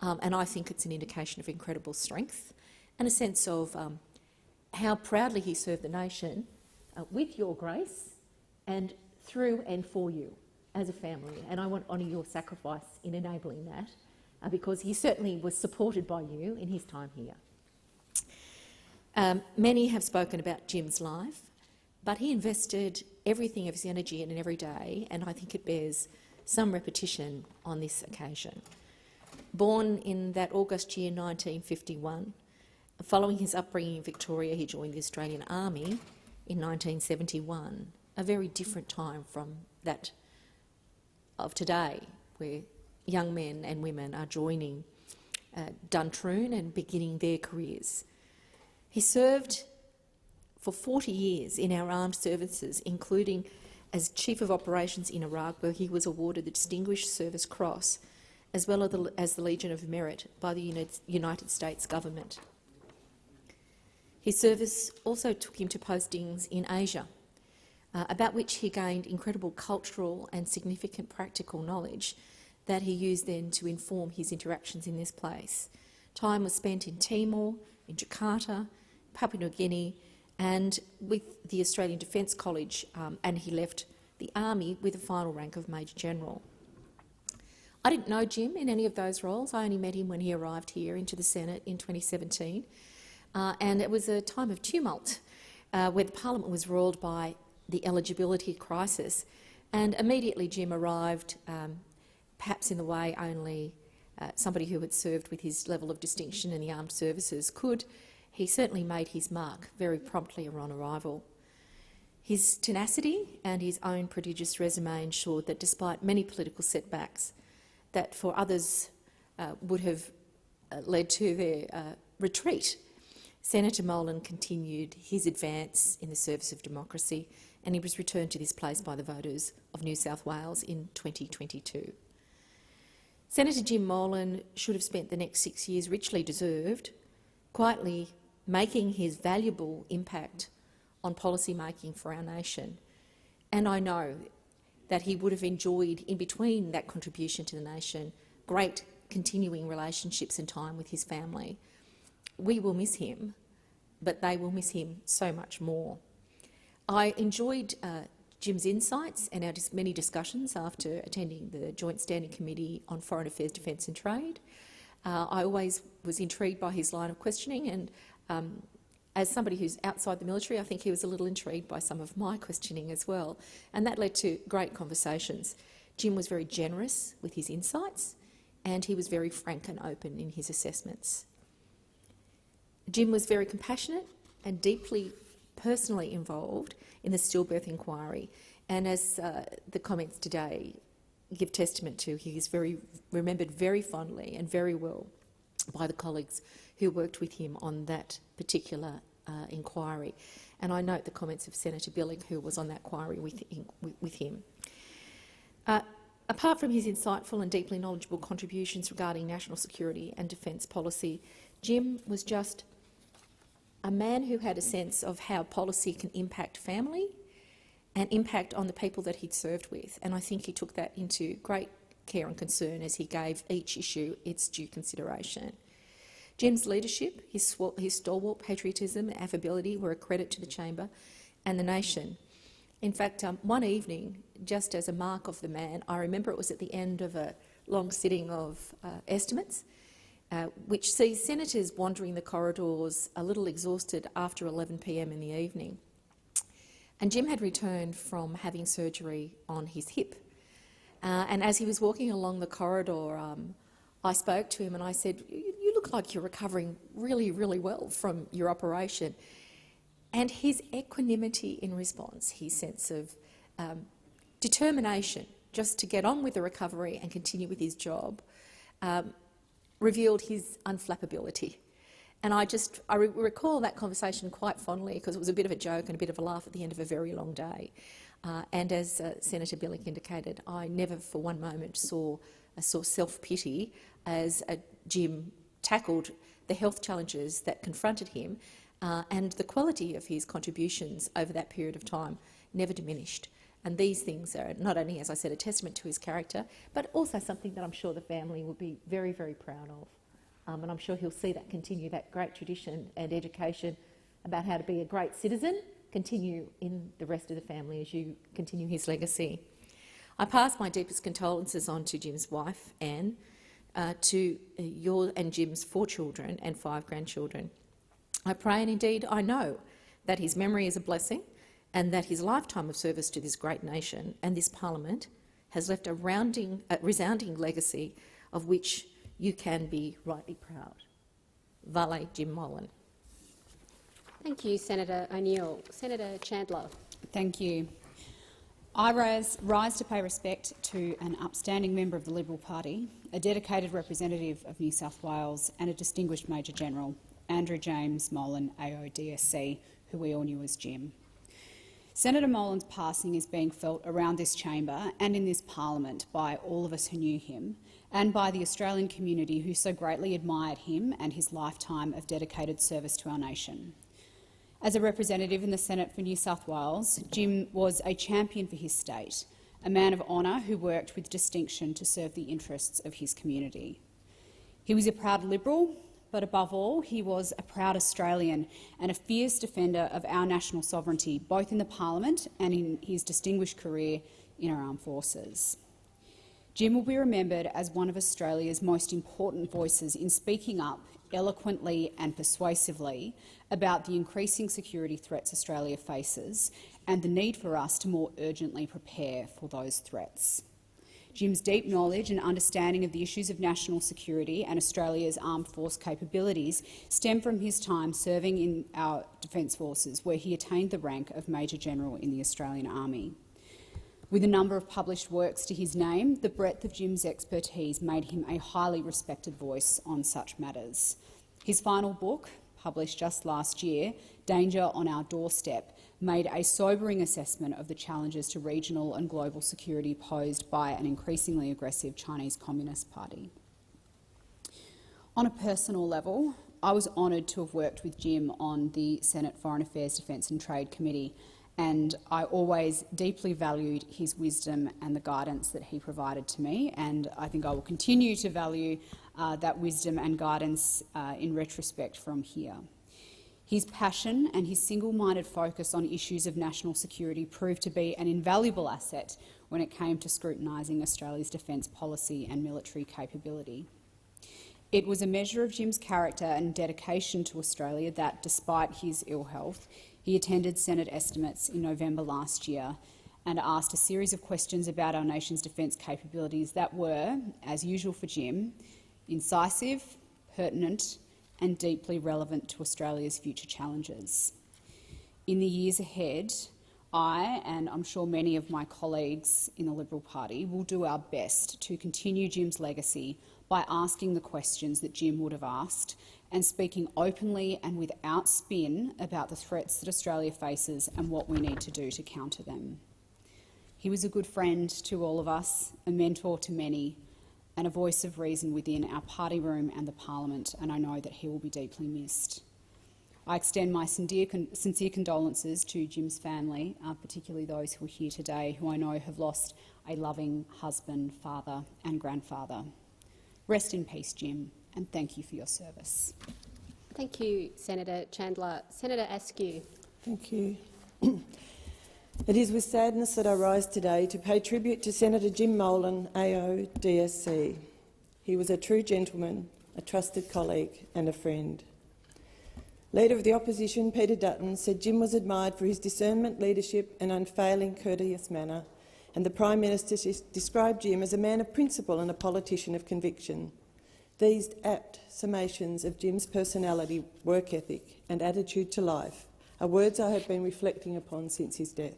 and I think it's an indication of incredible strength and a sense of how proudly he served the nation with your grace and through and for you as a family. And I want to honour your sacrifice in enabling that, because he certainly was supported by you in his time here. Many have spoken about Jim's life, but he invested everything of his energy in every day, and I think it bears some repetition on this occasion. Born in that August year 1951, following his upbringing in Victoria, he joined the Australian Army in 1971, a very different time from that of today, where young men and women are joining Duntroon and beginning their careers. He served for 40 years in our armed services, including as Chief of Operations in Iraq, where he was awarded the Distinguished Service Cross, as well as the Legion of Merit by the United States government. His service also took him to postings in Asia, about which he gained incredible cultural and significant practical knowledge that he used then to inform his interactions in this place. Time was spent in Timor, in Jakarta, Papua New Guinea, and with the Australian Defence College, and he left the Army with a final rank of Major General. I didn't know Jim in any of those roles. I only met him when he arrived here into the Senate in 2017, and it was a time of tumult where the Parliament was roiled by the eligibility crisis, and immediately Jim arrived, perhaps in the way only somebody who had served with his level of distinction in the armed services could. He certainly made his mark very promptly on arrival. His tenacity and his own prodigious resume ensured that despite many political setbacks that for others would have led to their retreat, Senator Molan continued his advance in the service of democracy, and he was returned to this place by the voters of New South Wales in 2022. Senator Jim Molan should have spent the next 6 years richly deserved, quietly making his valuable impact on policy making for our nation. And I know that he would have enjoyed, in between that contribution to the nation, great continuing relationships and time with his family. We will miss him, but they will miss him so much more. I enjoyed Jim's insights and our many discussions after attending the Joint Standing Committee on Foreign Affairs, Defence and Trade. I always was intrigued by his line of questioning, and as somebody who's outside the military, I think he was a little intrigued by some of my questioning as well, and that led to great conversations. Jim was very generous with his insights, and he was very frank and open in his assessments. Jim was very compassionate and deeply personally involved in the stillbirth inquiry, and as the comments today give testament to, he is remembered very fondly and very well by the colleagues who worked with him on that particular inquiry. And I note the comments of Senator Billing, who was on that inquiry with him. Apart from his insightful and deeply knowledgeable contributions regarding national security and defence policy, Jim was just a man who had a sense of how policy can impact family and impact on the people that he'd served with. And I think he took that into great care and concern as he gave each issue its due consideration. Jim's leadership, his stalwart patriotism and affability were a credit to the chamber and the nation. In fact, one evening, just as a mark of the man, I remember it was at the end of a long sitting of estimates, which sees senators wandering the corridors a little exhausted after 11 p.m. in the evening. And Jim had returned from having surgery on his hip. And as he was walking along the corridor, I spoke to him and I said, "You look like you're recovering really, really well from your operation." And his equanimity in response, his sense of determination just to get on with the recovery and continue with his job, revealed his unflappability. And I recall that conversation quite fondly because it was a bit of a joke and a bit of a laugh at the end of a very long day. And as Senator Billick indicated, I never for one moment saw self-pity as Jim tackled the health challenges that confronted him, and the quality of his contributions over that period of time never diminished. And these things are not only, as I said, a testament to his character, but also something that I'm sure the family will be very, very proud of. And I'm sure he'll see that continue, that great tradition and education about how to be a great citizen, continue in the rest of the family as you continue his legacy. I pass my deepest condolences on to Jim's wife, Anne, to your and Jim's 4 children and 5 grandchildren. I pray and indeed I know that his memory is a blessing and that his lifetime of service to this great nation and this parliament has left a resounding legacy of which you can be rightly proud. Vale Jim Molan. Thank you, Senator O'Neill. Senator Chandler. Thank you. I rise to pay respect to an upstanding member of the Liberal Party, a dedicated representative of New South Wales and a distinguished Major General, Andrew James Molan, AO-DSC, who we all knew as Jim. Senator Molan's passing is being felt around this chamber and in this parliament by all of us who knew him and by the Australian community who so greatly admired him and his lifetime of dedicated service to our nation. As a representative in the Senate for New South Wales, Jim was a champion for his state, a man of honour who worked with distinction to serve the interests of his community. He was a proud Liberal, but above all, he was a proud Australian and a fierce defender of our national sovereignty, both in the Parliament and in his distinguished career in our armed forces. Jim will be remembered as one of Australia's most important voices in speaking up eloquently and persuasively about the increasing security threats Australia faces and the need for us to more urgently prepare for those threats. Jim's deep knowledge and understanding of the issues of national security and Australia's armed force capabilities stem from his time serving in our Defence Forces, where he attained the rank of Major General in the Australian Army. With a number of published works to his name, the breadth of Jim's expertise made him a highly respected voice on such matters. His final book, published just last year, Danger on Our Doorstep, made a sobering assessment of the challenges to regional and global security posed by an increasingly aggressive Chinese Communist Party. On a personal level, I was honoured to have worked with Jim on the Senate Foreign Affairs, Defence and Trade Committee, and I always deeply valued his wisdom and the guidance that he provided to me, and I think I will continue to value that wisdom and guidance in retrospect from here. His passion and his single-minded focus on issues of national security proved to be an invaluable asset when it came to scrutinising Australia's defence policy and military capability. It was a measure of Jim's character and dedication to Australia that, despite his ill health, he attended Senate estimates in November last year and asked a series of questions about our nation's defence capabilities that were, as usual for Jim, incisive, pertinent and deeply relevant to Australia's future challenges. In the years ahead, I, and I'm sure many of my colleagues in the Liberal Party, will do our best to continue Jim's legacy by asking the questions that Jim would have asked and speaking openly and without spin about the threats that Australia faces and what we need to do to counter them. He was a good friend to all of us, a mentor to many, and a voice of reason within our party room and the Parliament, and I know that he will be deeply missed. I extend my sincere condolences to Jim's family, particularly those who are here today, who I know have lost a loving husband, father and grandfather. Rest in peace, Jim, and thank you for your service. Thank you, Senator Chandler. Senator Askew. Thank you. It is with sadness that I rise today to pay tribute to Senator Jim Molan, AO, DSC. He was a true gentleman, a trusted colleague and a friend. Leader of the Opposition, Peter Dutton, said Jim was admired for his discernment, leadership and unfailing courteous manner, and the Prime Minister described Jim as a man of principle and a politician of conviction. These apt summations of Jim's personality, work ethic and attitude to life are words I have been reflecting upon since his death.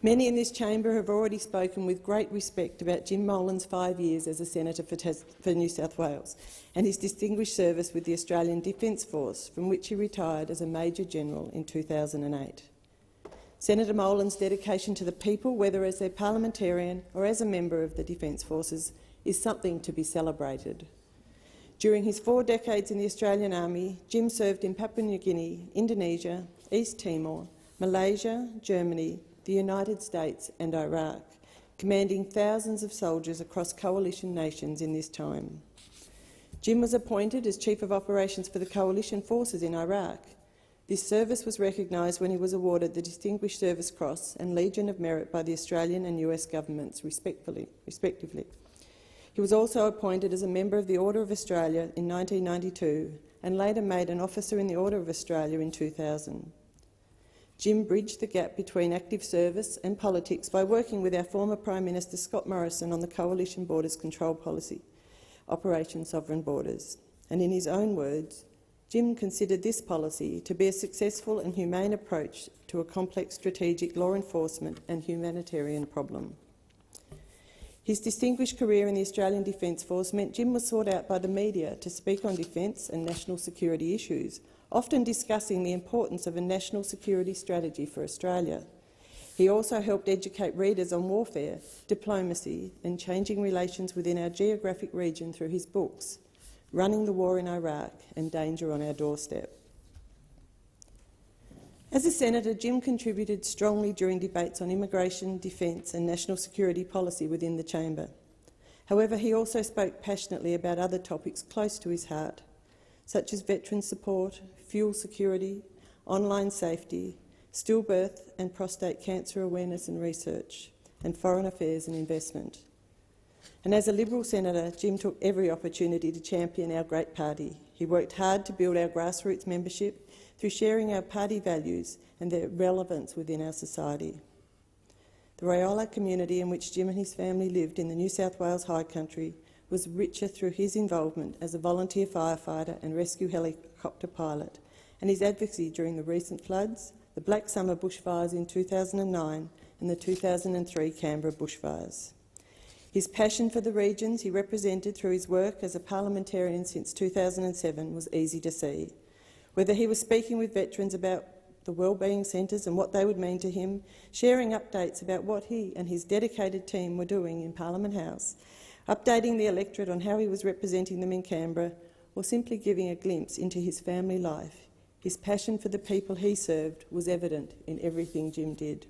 Many in this chamber have already spoken with great respect about Jim Molan's 5 years as a Senator for New South Wales and his distinguished service with the Australian Defence Force, from which he retired as a Major General in 2008. Senator Molan's dedication to the people, whether as their parliamentarian or as a member of the Defence Forces, is something to be celebrated. During his 4 decades in the Australian Army, Jim served in Papua New Guinea, Indonesia, East Timor, Malaysia, Germany, the United States and Iraq, commanding thousands of soldiers across coalition nations in this time. Jim was appointed as Chief of Operations for the coalition forces in Iraq. This service was recognised when he was awarded the Distinguished Service Cross and Legion of Merit by the Australian and US governments, respectively. He was also appointed as a member of the Order of Australia in 1992 and later made an officer in the Order of Australia in 2000. Jim bridged the gap between active service and politics by working with our former Prime Minister Scott Morrison on the Coalition Borders Control Policy, Operation Sovereign Borders. And in his own words, Jim considered this policy to be a successful and humane approach to a complex strategic law enforcement and humanitarian problem. His distinguished career in the Australian Defence Force meant Jim was sought out by the media to speak on defence and national security issues, often discussing the importance of a national security strategy for Australia. He also helped educate readers on warfare, diplomacy and changing relations within our geographic region through his books, Running the War in Iraq and Danger on Our Doorstep. As a senator, Jim contributed strongly during debates on immigration, defence and national security policy within the chamber. However, he also spoke passionately about other topics close to his heart, such as veteran support, fuel security, online safety, stillbirth and prostate cancer awareness and research, and foreign affairs and investment. And as a Liberal senator, Jim took every opportunity to champion our great party. He worked hard to build our grassroots membership through sharing our party values and their relevance within our society. The Rayola community in which Jim and his family lived in the New South Wales High Country was richer through his involvement as a volunteer firefighter and rescue helicopter pilot, and his advocacy during the recent floods, the Black Summer bushfires in 2009 and the 2003 Canberra bushfires. His passion for the regions he represented through his work as a parliamentarian since 2007 was easy to see. Whether he was speaking with veterans about the wellbeing centres and what they would mean to him, sharing updates about what he and his dedicated team were doing in Parliament House, updating the electorate on how he was representing them in Canberra, or simply giving a glimpse into his family life, his passion for the people he served was evident in everything Jim did.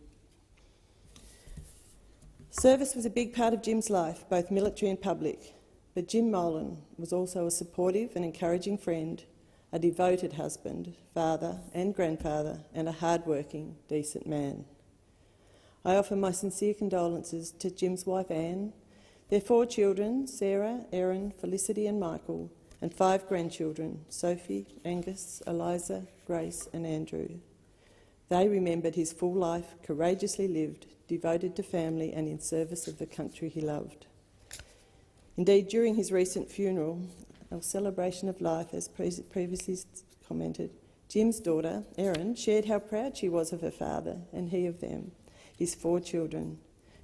Service was a big part of Jim's life, both military and public, but Jim Molan was also a supportive and encouraging friend, a devoted husband, father and grandfather, and a hard-working, decent man. I offer my sincere condolences to Jim's wife Anne, their 4 children, Sarah, Erin, Felicity and Michael, and 5 grandchildren, Sophie, Angus, Eliza, Grace and Andrew. They remembered his full life, courageously lived, devoted to family and in service of the country he loved. Indeed, during his recent funeral, our celebration of life, as previously commented, Jim's daughter, Erin, shared how proud she was of her father and he of them, his 4 children.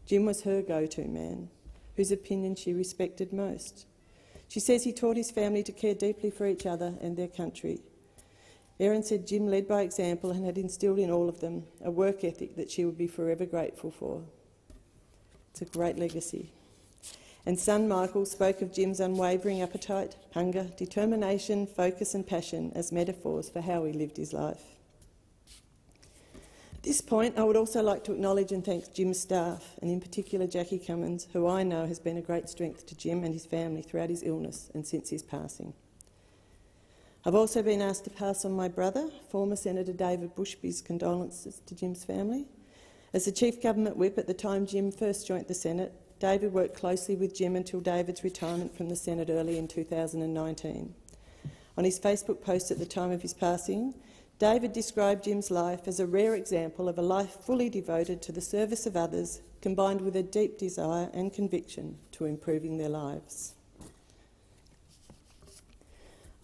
Jim was her go-to man, whose opinion she respected most. She says he taught his family to care deeply for each other and their country. Erin said Jim led by example and had instilled in all of them a work ethic that she would be forever grateful for. It's a great legacy. And son Michael spoke of Jim's unwavering appetite, hunger, determination, focus and passion as metaphors for how he lived his life. At this point, I would also like to acknowledge and thank Jim's staff, and in particular Jackie Cummins, who I know has been a great strength to Jim and his family throughout his illness and since his passing. I've also been asked to pass on my brother, former Senator David Bushby's condolences to Jim's family. As the Chief Government Whip at the time Jim first joined the Senate, David worked closely with Jim until David's retirement from the Senate early in 2019. On his Facebook post at the time of his passing, David described Jim's life as a rare example of a life fully devoted to the service of others, combined with a deep desire and conviction to improving their lives.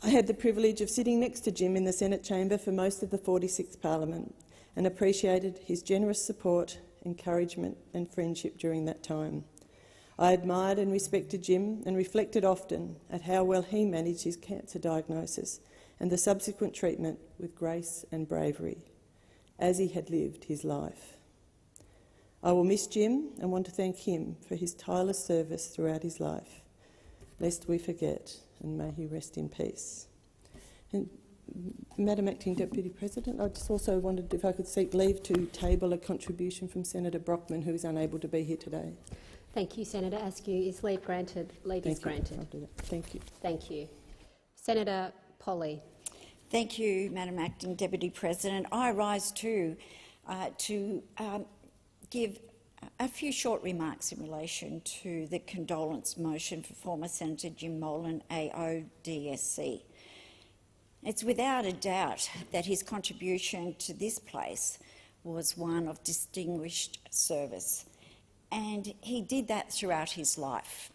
I had the privilege of sitting next to Jim in the Senate chamber for most of the 46th Parliament and appreciated his generous support, encouragement and friendship during that time. I admired and respected Jim and reflected often at how well he managed his cancer diagnosis and the subsequent treatment with grace and bravery, as he had lived his life. I will miss Jim and want to thank him for his tireless service throughout his life, lest we forget, and may he rest in peace. And Madam Acting Deputy President, I just also wondered if I could seek leave to table a contribution from Senator Brockman, who is unable to be here today. Thank you, Senator Askew. Is leave granted? Leave is granted. I'll do that. Thank you. Thank you. Senator Polley. Thank you, Madam Acting Deputy President. I rise too to give a few short remarks in relation to the condolence motion for former Senator Jim Molan, AO DSC. It's without a doubt that his contribution to this place was one of distinguished service, and he did that throughout his life.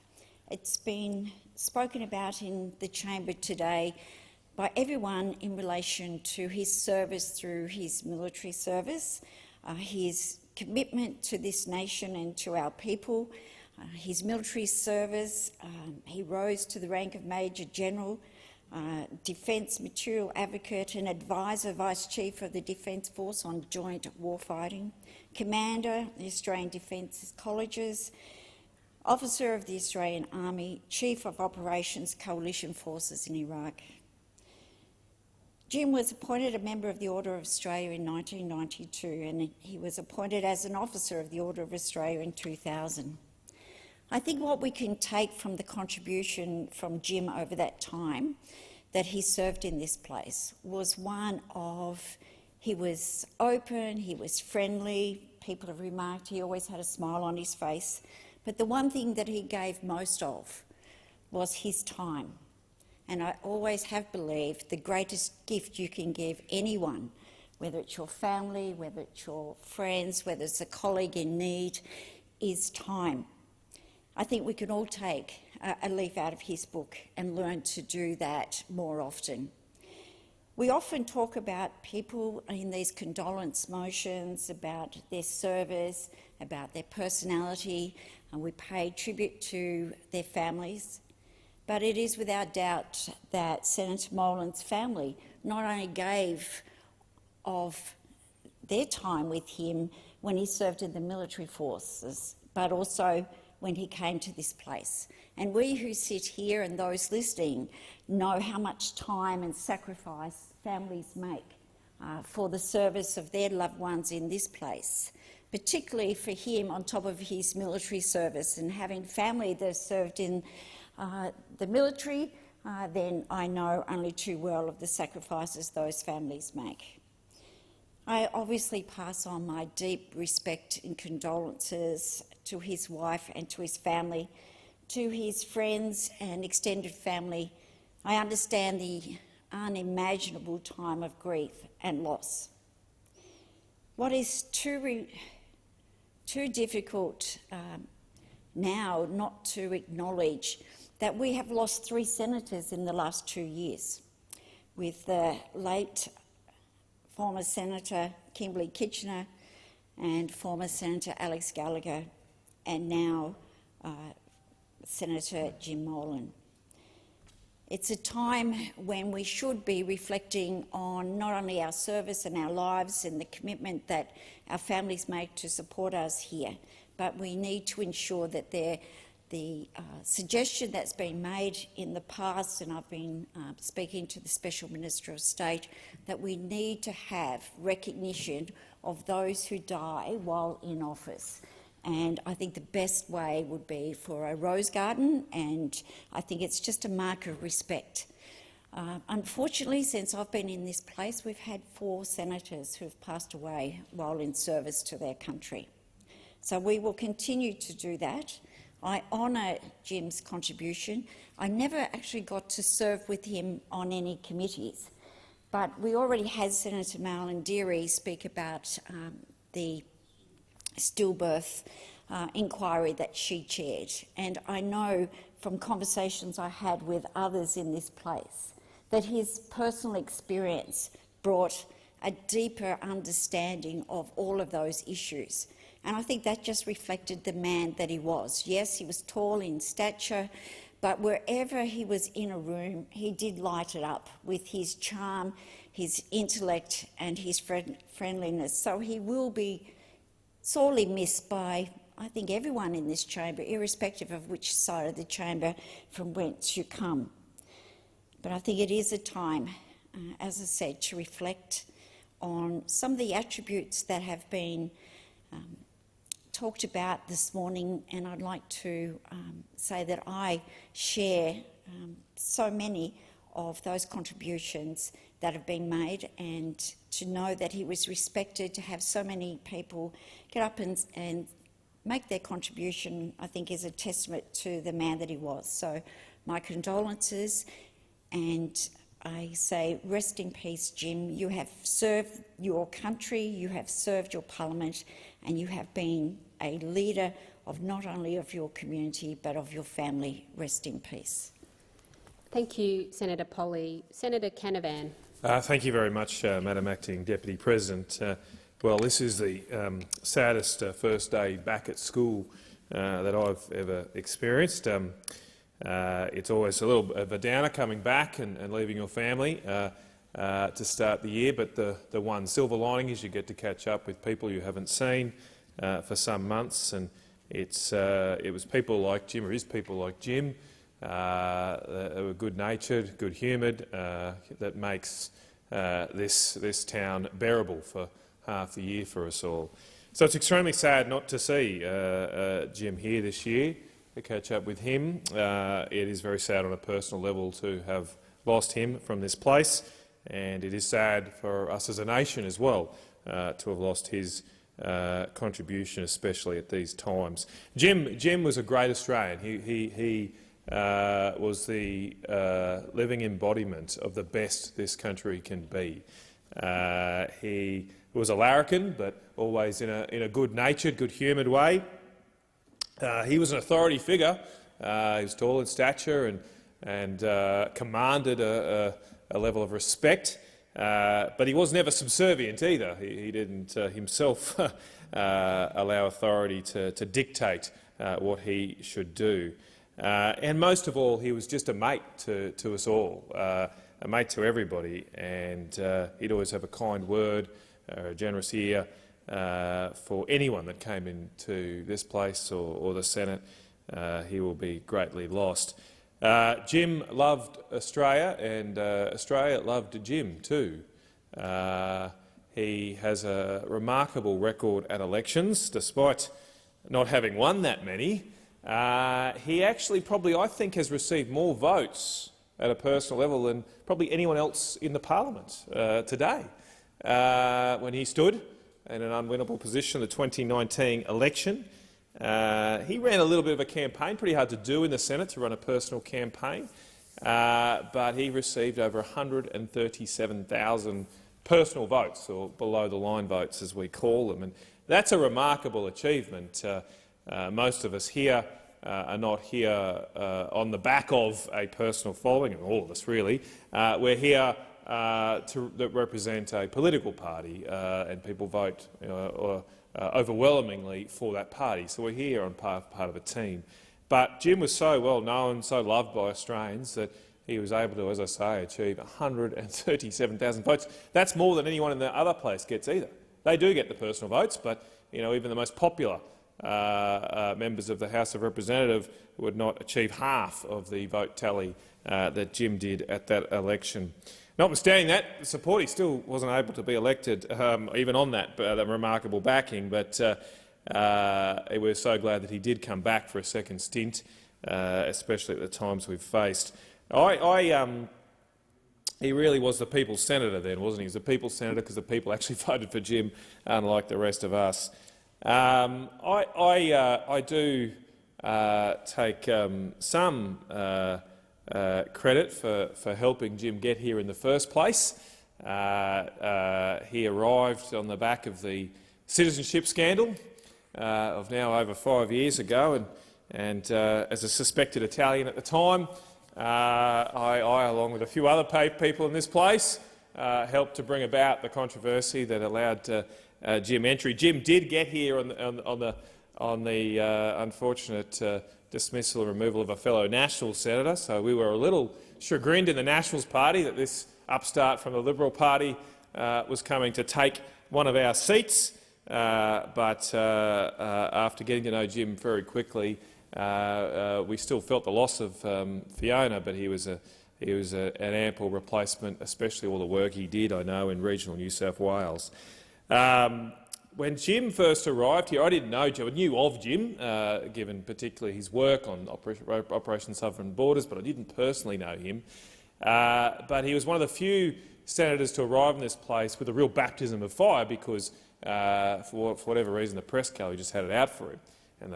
It's been spoken about in the chamber today by everyone in relation to his service through his military service, his commitment to this nation and to our people, his military service. He rose to the rank of Major General, Defence Material Advocate and Advisor Vice Chief of the Defence Force on Joint Warfighting, Commander, the Australian Defence Colleges, Officer of the Australian Army, Chief of Operations Coalition Forces in Iraq. Jim was appointed a member of the Order of Australia in 1992, and he was appointed as an officer of the Order of Australia in 2000. I think what we can take from the contribution from Jim over that time that he served in this place was one of he was open, he was friendly. People have remarked he always had a smile on his face. But the one thing that he gave most of was his time. And I always have believed the greatest gift you can give anyone, whether it's your family, whether it's your friends, whether it's a colleague in need, is time. I think we can all take a leaf out of his book and learn to do that more often. We often talk about people in these condolence motions, about their service, about their personality, and we pay tribute to their families. But it is without doubt that Senator Molan's family not only gave of their time with him when he served in the military forces, but also when he came to this place. And we who sit here and those listening know how much time and sacrifice families make for the service of their loved ones in this place, particularly for him on top of his military service and having family that served in the military, then I know only too well of the sacrifices those families make. I obviously pass on my deep respect and condolences to his wife and to his family, to his friends and extended family. I understand the unimaginable time of grief and loss. What is too difficult now not to acknowledge that we have lost 3 senators in the last 2 years, with the late former Senator Kimberley Kitchener and former Senator Alex Gallagher, and now Senator Jim Molan. It's a time when we should be reflecting on not only our service and our lives and the commitment that our families make to support us here, but we need to ensure that the suggestion that's been made in the past, and I've been speaking to the Special Minister of State, that we need to have recognition of those who die while in office. And I think the best way would be for a rose garden, and I think it's just a mark of respect. Unfortunately, since I've been in this place, we've had 4 senators who have passed away while in service to their country. So we will continue to do that. I honour Jim's contribution. I never actually got to serve with him on any committees, but we already had Senator Molan Deary speak about the stillbirth inquiry that she chaired. And I know from conversations I had with others in this place that his personal experience brought a deeper understanding of all of those issues. And I think that just reflected the man that he was. Yes, he was tall in stature, but wherever he was in a room, he did light it up with his charm, his intellect and his friendliness. So he will be sorely missed by, I think, everyone in this chamber, irrespective of which side of the chamber from whence you come. But I think it is a time, as I said, to reflect on some of the attributes that have been talked about this morning, and I'd like to say that I share so many of those contributions that have been made, and to know that he was respected, to have so many people get up and make their contribution, I think is a testament to the man that he was. So my condolences, and I say rest in peace, Jim. You have served your country, you have served your parliament, and you have been a leader of not only of your community but of your family. Rest in peace. Thank you, Senator Polley. Senator Canavan. Thank you very much, Madam Acting Deputy President. Well, this is the saddest first day back at school that I've ever experienced. It's always a little bit of a downer coming back and leaving your family to start the year, but the one silver lining is you get to catch up with people you haven't seen for some months, and it was people like Jim, or is people like Jim, that were good-natured, good-humoured, that makes this town bearable for half the year for us all. So it's extremely sad not to see Jim here this year, to catch up with him. It is very sad on a personal level to have lost him from this place, and it is sad for us as a nation as well to have lost his contribution, especially at these times. Jim was a great Australian. He was the living embodiment of the best this country can be. He was a larrikin, but always in a good-natured, good-humoured way. He was an authority figure. He was tall in stature and commanded a level of respect, but he was never subservient either. He didn't himself allow authority to dictate what he should do. And most of all, he was just a mate to us all, a mate to everybody, and he'd always have a kind word, a generous ear for anyone that came into this place or the Senate. He will be greatly lost. Jim loved Australia, and Australia loved Jim too. He has a remarkable record at elections, despite not having won that many. He actually probably, I think, has received more votes at a personal level than probably anyone else in the parliament today. When he stood in an unwinnable position in the 2019 election, he ran a little bit of a campaign, pretty hard to do in the Senate to run a personal campaign, but he received over 137,000 personal votes, or below-the-line votes as we call them, and that's a remarkable achievement. Most of us here are not here on the back of a personal following, and all of us really. We're here that represent a political party, and people vote overwhelmingly for that party. So we're here on part of a team. But Jim was so well known, so loved by Australians that he was able to, as I say, achieve 137,000 votes. That's more than anyone in the other place gets either. They do get the personal votes, but even the most popular members of the House of Representatives would not achieve half of the vote tally that Jim did at that election. Notwithstanding that support, he still wasn't able to be elected, even on that remarkable backing, but we're so glad that he did come back for a second stint, especially at the times we've faced. He really was the people's senator then, wasn't he? He was the people's senator because the people actually voted for Jim, unlike the rest of us. I do take some credit for helping Jim get here in the first place. He arrived on the back of the citizenship scandal of now over 5 years ago, and as a suspected Italian at the time, I, along with a few other people in this place, helped to bring about the controversy that allowed Jim entry. Jim did get here on the unfortunate dismissal and removal of a fellow National senator, so we were a little chagrined in the Nationals Party that this upstart from the Liberal Party was coming to take one of our seats, but after getting to know Jim very quickly, we still felt the loss of Fiona, but he was an ample replacement, especially all the work he did, I know, in regional New South Wales. When Jim first arrived here, I didn't know Jim. I knew of Jim, given particularly his work on Operation Southern Borders, but I didn't personally know him. But he was one of the few senators to arrive in this place with a real baptism of fire because, for whatever reason, the press gallery just had it out for him, and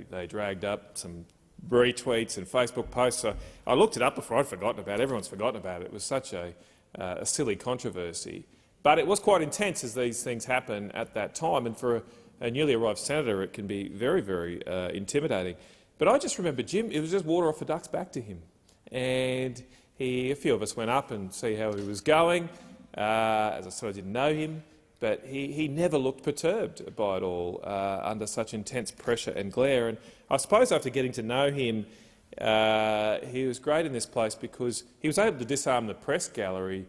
they dragged up some retweets and Facebook posts. So I looked it up before I'd forgotten about it. Everyone's forgotten about it. It was such a silly controversy. But it was quite intense as these things happen at that time, and for a newly arrived senator it can be very, very intimidating. But I just remember Jim, it was just water off a duck's back to him. And a few of us went up and see how he was going. As I said, I didn't know him, but he never looked perturbed by it all under such intense pressure and glare. And I suppose after getting to know him, he was great in this place because he was able to disarm the press gallery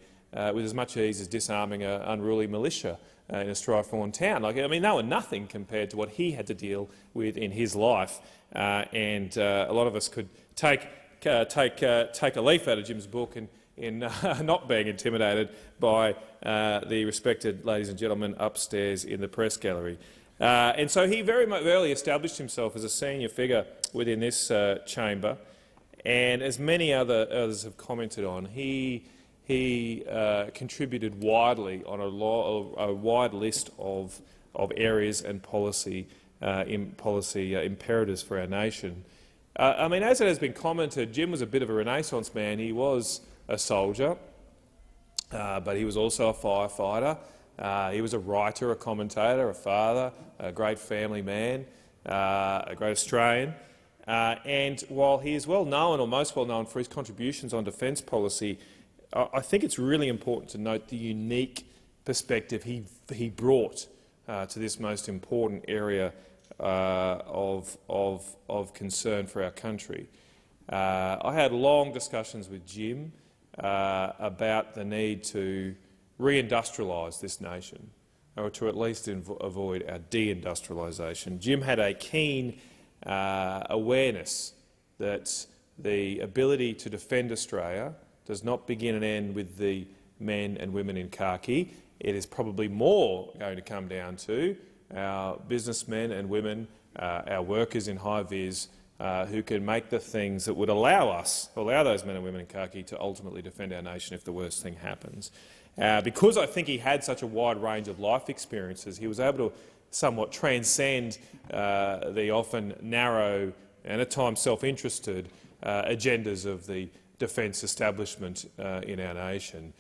with as much ease as disarming an unruly militia in a strife-worn town. They were nothing compared to what he had to deal with in his life, and a lot of us could take a leaf out of Jim's book in not being intimidated by the respected ladies and gentlemen upstairs in the press gallery. And so he very early established himself as a senior figure within this chamber, and as many others have commented on, he contributed widely on a wide list of areas and policy imperatives for our nation. I mean, as it has been commented, Jim was a bit of a Renaissance man. He was a soldier, but he was also a firefighter. He was a writer, a commentator, a father, a great family man, a great Australian. And while he is well known, or most well known, for his contributions on defence policy, I think it's really important to note the unique perspective he brought to this most important area of concern for our country. I had long discussions with Jim about the need to reindustrialise this nation, or to at least avoid our deindustrialisation. Jim had a keen awareness that the ability to defend Australia does not begin and end with the men and women in khaki. It is probably more going to come down to our businessmen and women, our workers in high-vis, who can make the things that would allow those men and women in khaki to ultimately defend our nation if the worst thing happens. Because I think he had such a wide range of life experiences, he was able to somewhat transcend the often narrow and at times self-interested agendas of the defence establishment in our nation.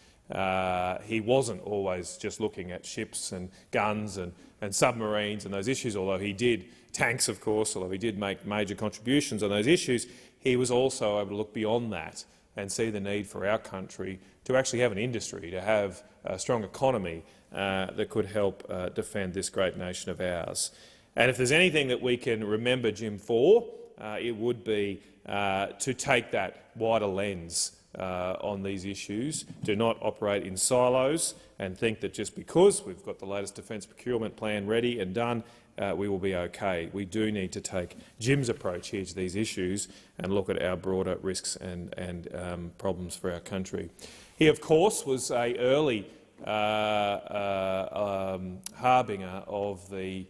He wasn't always just looking at ships and guns and submarines and those issues, although he did, tanks of course, although he did make major contributions on those issues. He was also able to look beyond that and see the need for our country to actually have an industry, to have a strong economy that could help defend this great nation of ours. And if there's anything that we can remember Jim for, it would be to take that wider lens on these issues. Do not operate in silos and think that just because we've got the latest defence procurement plan ready and done, we will be okay. We do need to take Jim's approach here to these issues and look at our broader risks and problems for our country. He, of course, was an early harbinger of the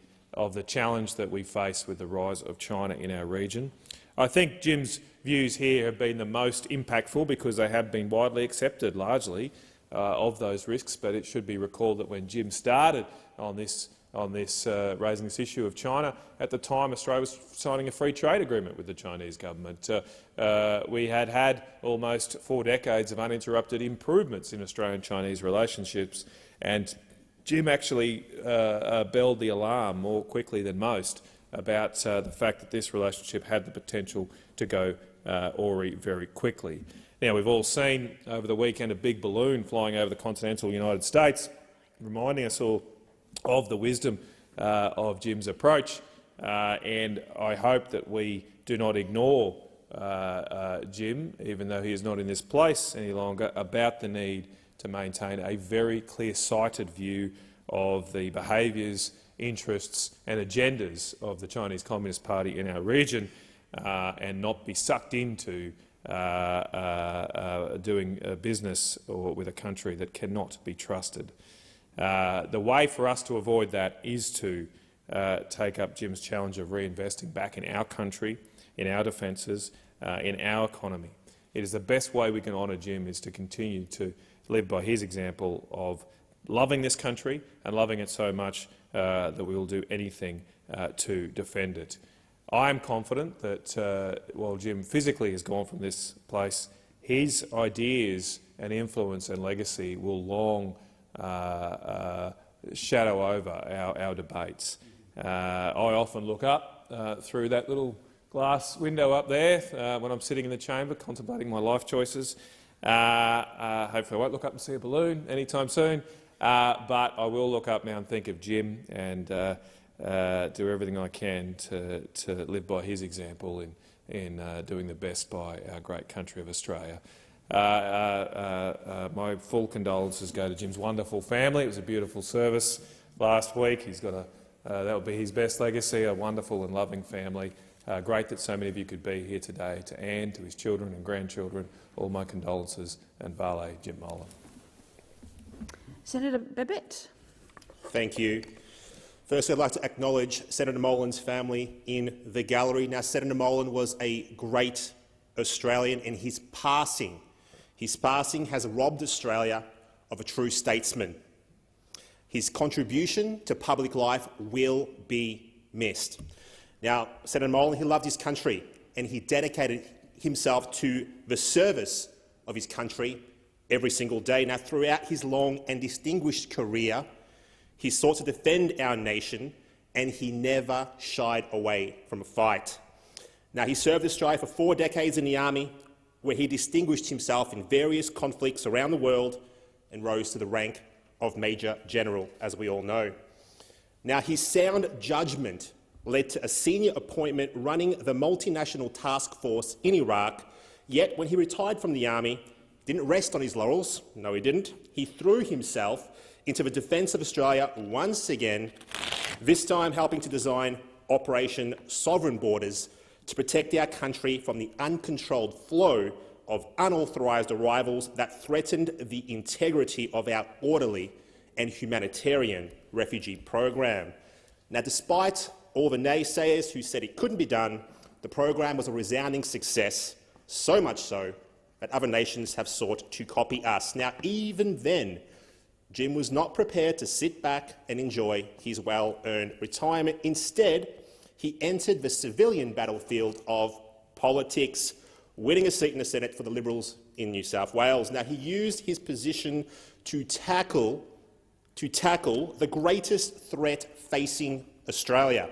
challenge that we face with the rise of China in our region. I think Jim's views here have been the most impactful because they have been widely accepted, largely, of those risks. But it should be recalled that when Jim started on raising this issue of China, at the time Australia was signing a free trade agreement with the Chinese government. We had had almost 4 decades of uninterrupted improvements in Australian-Chinese relationships, and Jim actually belled the alarm more quickly than most about the fact that this relationship had the potential to go awry very quickly. Now, we've all seen over the weekend a big balloon flying over the continental United States, reminding us all of the wisdom of Jim's approach, and I hope that we do not ignore Jim, even though he is not in this place any longer, about the need to maintain a very clear-sighted view of the behaviours, interests and agendas of the Chinese Communist Party in our region, and not be sucked into doing business with a country that cannot be trusted. The way for us to avoid that is to take up Jim's challenge of reinvesting back in our country, in our defences, in our economy. It is the best way we can honour Jim is to continue to live by his example of loving this country and loving it so much that we will do anything to defend it. I am confident that while Jim physically has gone from this place, his ideas and influence and legacy will long shadow over our debates. I often look up through that little glass window up there when I'm sitting in the chamber contemplating my life choices. Hopefully I won't look up and see a balloon anytime soon, but I will look up now and think of Jim and do everything I can to live by his example in doing the best by our great country of Australia. My full condolences go to Jim's wonderful family. It was a beautiful service last week. He's got that will be his best legacy, a wonderful and loving family. Great that so many of you could be here today. To Anne, to his children and grandchildren, all my condolences, and Vale Jim Molan. Senator Babet. Thank you. Firstly, I'd like to acknowledge Senator Molan's family in the gallery. Now, Senator Molan was a great Australian, and his passing has robbed Australia of a true statesman. His contribution to public life will be missed. Now, Senator Molan, he loved his country, and he dedicated himself to the service of his country every single day. Now, throughout his long and distinguished career, he sought to defend our nation, and he never shied away from a fight. Now, he served Australia for 4 decades in the Army, where he distinguished himself in various conflicts around the world and rose to the rank of Major General, as we all know. Now, his sound judgment led to a senior appointment running the multinational task force in Iraq, yet when he retired from the Army, he didn't rest on his laurels. No, he didn't. He threw himself into the defence of Australia once again, this time helping to design Operation Sovereign Borders to protect our country from the uncontrolled flow of unauthorised arrivals that threatened the integrity of our orderly and humanitarian refugee program. Now, despite all the naysayers who said it couldn't be done, the program was a resounding success, so much so that other nations have sought to copy us. Now, even then, Jim was not prepared to sit back and enjoy his well-earned retirement. Instead, he entered the civilian battlefield of politics, winning a seat in the Senate for the Liberals in New South Wales. Now, he used his position to tackle the greatest threat facing Australia.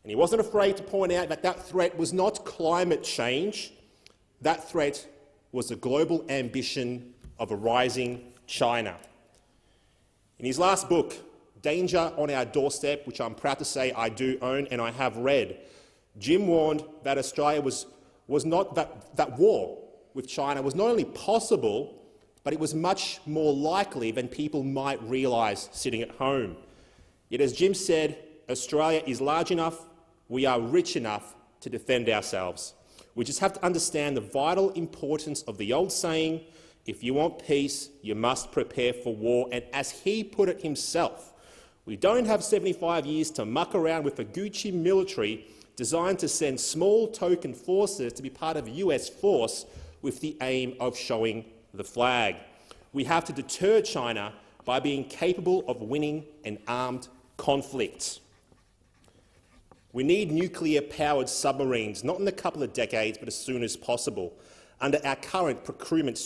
And he wasn't afraid to point out that that threat was not climate change. That threat was the global ambition of a rising China. In his last book, Danger on Our Doorstep, which I'm proud to say I do own and I have read, Jim warned that Australia was not that war with China was not only possible, but it was much more likely than people might realise sitting at home. Yet, as Jim said, Australia is large enough, we are rich enough to defend ourselves. We just have to understand the vital importance of the old saying, if you want peace, you must prepare for war. And as he put it himself, we don't have 75 years to muck around with a Gucci military designed to send small token forces to be part of a US force with the aim of showing the flag. We have to deter China by being capable of winning an armed conflict. We need nuclear-powered submarines, not in a couple of decades, but as soon as possible. Under our current procurement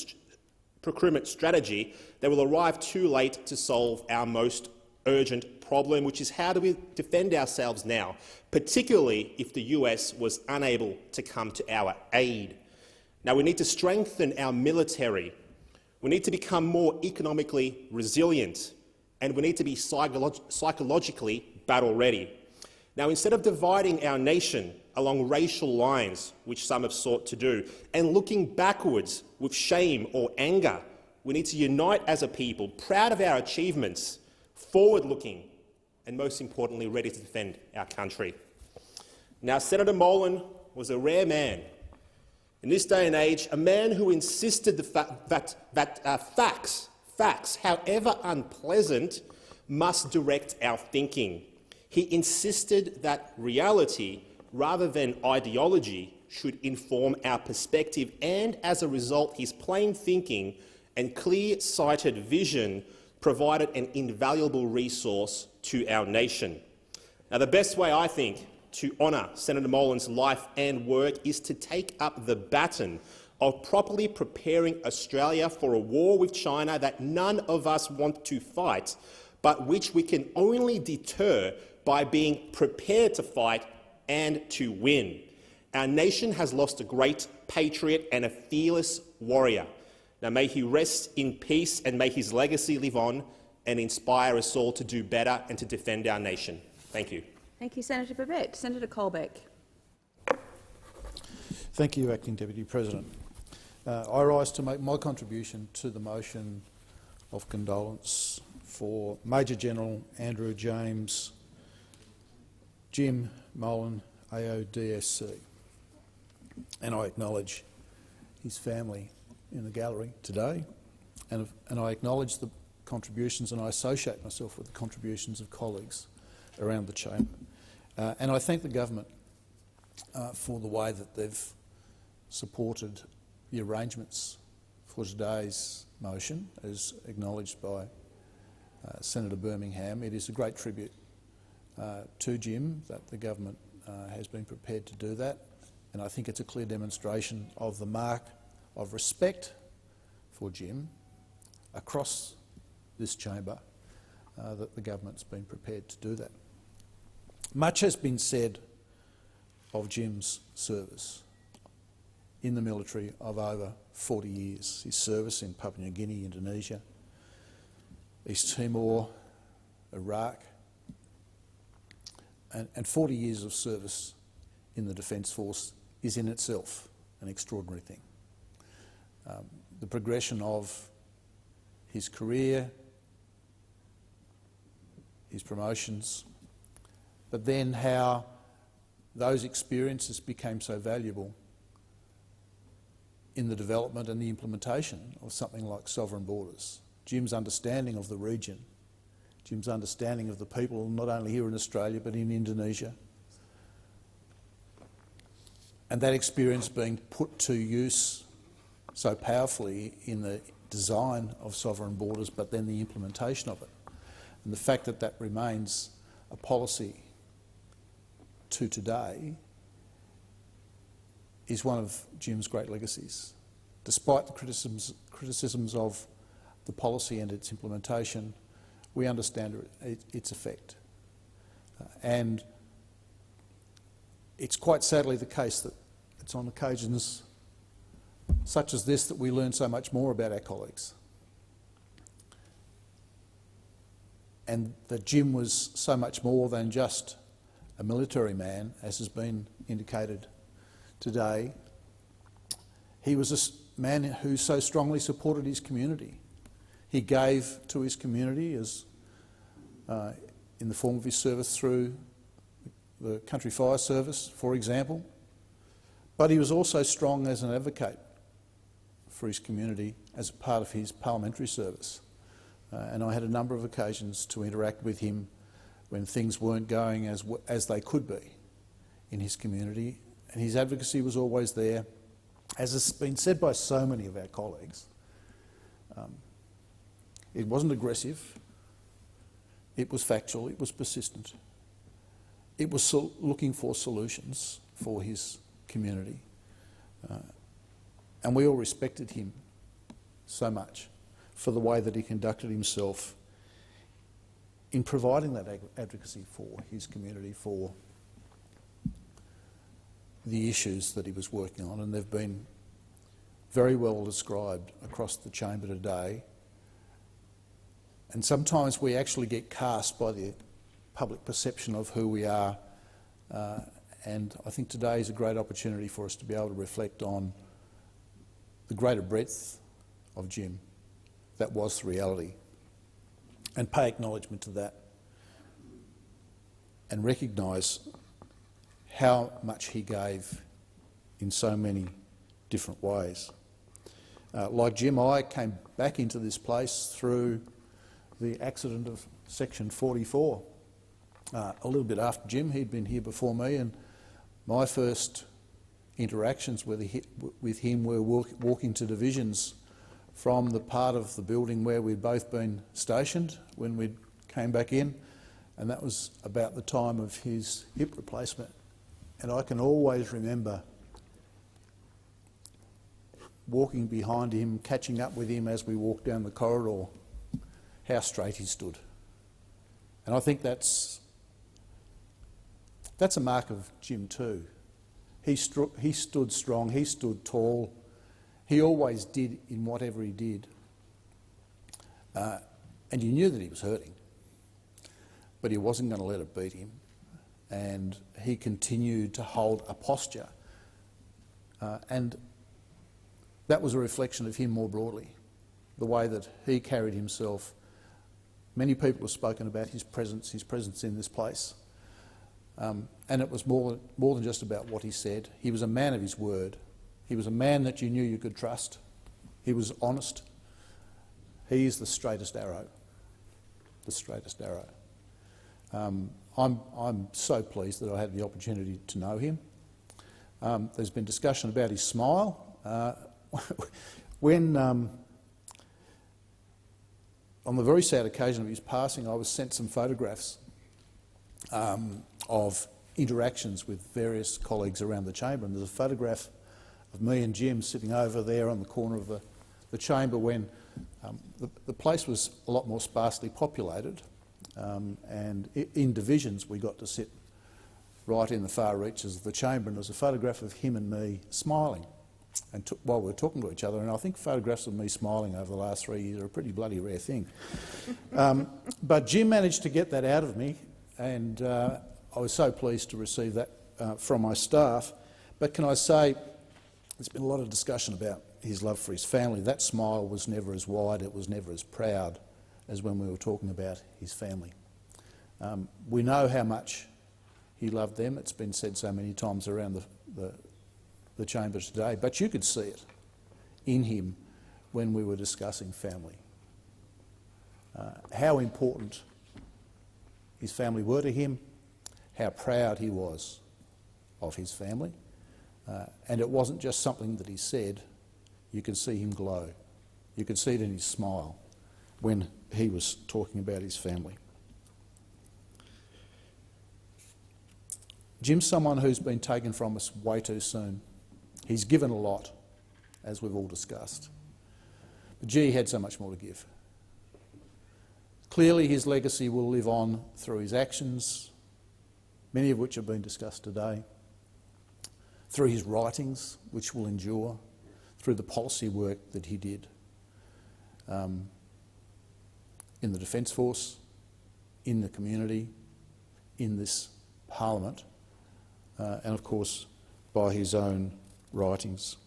strategy, they will arrive too late to solve our most urgent problem, which is how do we defend ourselves now, particularly if the US was unable to come to our aid. Now, we need to strengthen our military. We need to become more economically resilient, and we need to be psychologically battle-ready. Now, instead of dividing our nation along racial lines, which some have sought to do, and looking backwards with shame or anger, we need to unite as a people, proud of our achievements, forward-looking, and most importantly, ready to defend our country. Now, Senator Molan was a rare man. In this day and age, a man who insisted that facts, however unpleasant, must direct our thinking. He insisted that reality, rather than ideology, should inform our perspective, and as a result, his plain thinking and clear-sighted vision provided an invaluable resource to our nation. Now, the best way, I think, to honour Senator Molan's life and work is to take up the baton of properly preparing Australia for a war with China that none of us want to fight, but which we can only deter by being prepared to fight and to win. Our nation has lost a great patriot and a fearless warrior. Now, may he rest in peace, and may his legacy live on and inspire us all to do better and to defend our nation. Thank you. Thank you, Senator Babet. Senator Colbeck. Thank you, Acting Deputy President. I rise to make my contribution to the motion of condolence for Major General Andrew James Jim Molan, AODSC. And I acknowledge his family in the gallery today, and I acknowledge the contributions, and I associate myself with the contributions of colleagues around the chamber. And I thank the government for the way that they've supported the arrangements for today's motion, as acknowledged by Senator Birmingham. It is a great tribute to Jim that the government has been prepared to do that, and I think it's a clear demonstration of the mark of respect for Jim across this chamber that the government's been prepared to do that. Much has been said of Jim's service in the military of over 40 years, his service in Papua New Guinea, Indonesia, East Timor, Iraq, and 40 years of service in the Defence Force is in itself an extraordinary thing. The progression of his career, his promotions, but then how those experiences became so valuable in the development and the implementation of something like sovereign borders. Jim's understanding of the region, Jim's understanding of the people, not only here in Australia but in Indonesia, and that experience being put to use so powerfully in the design of sovereign borders, but then the implementation of it. And the fact that that remains a policy to today is one of Jim's great legacies. Despite the criticisms of the policy and its implementation, we understand its effect. And it's quite sadly the case that it's on occasions such as this that we learn so much more about our colleagues. And that Jim was so much more than just a military man, as has been indicated today. He was a man who so strongly supported his community. He gave to his community as in the form of his service through the Country Fire Service, for example, but he was also strong as an advocate for his community as a part of his parliamentary service. And I had a number of occasions to interact with him when things weren't going as they could be in his community, and his advocacy was always there. As has been said by so many of our colleagues, it wasn't aggressive, it was factual, it was persistent. It was looking for solutions for his community. And we all respected him so much for the way that he conducted himself in providing that advocacy for his community, for the issues that he was working on, and they've been very well described across the chamber today. And sometimes we actually get cast by the public perception of who we are, and I think today is a great opportunity for us to be able to reflect on the greater breadth of Jim that was the reality, and pay acknowledgement to that, and recognise how much he gave in so many different ways. Like Jim, I came back into this place through the accident of Section 44. A little bit after Jim, he'd been here before me, and my first interactions with him were walking to divisions from the part of the building where we'd both been stationed when we came back in, and that was about the time of his hip replacement. And I can always remember walking behind him, catching up with him as we walked down the corridor, how straight he stood. And I think that's a mark of Jim too. He stood strong, he stood tall, he always did in whatever he did. And you knew that he was hurting, but he wasn't going to let it beat him. And he continued to hold a posture. And that was a reflection of him more broadly, the way that he carried himself. Many people have spoken about his presence in this place. And it was more than just about what he said. He was a man of his word. He was a man that you knew you could trust. He was honest. He is the straightest arrow. The straightest arrow. I'm so pleased that I had the opportunity to know him. There's been discussion about his smile. When, on the very sad occasion of his passing, I was sent some photographs of interactions with various colleagues around the chamber, and there's a photograph of me and Jim sitting over there on the corner of the chamber when the place was a lot more sparsely populated, and in divisions we got to sit right in the far reaches of the chamber, and there's a photograph of him and me smiling and while we were talking to each other, and I think photographs of me smiling over the last 3 years are a pretty bloody rare thing. But Jim managed to get that out of me, and I was so pleased to receive that from my staff. But can I say, there's been a lot of discussion about his love for his family. That smile was never as wide, it was never as proud as when we were talking about his family. We know how much he loved them. It's been said so many times around the chamber today, but you could see it in him when we were discussing family. How important his family were to him, how proud he was of his family, and it wasn't just something that he said. You could see him glow. You could see it in his smile when he was talking about his family. Jim's someone who's been taken from us way too soon. He's given a lot, as we've all discussed. But gee, he had so much more to give. Clearly his legacy will live on through his actions, many of which have been discussed today, through his writings, which will endure, through the policy work that he did in the Defence Force, in the community, in this Parliament, and of course by his own writings.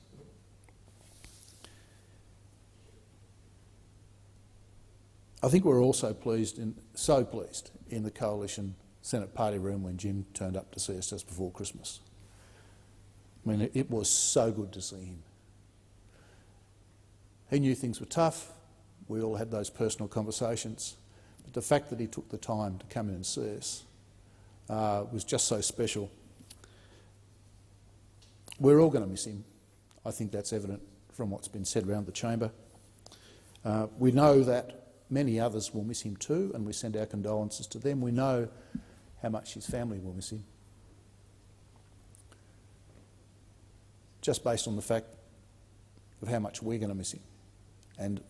I think we're also so pleased in the Coalition Senate Party room when Jim turned up to see us just before Christmas. I mean, it was so good to see him. He knew things were tough. We all had those personal conversations. But the fact that he took the time to come in and see us was just so special. We're all going to miss him. I think that's evident from what's been said around the chamber. We know that many others will miss him too, and we send our condolences to them. We know how much his family will miss him. Just based on the fact of how much we're going to miss him, and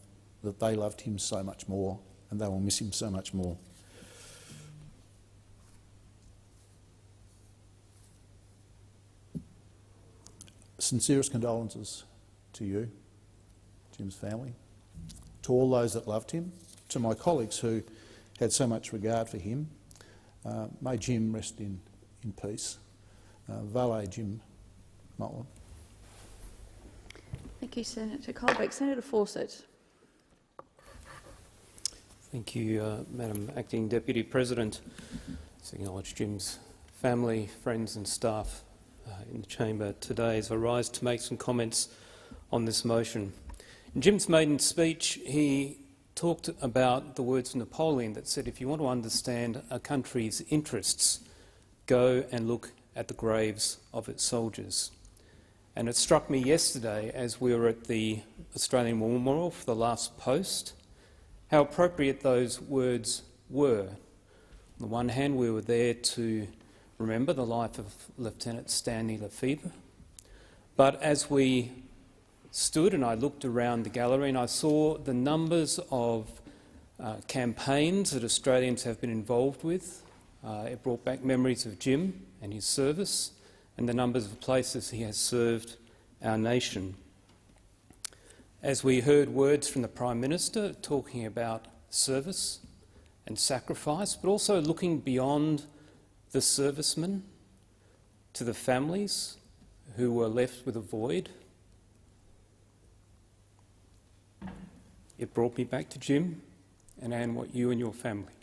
that they loved him so much more, and they will miss him so much more. Sincerest condolences to you, Jim's family, to all those that loved him, to my colleagues who had so much regard for him. May Jim rest in peace. Vale Jim Molan. Thank you, Senator Colbeck. Senator Fawcett. Thank you, Madam Acting Deputy President. To acknowledge Jim's family, friends and staff in the chamber today as I rise to make some comments on this motion. In Jim's maiden speech, he talked about the words of Napoleon that said, if you want to understand a country's interests, go and look at the graves of its soldiers. And it struck me yesterday as we were at the Australian War Memorial for the last post, how appropriate those words were. On the one hand, we were there to remember the life of Lieutenant Stanley Lefebvre, but as we stood and I looked around the gallery and I saw the numbers of campaigns that Australians have been involved with, it brought back memories of Jim and his service and the numbers of places he has served our nation. As we heard words from the Prime Minister talking about service and sacrifice, but also looking beyond the servicemen to the families who were left with a void, it brought me back to Jim and what you and your family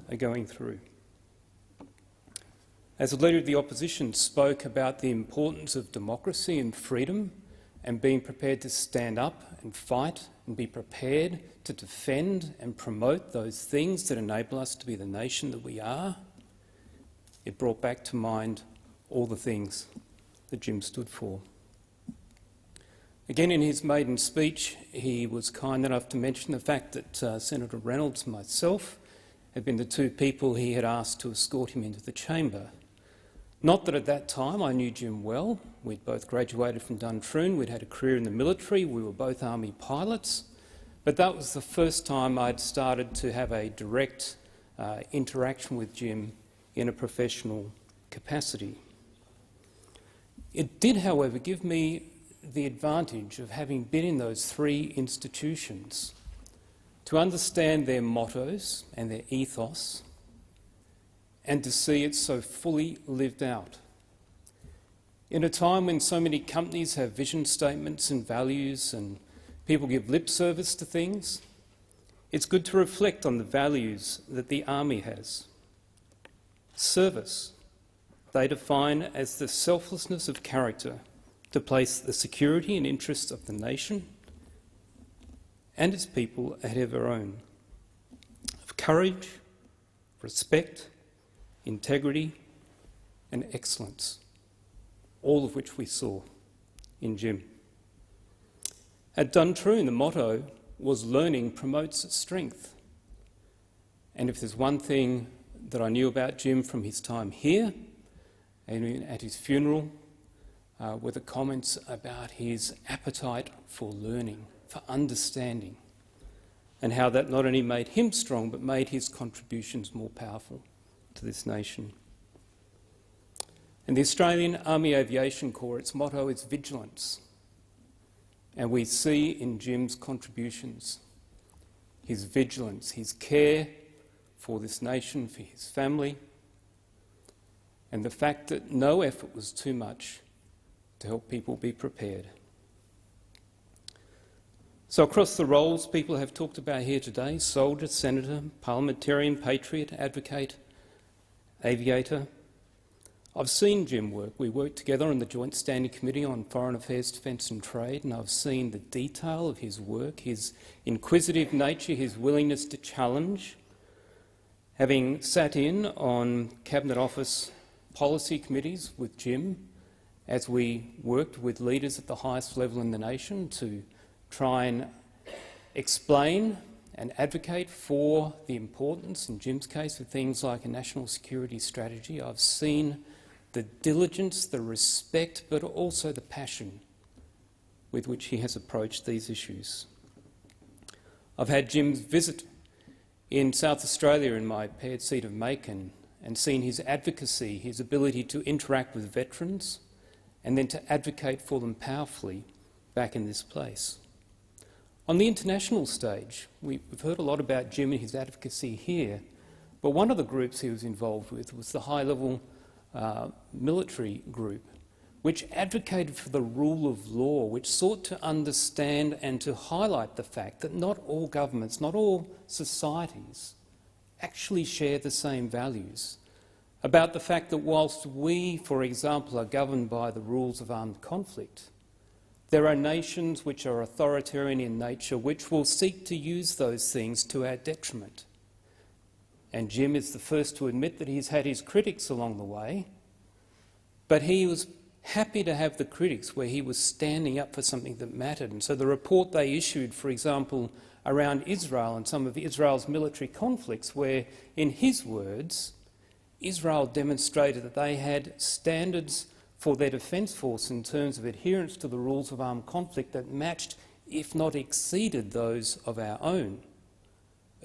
are going through. as a Leader of the Opposition, spoke about the importance of democracy and freedom and being prepared to stand up and fight and be prepared to defend and promote those things that enable us to be the nation that we are, it brought back to mind all the things that Jim stood for. Again, in his maiden speech, he was kind enough to mention the fact that Senator Reynolds and myself had been the two people he had asked to escort him into the chamber. Not that at that time I knew Jim well. We'd both graduated from Duntroon, we'd had a career in the military, we were both Army pilots, but that was the first time I'd started to have a direct interaction with Jim in a professional capacity. It did, however, give me the advantage of having been in those three institutions to understand their mottos and their ethos and to see it so fully lived out. In a time when so many companies have vision statements and values and people give lip service to things, it's good to reflect on the values that the Army has. Service, they define as the selflessness of character to place the security and interests of the nation and its people ahead of our own, of courage, respect, integrity and excellence, all of which we saw in Jim. At Duntroon, the motto was learning promotes strength. And if there's one thing that I knew about Jim from his time here and at his funeral, were the comments about his appetite for learning, for understanding, and how that not only made him strong but made his contributions more powerful to this nation. And the Australian Army Aviation Corps, its motto is vigilance. And we see in Jim's contributions his vigilance, his care for this nation, for his family, and the fact that no effort was too much to help people be prepared. So across the roles people have talked about here today, soldier, senator, parliamentarian, patriot, advocate, aviator, I've seen Jim work. We worked together on the Joint Standing Committee on Foreign Affairs, Defence and Trade, and I've seen the detail of his work, his inquisitive nature, his willingness to challenge. Having sat in on Cabinet Office policy committees with Jim as we worked with leaders at the highest level in the nation to try and explain and advocate for the importance, in Jim's case, of things like a national security strategy, I've seen the diligence, the respect, but also the passion with which he has approached these issues. I've had Jim's visit in South Australia in my paired seat of Macon and seen his advocacy, his ability to interact with veterans and then to advocate for them powerfully back in this place. On the international stage, we've heard a lot about Jim and his advocacy here, but one of the groups he was involved with was the high-level military group, which advocated for the rule of law, which sought to understand and to highlight the fact that not all governments, not all societies actually share the same values, about the fact that whilst we, for example, are governed by the rules of armed conflict, there are nations which are authoritarian in nature which will seek to use those things to our detriment. And Jim is the first to admit that he's had his critics along the way, but he was happy to have the critics where he was standing up for something that mattered. And so the report they issued, for example, around Israel and some of Israel's military conflicts, where, in his words, Israel demonstrated that they had standards for their defence force in terms of adherence to the rules of armed conflict that matched, if not exceeded, those of our own,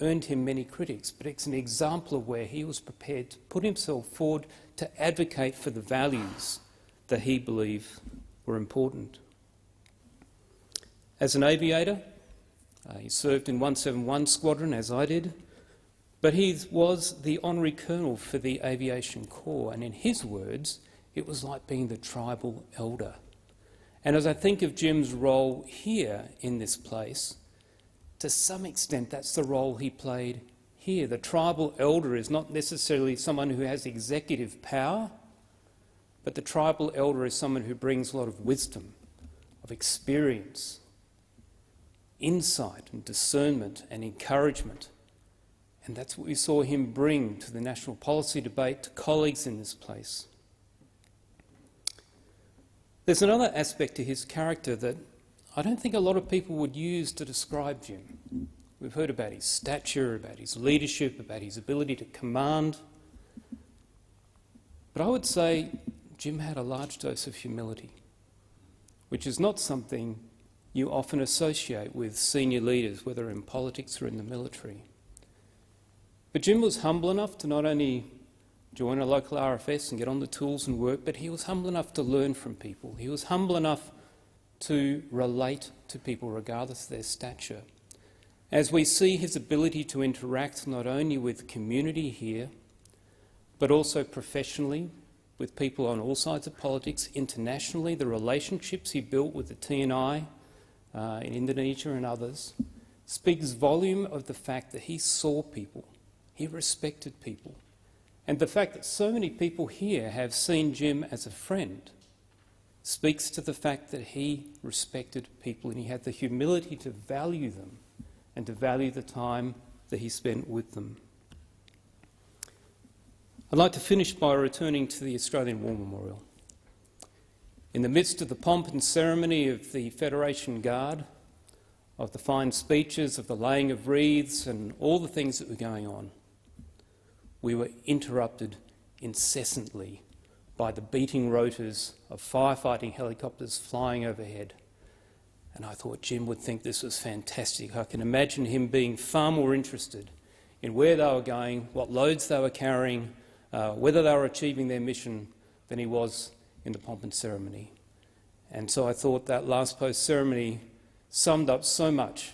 earned him many critics. But it's an example of where he was prepared to put himself forward to advocate for the values that he believed were important. As an aviator, he served in 171 Squadron, as I did, but he was the honorary colonel for the Aviation Corps, and in his words, it was like being the tribal elder. And as I think of Jim's role here in this place, to some extent that's the role he played here. The tribal elder is not necessarily someone who has executive power, but the tribal elder is someone who brings a lot of wisdom, of experience, insight and discernment and encouragement. And that's what we saw him bring to the national policy debate, to colleagues in this place. There's another aspect to his character that I don't think a lot of people would use to describe Jim. We've heard about his stature, about his leadership, about his ability to command. But I would say Jim had a large dose of humility, which is not something you often associate with senior leaders, whether in politics or in the military. But Jim was humble enough to not only join a local RFS and get on the tools and work, but he was humble enough to learn from people. He was humble enough to relate to people regardless of their stature. As we see his ability to interact not only with community here, but also professionally with people on all sides of politics, internationally, the relationships he built with the TNI in Indonesia and others, speaks volume of the fact that he saw people, he respected people. And the fact that so many people here have seen Jim as a friend speaks to the fact that he respected people and he had the humility to value them and to value the time that he spent with them. I'd like to finish by returning to the Australian War Memorial. In the midst of the pomp and ceremony of the Federation Guard, of the fine speeches, of the laying of wreaths and all the things that were going on, we were interrupted incessantly by the beating rotors of firefighting helicopters flying overhead. And I thought Jim would think this was fantastic. I can imagine him being far more interested in where they were going, what loads they were carrying, whether they were achieving their mission than he was in the pomp and ceremony. And so I thought that last post-ceremony summed up so much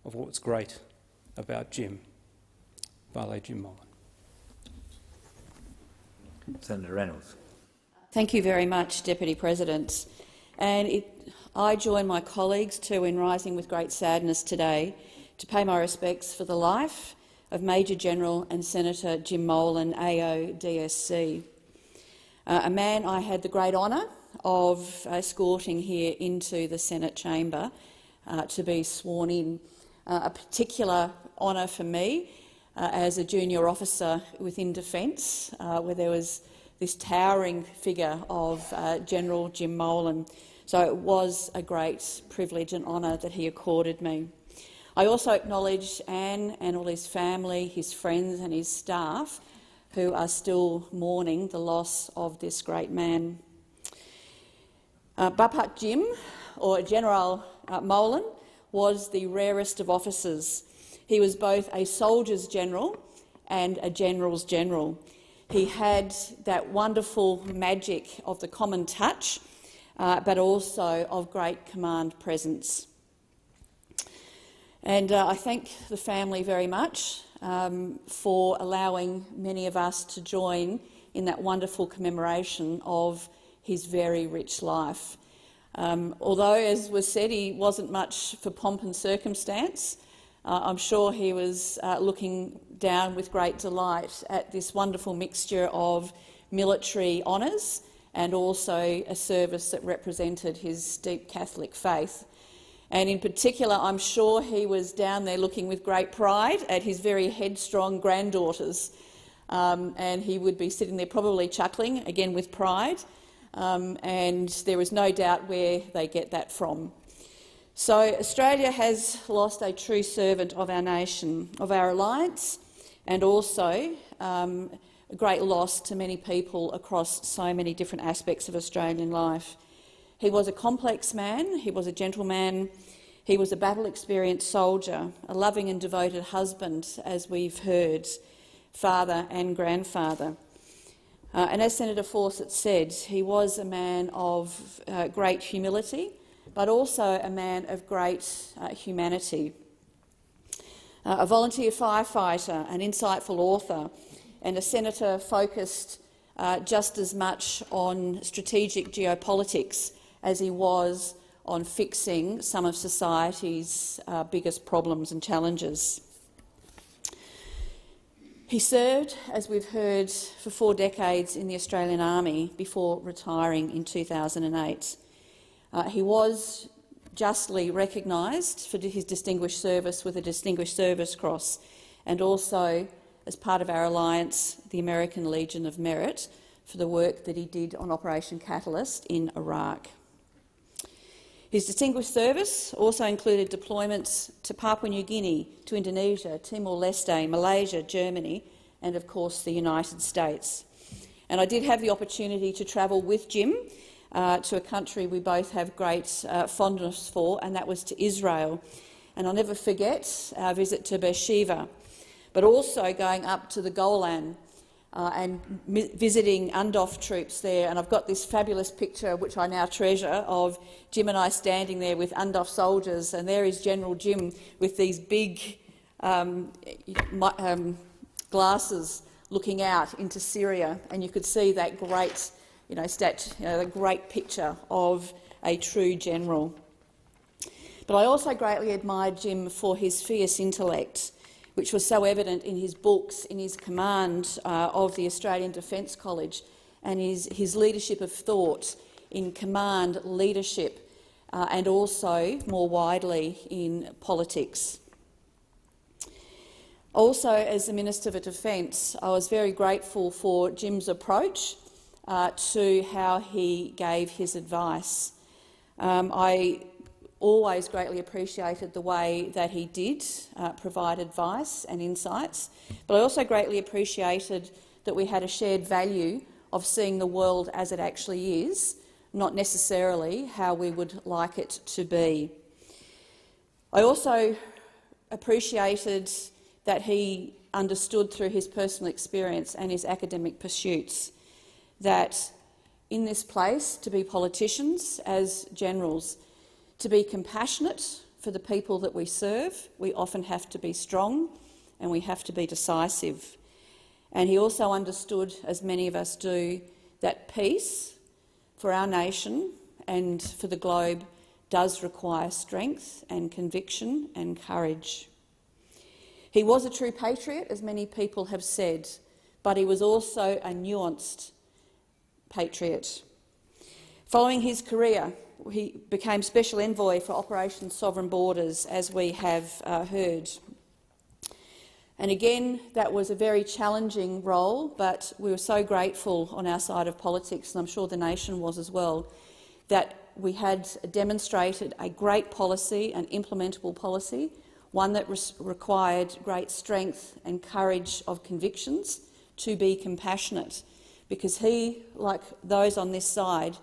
of what was great about Jim. Vale Jim Molan. Senator Reynolds. Thank you very much, Deputy President. And I join my colleagues too in rising with great sadness today to pay my respects for the life of Major General and Senator Jim Molan, AO DSC, a man I had the great honour of escorting here into the Senate chamber to be sworn in. A particular honour for me as a junior officer within Defence, where there was this towering figure of General Jim Molan. So it was a great privilege and honour that he accorded me. I also acknowledge Anne and all his family, his friends and his staff who are still mourning the loss of this great man. Bapak Jim, or General Molan, was the rarest of officers. He was both a soldier's general and a general's general. He had that wonderful magic of the common touch, but also of great command presence. And I thank the family very much for allowing many of us to join in that wonderful commemoration of his very rich life. Although, as was said, he wasn't much for pomp and circumstance, I'm sure he was looking down with great delight at this wonderful mixture of military honours and also a service that represented his deep Catholic faith. And in particular, I'm sure he was down there looking with great pride at his very headstrong granddaughters, and he would be sitting there probably chuckling, again with pride, and there is no doubt where they get that from. So Australia has lost a true servant of our nation, of our alliance, and also a great loss to many people across so many different aspects of Australian life. He was a complex man, he was a gentleman, he was a battle-experienced soldier, a loving and devoted husband, as we've heard, father and grandfather. And as Senator Fawcett said, he was a man of great humility, but also a man of great humanity. A volunteer firefighter, an insightful author, and a senator focused just as much on strategic geopolitics as he was on fixing some of society's biggest problems and challenges. He served, as we've heard, for 4 decades in the Australian Army before retiring in 2008. He was justly recognised for his distinguished service with a Distinguished Service Cross, and also, as part of our alliance, the American Legion of Merit for the work that he did on Operation Catalyst in Iraq. His distinguished service also included deployments to Papua New Guinea, to Indonesia, Timor-Leste, Malaysia, Germany and, of course, the United States. And I did have the opportunity to travel with Jim to a country we both have great fondness for, and that was to Israel. And I'll never forget our visit to Beersheba, but also going up to the Golan and visiting UNDOF troops there. And I've got this fabulous picture, which I now treasure, of Jim and I standing there with UNDOF soldiers, and there is General Jim with these big glasses looking out into Syria, and you could see that great, the great picture of a true general. But I also greatly admired Jim for his fierce intellect, which was so evident in his books, in his command of the Australian Defence College, and his leadership of thought in command leadership, and also, more widely, in politics. Also, as the Minister for Defence, I was very grateful for Jim's approach to how he gave his advice. I always greatly appreciated the way that he did provide advice and insights, but I also greatly appreciated that we had a shared value of seeing the world as it actually is, not necessarily how we would like it to be. I also appreciated that he understood through his personal experience and his academic pursuits that in this place, to be politicians as generals, to be compassionate for the people that we serve, we often have to be strong and we have to be decisive. And he also understood, as many of us do, that peace for our nation and for the globe does require strength and conviction and courage. He was a true patriot, as many people have said, but he was also a nuanced patriot. Following his career, he became Special Envoy for Operation Sovereign Borders, as we have heard. And again, that was a very challenging role, but we were so grateful on our side of politics, and I'm sure the nation was as well, that we had demonstrated a great policy, an implementable policy, one that required great strength and courage of convictions to be compassionate, because he, like those on this side,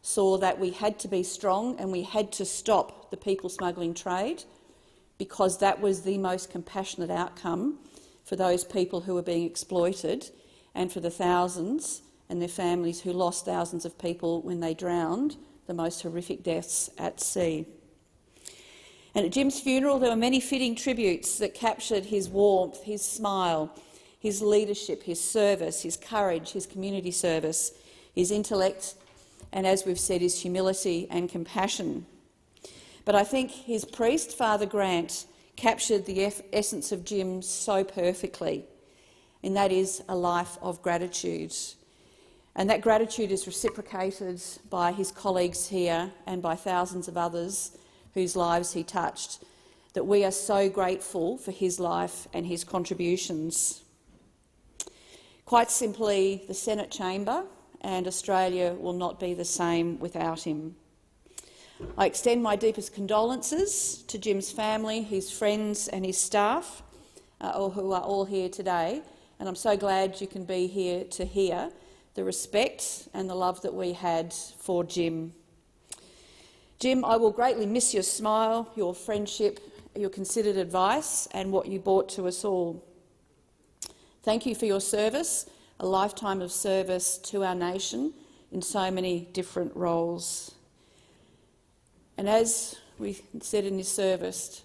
saw that we had to be strong and we had to stop the people smuggling trade, because that was the most compassionate outcome for those people who were being exploited and for the thousands and their families who lost thousands of people when they drowned, the most horrific deaths at sea. And at Jim's funeral there were many fitting tributes that captured his warmth, his smile, his leadership, his service, his courage, his community service, his intellect, and, as we've said, his humility and compassion. But I think his priest, Father Grant, captured the essence of Jim so perfectly, and that is a life of gratitude. And that gratitude is reciprocated by his colleagues here and by thousands of others whose lives he touched, that we are so grateful for his life and his contributions. Quite simply, the Senate chamber and Australia will not be the same without him. I extend my deepest condolences to Jim's family, his friends and his staff, who are all here today, and I'm so glad you can be here to hear the respect and the love that we had for Jim. Jim, I will greatly miss your smile, your friendship, your considered advice and what you brought to us all. Thank you for your service, a lifetime of service to our nation in so many different roles. And as we said in his service,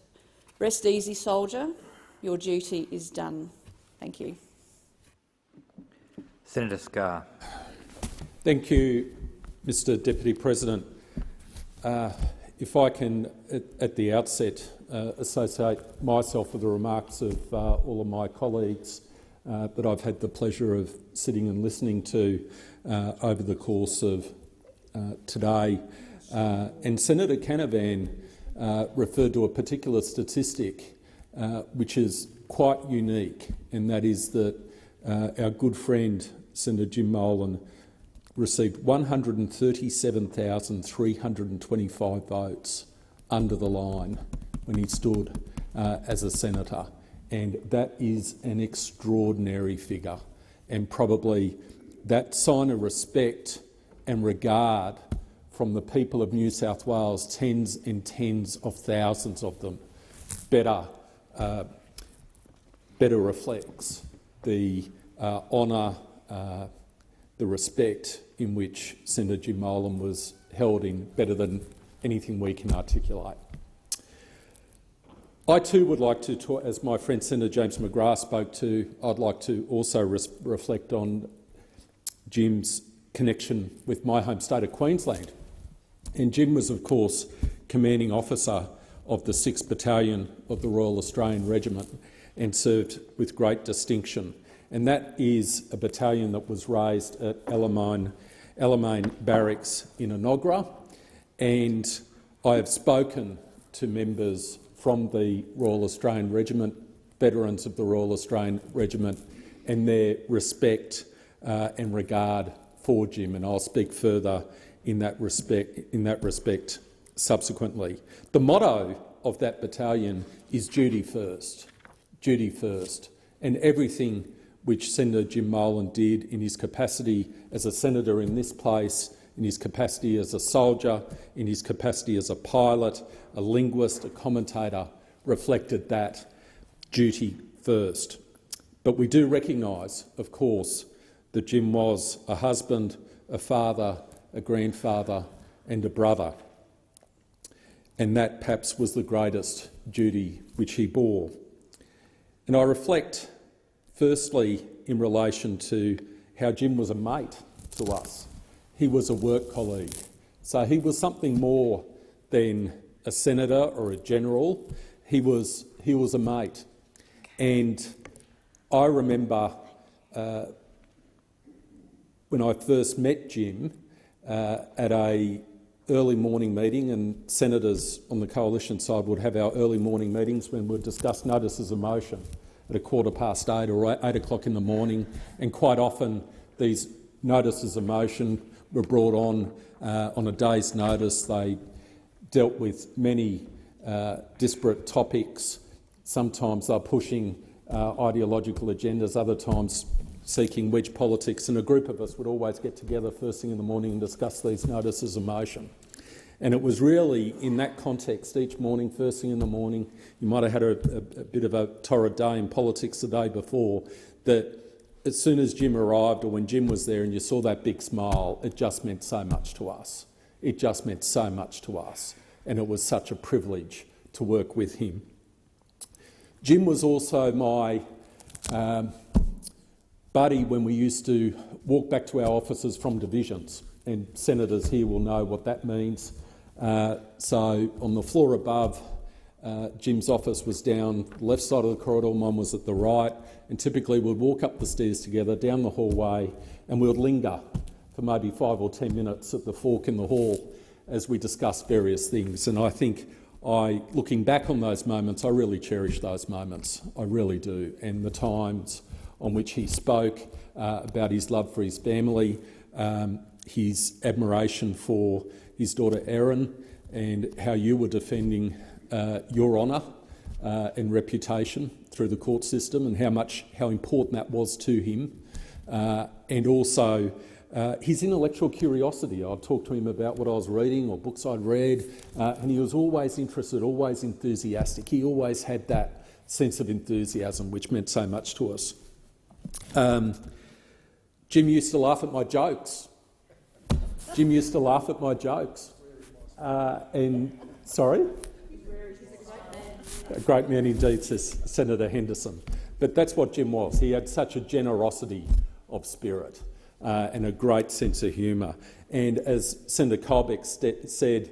rest easy, soldier, your duty is done. Thank you. Senator Scarr. Thank you, Mr Deputy President. If I can, at the outset, associate myself with the remarks of all of my colleagues that I've had the pleasure of sitting and listening to over the course of today. And Senator Canavan referred to a particular statistic which is quite unique, and that is that our good friend Senator Jim Molan received 137,325 votes under the line when he stood as a senator, and that is an extraordinary figure, and probably that sign of respect and regard from the people of New South Wales, tens and tens of thousands of them, better reflects the honour, the respect in which Senator Jim Molan was held in, better than anything we can articulate. I too would like to talk, as my friend Senator James McGrath spoke to, I'd like to also reflect on Jim's connection with my home state of Queensland. And Jim was, of course, commanding officer of the 6th Battalion of the Royal Australian Regiment and served with great distinction. And that is a battalion that was raised at Alamein Barracks in Enoggera. And I have spoken to members from the Royal Australian Regiment, veterans of the Royal Australian Regiment, and their respect and regard for Jim, and I'll speak further in that respect subsequently. The motto of that battalion is duty first, and everything which Senator Jim Molan did in his capacity as a senator in this place, in his capacity as a soldier, in his capacity as a pilot, a linguist, a commentator, reflected that duty first. But we do recognise, of course, that Jim was a husband, a father, a grandfather and a brother, and that perhaps was the greatest duty which he bore. And I reflect firstly in relation to how Jim was a mate to us. He was a work colleague, so he was something more than a senator or a general. He was a mate, and I remember when I first met Jim at a early morning meeting, and senators on the coalition side would have our early morning meetings when we'd discuss notices of motion at 8:15 or 8 o'clock in the morning, and quite often these notices of motion were brought on a day's notice. They dealt with many disparate topics. Sometimes they're pushing ideological agendas, other times seeking wedge politics, and a group of us would always get together first thing in the morning and discuss these notices of motion. And it was really in that context each morning, first thing in the morning, you might have had a bit of a torrid day in politics the day before, that as soon as Jim arrived or when Jim was there and you saw that big smile, it just meant so much to us. It just meant so much to us, and it was such a privilege to work with him. Jim was also my buddy when we used to walk back to our offices from divisions, and senators here will know what that means. So on the floor above, Jim's office was down the left side of the corridor, mine was at the right, and typically we'd walk up the stairs together, down the hallway, and we would linger for maybe 5 or 10 minutes at the fork in the hall as we discussed various things. And I think looking back on those moments, I really cherish those moments, I really do, and the times on which he spoke about his love for his family, his admiration for his daughter Erin, and how you were defending your honour and reputation through the court system, and how important that was to him, and also his intellectual curiosity. I've talked to him about what I was reading or books I'd read, and he was always interested, always enthusiastic. He always had that sense of enthusiasm which meant so much to us. Jim used to laugh at my jokes. Sorry? A great man indeed, says Senator Henderson. But that's what Jim was. He had such a generosity of spirit and a great sense of humour. And as Senator Colbeck said,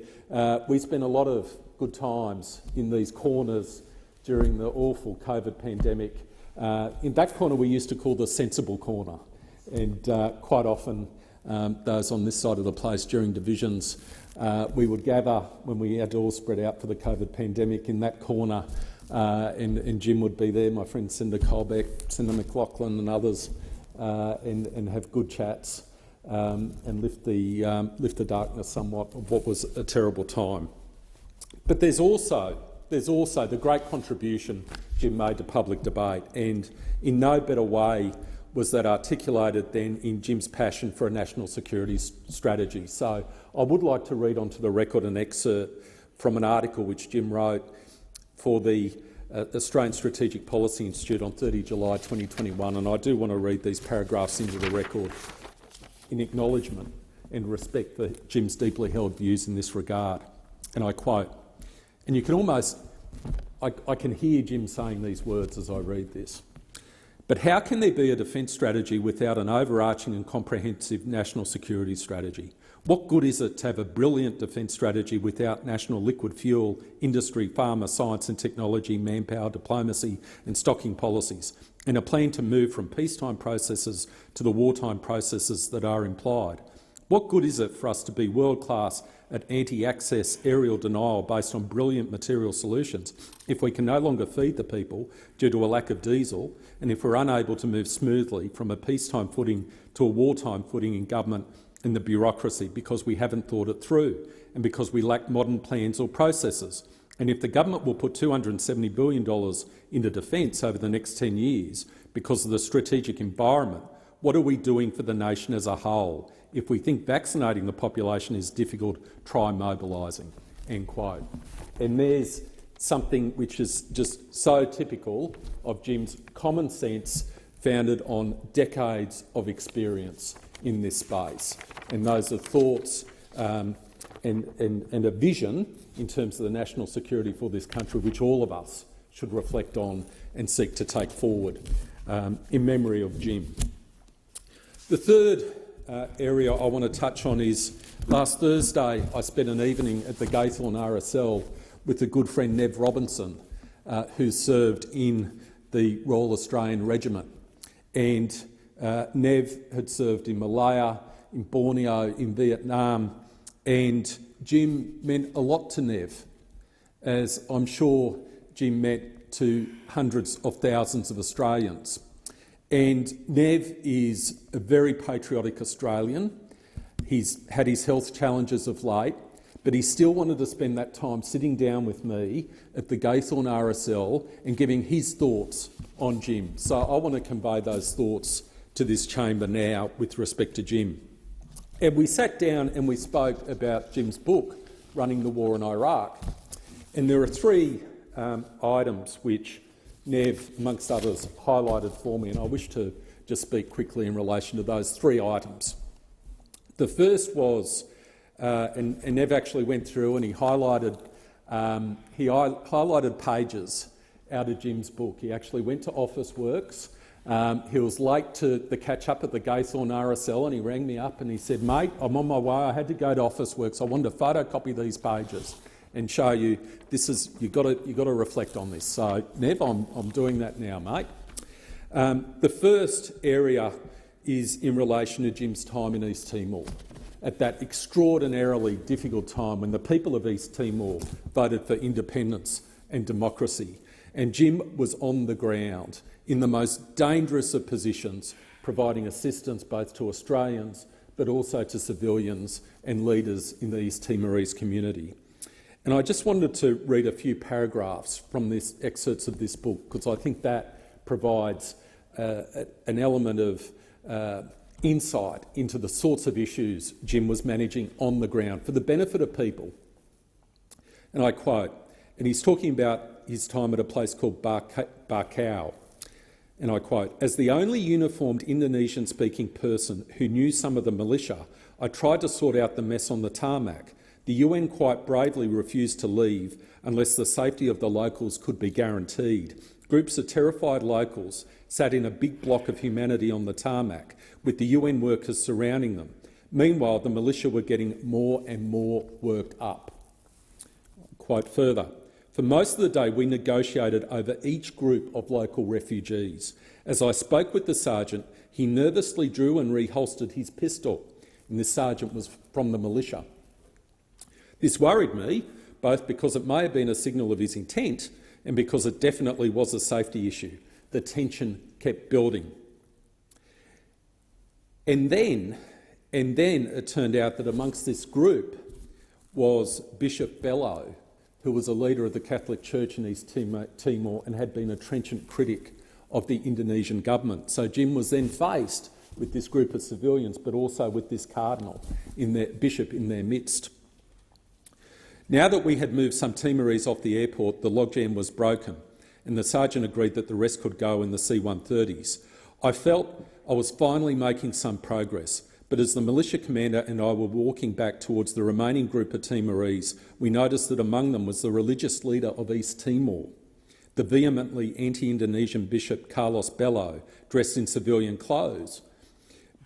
we spent a lot of good times in these corners during the awful COVID pandemic In that corner we used to call the sensible corner, and quite often those on this side of the place during divisions, we would gather when we had to all spread out for the COVID pandemic in that corner, and Jim would be there, my friend Senator Colbeck, Senator McLaughlin and others, and have good chats and lift the darkness somewhat of what was a terrible time. But there's also the great contribution Jim made to public debate, and in no better way was that articulated then in Jim's passion for a national security strategy. So I would like to read onto the record an excerpt from an article which Jim wrote for the Australian Strategic Policy Institute on 30 July 2021, and I do want to read these paragraphs into the record in acknowledgement and respect for Jim's deeply held views in this regard. And I quote, and you can almost, I can hear Jim saying these words as I read this. But how can there be a defence strategy without an overarching and comprehensive national security strategy? What good is it to have a brilliant defence strategy without national liquid fuel, industry, pharma, science and technology, manpower, diplomacy and stocking policies, and a plan to move from peacetime processes to the wartime processes that are implied? What good is it for us to be world-class at anti-access aerial denial based on brilliant material solutions if we can no longer feed the people due to a lack of diesel, and if we're unable to move smoothly from a peacetime footing to a wartime footing in government and the bureaucracy because we haven't thought it through and because we lack modern plans or processes? And if the government will put $270 billion into defence over the next 10 years because of the strategic environment, what are we doing for the nation as a whole? If we think vaccinating the population is difficult, try mobilising." End quote. And there's something which is just so typical of Jim's common sense, founded on decades of experience in this space. And those are thoughts and a vision in terms of the national security for this country, which all of us should reflect on and seek to take forward in memory of Jim. The third area I want to touch on is last Thursday I spent an evening at the Gathorne RSL with a good friend Nev Robinson, who served in the Royal Australian Regiment. And Nev had served in Malaya, in Borneo, in Vietnam, and Jim meant a lot to Nev, as I'm sure Jim meant to hundreds of thousands of Australians. And Nev is a very patriotic Australian. He's had his health challenges of late, but he still wanted to spend that time sitting down with me at the Gathorne RSL and giving his thoughts on Jim. So I want to convey those thoughts to this chamber now with respect to Jim. And we sat down and we spoke about Jim's book, Running the War in Iraq. And there are three items which Nev, amongst others, highlighted for me, and I wish to just speak quickly in relation to those three items. The first was, and Nev actually went through and he highlighted pages out of Jim's book. He actually went to Officeworks. He was late to the catch-up at the Gathorne RSL, and he rang me up and he said, "Mate, I'm on my way. I had to go to Officeworks. I wanted to photocopy these pages and show you this is you've got to reflect on this." So, Nev, I'm doing that now, mate. The first area is in relation to Jim's time in East Timor, at that extraordinarily difficult time when the people of East Timor voted for independence and democracy. And Jim was on the ground in the most dangerous of positions, providing assistance both to Australians but also to civilians and leaders in the East Timorese community. And I just wanted to read a few paragraphs from this excerpts of this book, because I think that provides an element of insight into the sorts of issues Jim was managing on the ground for the benefit of people. And I quote, and he's talking about his time at a place called Barkau, and I quote, "As the only uniformed Indonesian-speaking person who knew some of the militia, I tried to sort out the mess on the tarmac. The UN quite bravely refused to leave unless the safety of the locals could be guaranteed. Groups of terrified locals sat in a big block of humanity on the tarmac, with the UN workers surrounding them. Meanwhile, the militia were getting more and more worked up." Quote further, For most of the day, we negotiated over each group of local refugees. As I spoke with the sergeant, he nervously drew and reholstered his pistol, and this sergeant was from the militia. This worried me, both because it may have been a signal of his intent and because it definitely was a safety issue. The tension kept building. And then it turned out that amongst this group was Bishop Bello, who was a leader of the Catholic Church in East Timor and had been a trenchant critic of the Indonesian government. So Jim was then faced with this group of civilians, but also with this cardinal, bishop in their midst. Now that we had moved some Timorese off the airport, the logjam was broken, and the sergeant agreed that the rest could go in the C-130s. I felt I was finally making some progress, but as the militia commander and I were walking back towards the remaining group of Timorese, we noticed that among them was the religious leader of East Timor, the vehemently anti-Indonesian Bishop Carlos Bello, dressed in civilian clothes.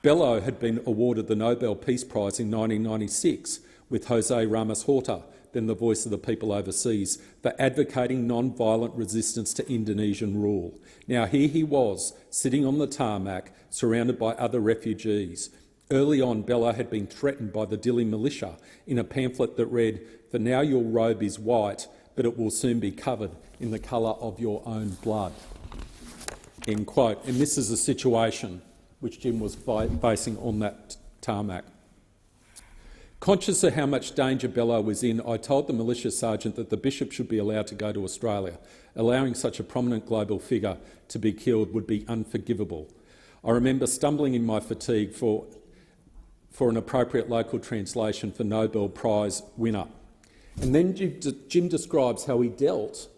Bello had been awarded the Nobel Peace Prize in 1996 with Jose Ramos Horta, then the voice of the people overseas, for advocating non-violent resistance to Indonesian rule. Now here he was, sitting on the tarmac, surrounded by other refugees. Early on, Bello had been threatened by the Dili militia in a pamphlet that read, "For now your robe is white, but it will soon be covered in the colour of your own blood." End quote. And this is a situation which Jim was facing on that tarmac. Conscious of how much danger Bello was in, I told the militia sergeant that the bishop should be allowed to go to Australia. Allowing such a prominent global figure to be killed would be unforgivable. I remember stumbling in my fatigue for an appropriate local translation for Nobel Prize winner. And then Jim describes how he dealt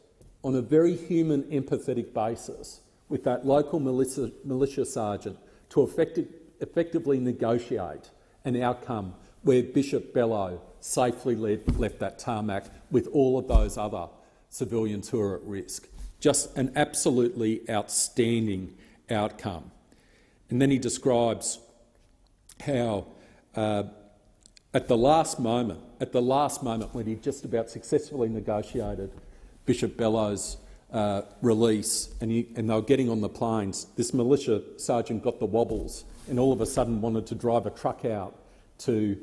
on a very human, empathetic basis with that local militia sergeant to effectively negotiate an outcome where Bishop Bello safely left that tarmac with all of those other civilians who are at risk. Just an absolutely outstanding outcome. And then he describes how at the last moment when he just about successfully negotiated Bishop Bello's release and they were getting on the planes, this militia sergeant got the wobbles and all of a sudden wanted to drive a truck out to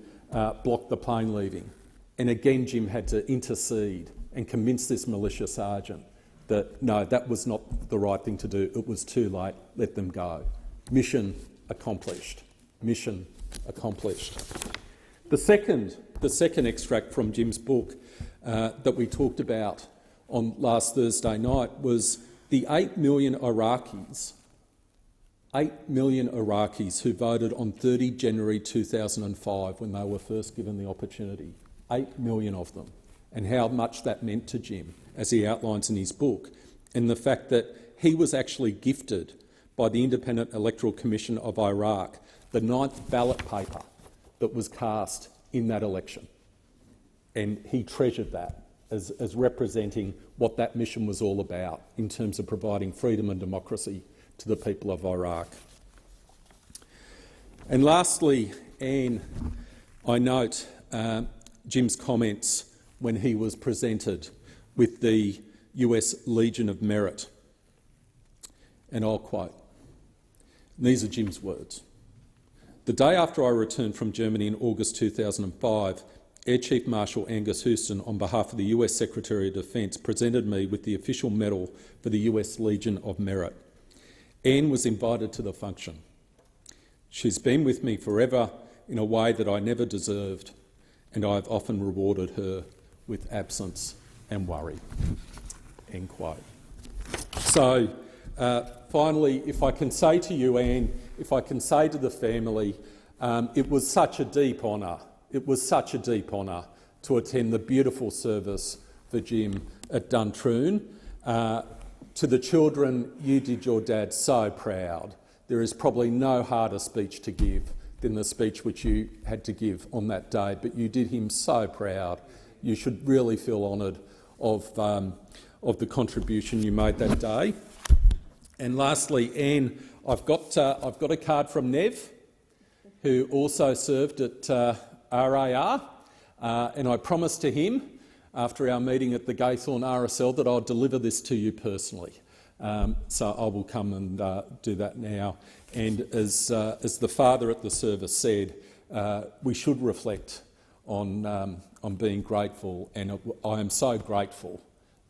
block the plane leaving. And again, Jim had to intercede and convince this militia sergeant that no, that was not the right thing to do. It was too late. Let them go. Mission accomplished. Mission accomplished. The second extract from Jim's book that we talked about on last Thursday night was the 8 million Iraqis who voted on 30 January 2005 when they were first given the opportunity. 8 million of them, and how much that meant to Jim, as he outlines in his book, and the fact that he was actually gifted by the Independent Electoral Commission of Iraq the 9th ballot paper that was cast in that election. And he treasured that as representing what that mission was all about in terms of providing freedom and democracy to the people of Iraq. And lastly, Anne, I note Jim's comments when he was presented with the US Legion of Merit. And I'll quote, and these are Jim's words. "The day after I returned from Germany in August 2005, Air Chief Marshal Angus Houston, on behalf of the US Secretary of Defence, presented me with the official medal for the US Legion of Merit. Anne was invited to the function. She's been with me forever in a way that I never deserved, and I've often rewarded her with absence and worry." End quote. So, finally, if I can say to you, Anne, if I can say to the family, it was such a deep honour. It was such a deep honour to attend the beautiful service for Jim at Duntroon. To the children, you did your dad so proud. There is probably no harder speech to give than the speech which you had to give on that day, but you did him so proud. You should really feel honoured of the contribution you made that day. And lastly, Anne, I've got a card from Nev, who also served at RAR, and I promised to him after our meeting at the Gaythorne RSL that I'll deliver this to you personally. So I will come and do that now. And as the father at the service said, we should reflect on being grateful, and I am so grateful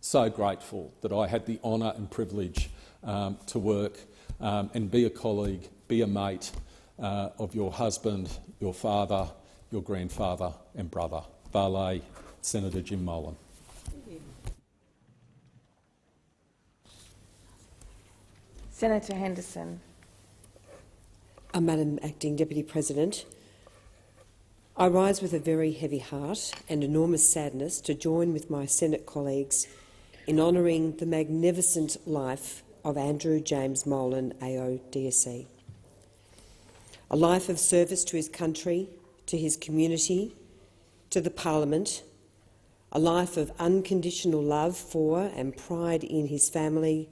that I had the honour and privilege to work and be a colleague, be a mate of your husband, your father, your grandfather and brother, Valet, Senator Jim Molan. Senator Henderson. Madam Acting Deputy President, I rise with a very heavy heart and enormous sadness to join with my Senate colleagues in honouring the magnificent life of Andrew James Molan, AO DSC. A life of service to his country, to his community, to the Parliament, a life of unconditional love for and pride in his family,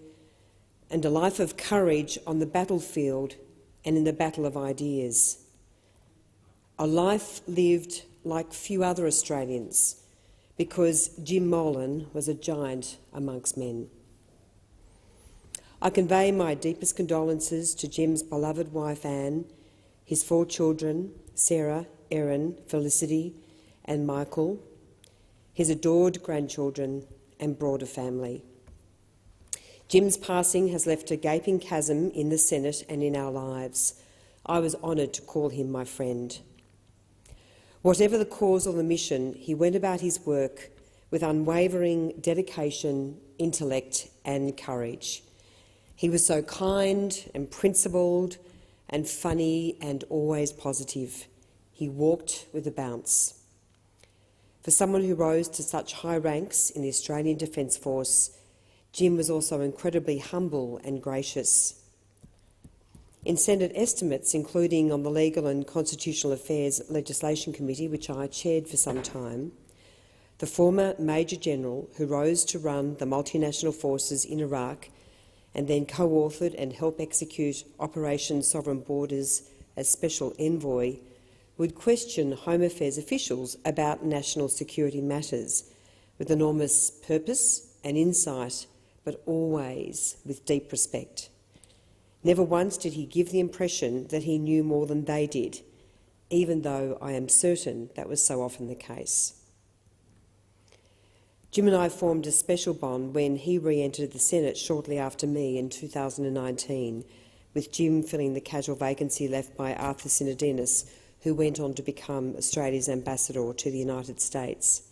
and a life of courage on the battlefield and in the battle of ideas. A life lived like few other Australians, because Jim Molan was a giant amongst men. I convey my deepest condolences to Jim's beloved wife Anne, his 4 children, Sarah, Erin, Felicity and Michael, his adored grandchildren and broader family. Jim's passing has left a gaping chasm in the Senate and in our lives. I was honoured to call him my friend. Whatever the cause or the mission, he went about his work with unwavering dedication, intellect and courage. He was so kind and principled and funny and always positive. He walked with a bounce. For someone who rose to such high ranks in the Australian Defence Force, Jim was also incredibly humble and gracious. In Senate estimates, including on the Legal and Constitutional Affairs Legislation Committee, which I chaired for some time, the former Major General who rose to run the multinational forces in Iraq and then co-authored and helped execute Operation Sovereign Borders as Special Envoy, would question Home Affairs officials about national security matters with enormous purpose and insight, but always with deep respect. Never once did he give the impression that he knew more than they did, even though I am certain that was so often the case. Jim and I formed a special bond when he re-entered the Senate shortly after me in 2019, with Jim filling the casual vacancy left by Arthur Sinodinos, who went on to become Australia's ambassador to the United States.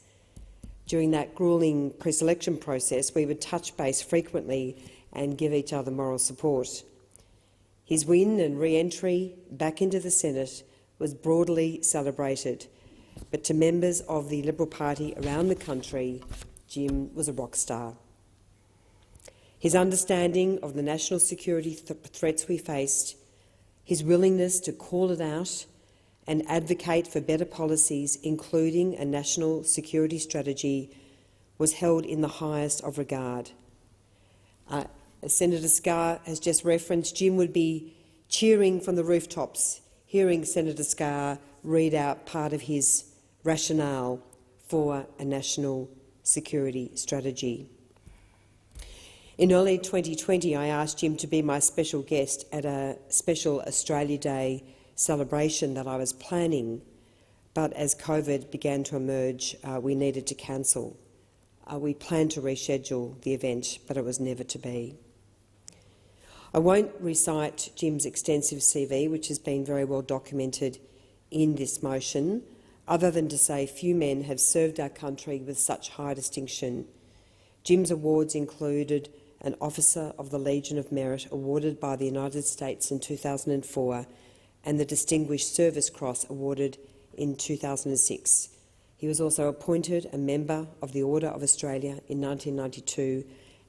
During that gruelling pre-selection process, we would touch base frequently and give each other moral support. His win and re-entry back into the Senate was broadly celebrated, but to members of the Liberal Party around the country, Jim was a rock star. His understanding of the national security threats we faced, his willingness to call it out and advocate for better policies, including a national security strategy, was held in the highest of regard. As Senator Scarr has just referenced, Jim would be cheering from the rooftops, hearing Senator Scarr read out part of his rationale for a national security strategy. In early 2020, I asked Jim to be my special guest at a special Australia Day celebration that I was planning, but as COVID began to emerge, we needed to cancel. We planned to reschedule the event, but it was never to be. I won't recite Jim's extensive CV, which has been very well documented in this motion, other than to say few men have served our country with such high distinction. Jim's awards included an Officer of the Legion of Merit awarded by the United States in 2004 and the Distinguished Service Cross awarded in 2006. He was also appointed a member of the Order of Australia in 1992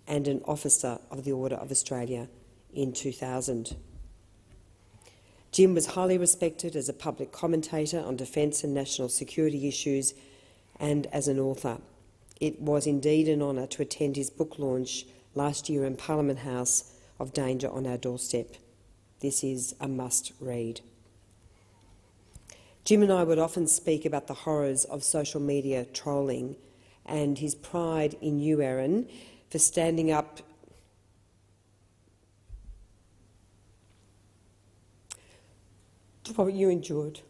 and an Officer of the Order of Australia in 2000. Jim was highly respected as a public commentator on defence and national security issues and as an author. It was indeed an honour to attend his book launch last year in Parliament House of Danger on Our Doorstep. This is a must-read. Jim and I would often speak about the horrors of social media trolling and his pride in you, Erin, for standing up to what you endured.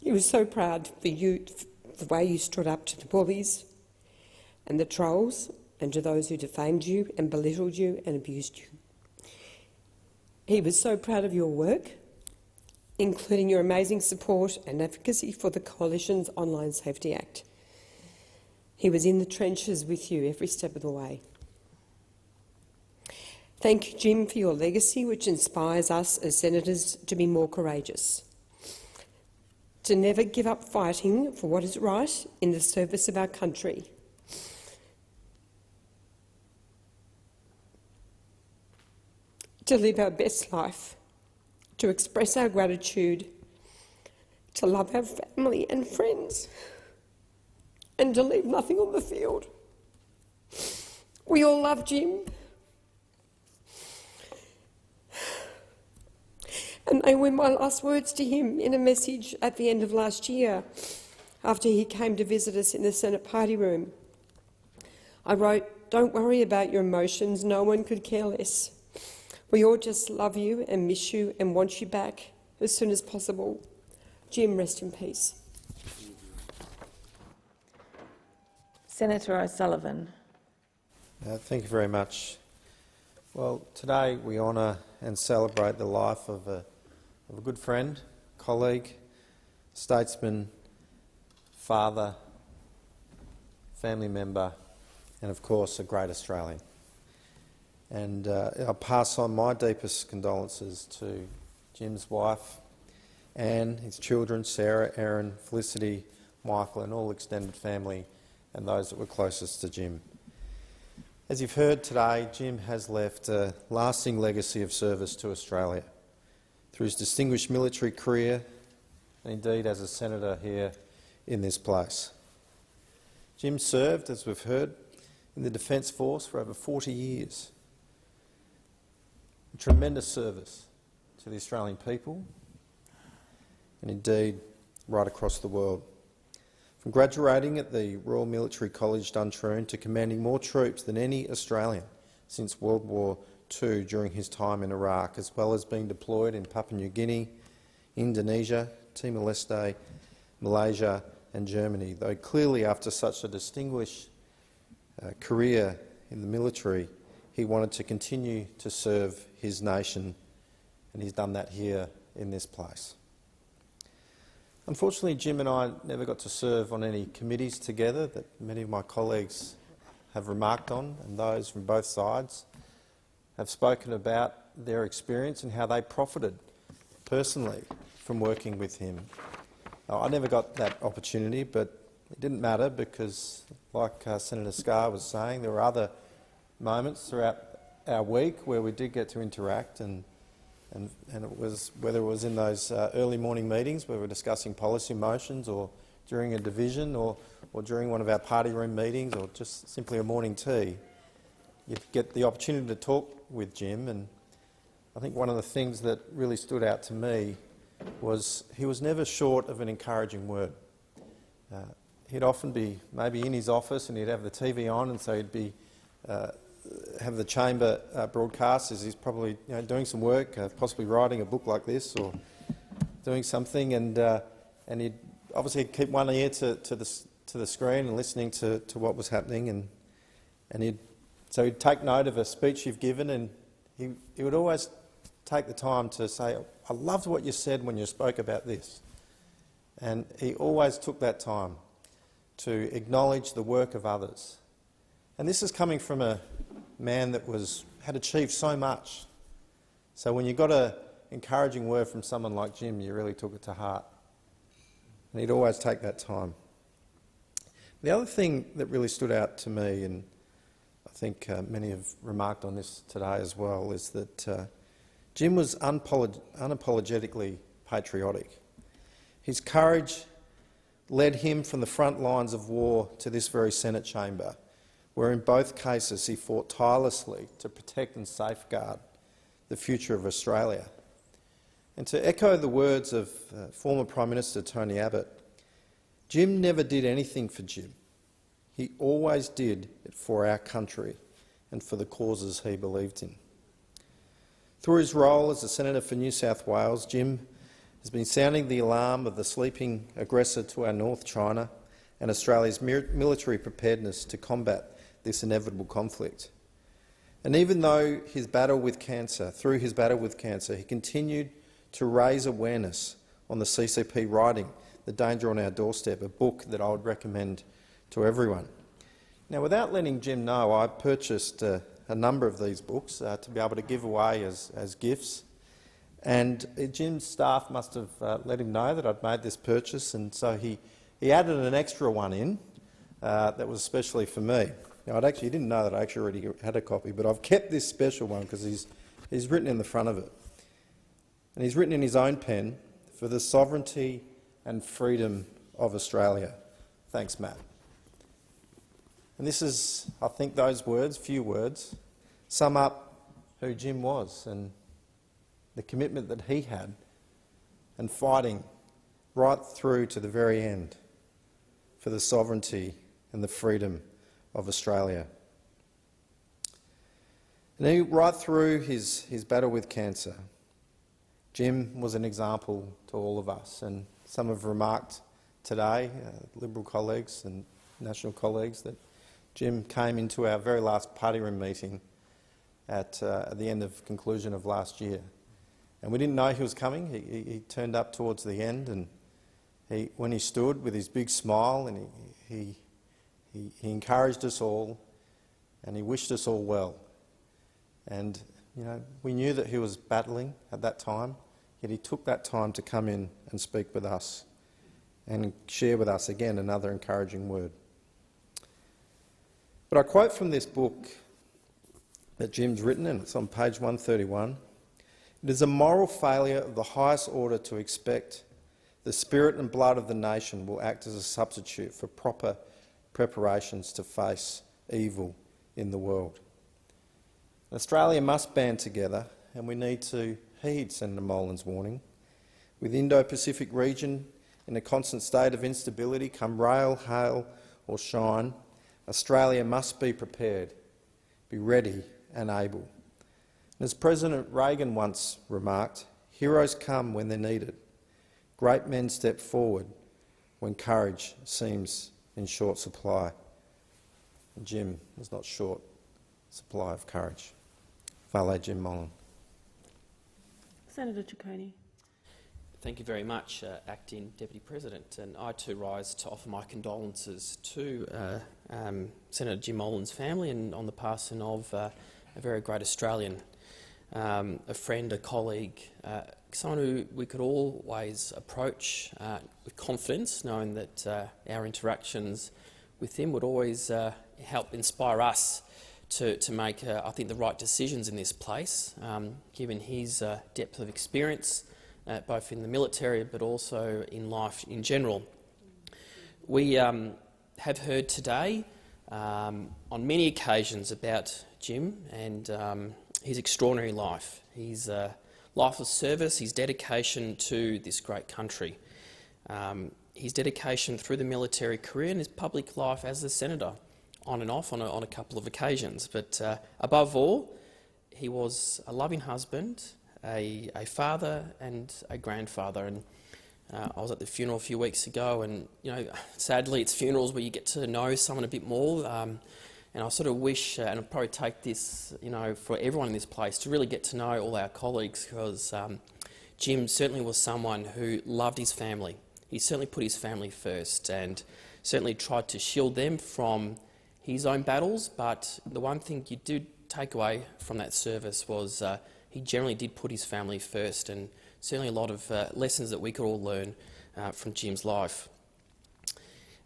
He was so proud for you, the way you stood up to the bullies and the trolls and to those who defamed you and belittled you and abused you. He was so proud of your work, including your amazing support and advocacy for the Coalition's Online Safety Act. He was in the trenches with you every step of the way. Thank you, Jim, for your legacy, which inspires us as senators to be more courageous, to never give up fighting for what is right in the service of our country. To live our best life, to express our gratitude, to love our family and friends, and to leave nothing on the field. We all love Jim. And they were my last words to him in a message at the end of last year, after he came to visit us in the Senate party room. I wrote, "Don't worry about your emotions, no one could care less. We all just love you and miss you and want you back as soon as possible. Jim, rest in peace." Senator O'Sullivan. Thank you very much. Well, today we honour and celebrate the life of a good friend, colleague, statesman, father, family member, and of course a great Australian. And I'll pass on my deepest condolences to Jim's wife, Anne, his children, Sarah, Erin, Felicity, Michael, and all extended family and those that were closest to Jim. As you've heard today, Jim has left a lasting legacy of service to Australia through his distinguished military career and indeed as a senator here in this place. Jim served, as we've heard, in the Defence Force for over 40 years. A tremendous service to the Australian people and indeed right across the world. From graduating at the Royal Military College Duntroon to commanding more troops than any Australian since World War II during his time in Iraq, as well as being deployed in Papua New Guinea, Indonesia, Timor-Leste, Malaysia and Germany, though clearly after such a distinguished career in the military, he wanted to continue to serve his nation, and he's done that here in this place. Unfortunately, Jim and I never got to serve on any committees together that many of my colleagues have remarked on, and those from both sides have spoken about their experience and how they profited personally from working with him. I never got that opportunity, but it didn't matter because, like Senator Scarr was saying, there were other moments throughout our week where we did get to interact, and it was, whether it was in those early morning meetings where we're discussing policy motions, or during a division, or during one of our party room meetings, or just simply a morning tea, you get the opportunity to talk with Jim. And I think one of the things that really stood out to me was he was never short of an encouraging word. He'd often be maybe in his office and he'd have the TV on, and so he'd be have the chamber broadcast as he's probably doing some work, possibly writing a book like this or doing something, and he'd obviously keep one ear to the screen and listening to what was happening, and he'd take note of a speech you've given, and he would always take the time to say, "I loved what you said when you spoke about this," and he always took that time to acknowledge the work of others. And this is coming from a man that had achieved so much. So when you got an encouraging word from someone like Jim, you really took it to heart. And he'd always take that time. The other thing that really stood out to me, and I think many have remarked on this today as well, is that Jim was unapologetically patriotic. His courage led him from the front lines of war to this very Senate chamber, where in both cases he fought tirelessly to protect and safeguard the future of Australia. And to echo the words of former Prime Minister Tony Abbott, Jim never did anything for Jim. He always did it for our country and for the causes he believed in. Through his role as the Senator for New South Wales, Jim has been sounding the alarm of the sleeping aggressor to our North, China, and Australia's military preparedness to combat this inevitable conflict. And even though through his battle with cancer, he continued to raise awareness on the CCP writing The Danger on Our Doorstep, a book that I would recommend to everyone. Now, without letting Jim know, I purchased a number of these books to be able to give away as gifts. And Jim's staff must have let him know that I'd made this purchase, and so he added an extra one in that was especially for me. Now, he didn't know that I actually already had a copy, but I've kept this special one because he's written in the front of it. And he's written in his own pen, "For the sovereignty and freedom of Australia." Thanks, Matt. And this is, I think those words, few words, sum up who Jim was and the commitment that he had and fighting right through to the very end for the sovereignty and the freedom of Australia. And right through his battle with cancer, Jim was an example to all of us, and some have remarked today, Liberal colleagues and National colleagues, that Jim came into our very last party room meeting at the conclusion of last year. And we didn't know he was coming. He turned up towards the end, and when he stood with his big smile, and he encouraged us all, and he wished us all well. And we knew that he was battling at that time, yet he took that time to come in and speak with us and share with us again another encouraging word. But I quote from this book that Jim's written, and it's on page 131. "It is a moral failure of the highest order to expect the spirit and blood of the nation will act as a substitute for proper preparations to face evil in the world." Australia must band together, and we need to heed Senator Molan's warning. With the Indo-Pacific region in a constant state of instability, come rail, hail or shine, Australia must be prepared, be ready and able. And as President Reagan once remarked, heroes come when they're needed. Great men step forward when courage seems in short supply. And Jim was not short supply of courage. Vale Jim Molan. Senator Ciccone. Thank you very much, Acting Deputy President. And I too rise to offer my condolences to Senator Jim Molan's family and on the passing of a very great Australian, a friend, a colleague, someone who we could always approach with confidence, knowing that our interactions with him would always help inspire us to make, I think, the right decisions in this place, given his depth of experience, both in the military but also in life in general. We have heard today on many occasions about Jim and his extraordinary life, his life of service, his dedication to this great country, his dedication through the military career and his public life as a senator, on and off on a couple of occasions. But above all, he was a loving husband, a father and a grandfather. And I was at the funeral a few weeks ago, and sadly it's funerals where you get to know someone a bit more. And I sort of wish, and I'll probably take this, for everyone in this place to really get to know all our colleagues, because Jim certainly was someone who loved his family. He certainly put his family first and certainly tried to shield them from his own battles. But the one thing you did take away from that service was he generally did put his family first, and certainly a lot of lessons that we could all learn from Jim's life.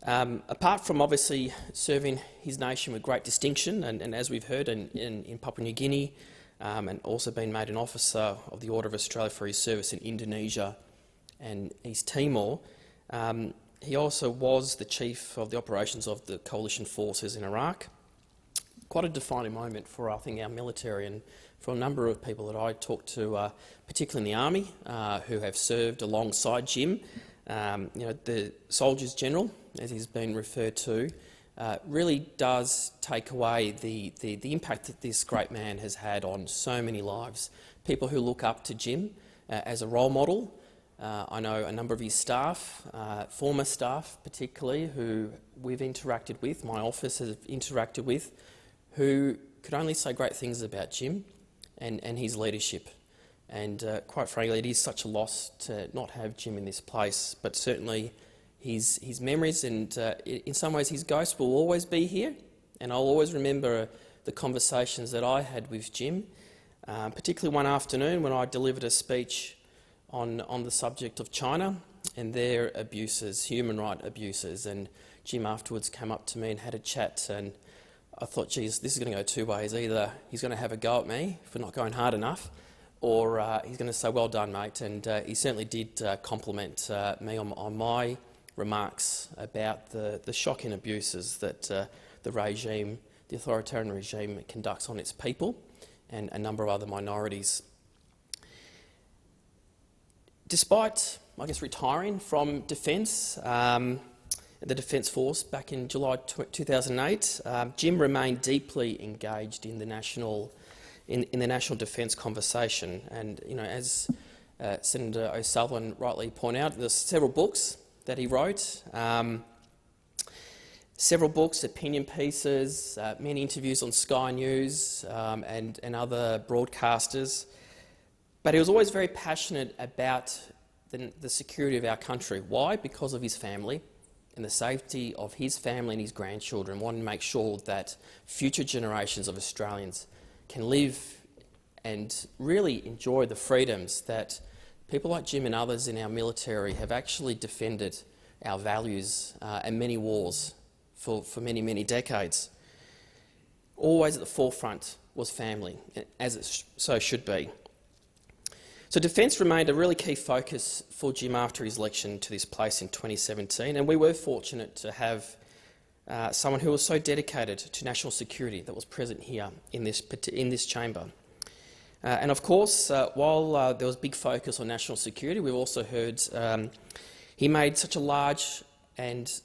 Apart from obviously serving his nation with great distinction, and as we've heard in Papua New Guinea, and also been made an officer of the Order of Australia for his service in Indonesia and East Timor, he also was the chief of the operations of the coalition forces in Iraq. quite a defining moment for, I think, our military and for a number of people that I talk to, particularly in the Army, who have served alongside Jim. The Soldiers General, as he's been referred to, really does take away the impact that this great man has had on so many lives. People who look up to Jim as a role model. I know a number of his staff, former staff particularly, who we've interacted with, my office has interacted with, who could only say great things about Jim and his leadership. And quite frankly, it is such a loss to not have Jim in this place, but certainly his memories and in some ways his ghost will always be here, and I'll always remember the conversations that I had with Jim, particularly one afternoon when I delivered a speech on the subject of China and their abuses, human rights abuses, and Jim afterwards came up to me and had a chat, and I thought, geez, this is going to go two ways. Either he's going to have a go at me for not going hard enough, or he's going to say, well done, mate. And he certainly did compliment me on my remarks about the shocking abuses that the regime, the authoritarian regime, conducts on its people and a number of other minorities. Despite, I guess, retiring from Defence, the Defence Force back in July 2008, Jim remained deeply engaged in the national defence conversation. And as Senator O'Sullivan rightly pointed out, there's several books that he wrote, several books, opinion pieces, many interviews on Sky News and other broadcasters. But he was always very passionate about the security of our country. Why? Because of his family and the safety of his family and his grandchildren. Wanted to make sure that future generations of Australians can live and really enjoy the freedoms that people like Jim and others in our military have actually defended our values and many wars for many, many decades. Always at the forefront was family, as it so should be. So defence remained a really key focus for Jim after his election to this place in 2017, and we were fortunate to have someone who was so dedicated to national security that was present here in this chamber. And of course, while there was big focus on national security, we've also heard he made such a large and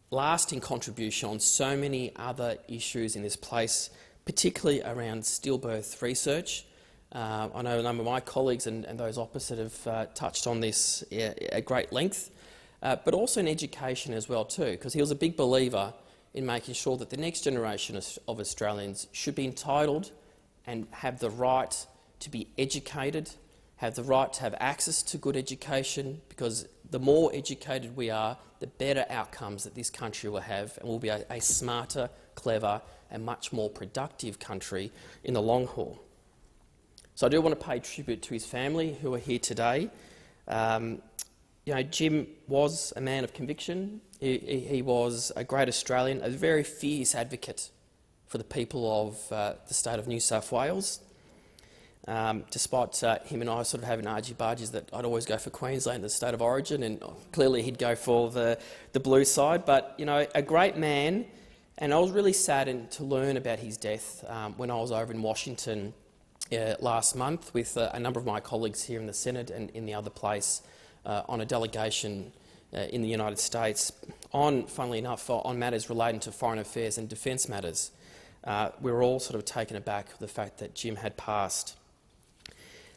lasting contribution on so many other issues in this place, particularly around stillbirth research. I know a number of my colleagues and those opposite have touched on this at great length, but also in education as well too, because he was a big believer in making sure that the next generation of Australians should be entitled and have the right to be educated, have the right to have access to good education, because the more educated we are, the better outcomes that this country will have, and will be a smarter, clever and much more productive country in the long haul. So I do want to pay tribute to his family who are here today. Jim was a man of conviction. He was a great Australian, a very fierce advocate for the people of the state of New South Wales. Despite him and I sort of having argy-bargies that I'd always go for Queensland, the state of origin, and clearly he'd go for the blue side. But, a great man, and I was really saddened to learn about his death when I was over in Washington last month with a number of my colleagues here in the Senate and in the other place on a delegation in the United States funnily enough, on matters relating to foreign affairs and defence matters. We were all sort of taken aback with the fact that Jim had passed.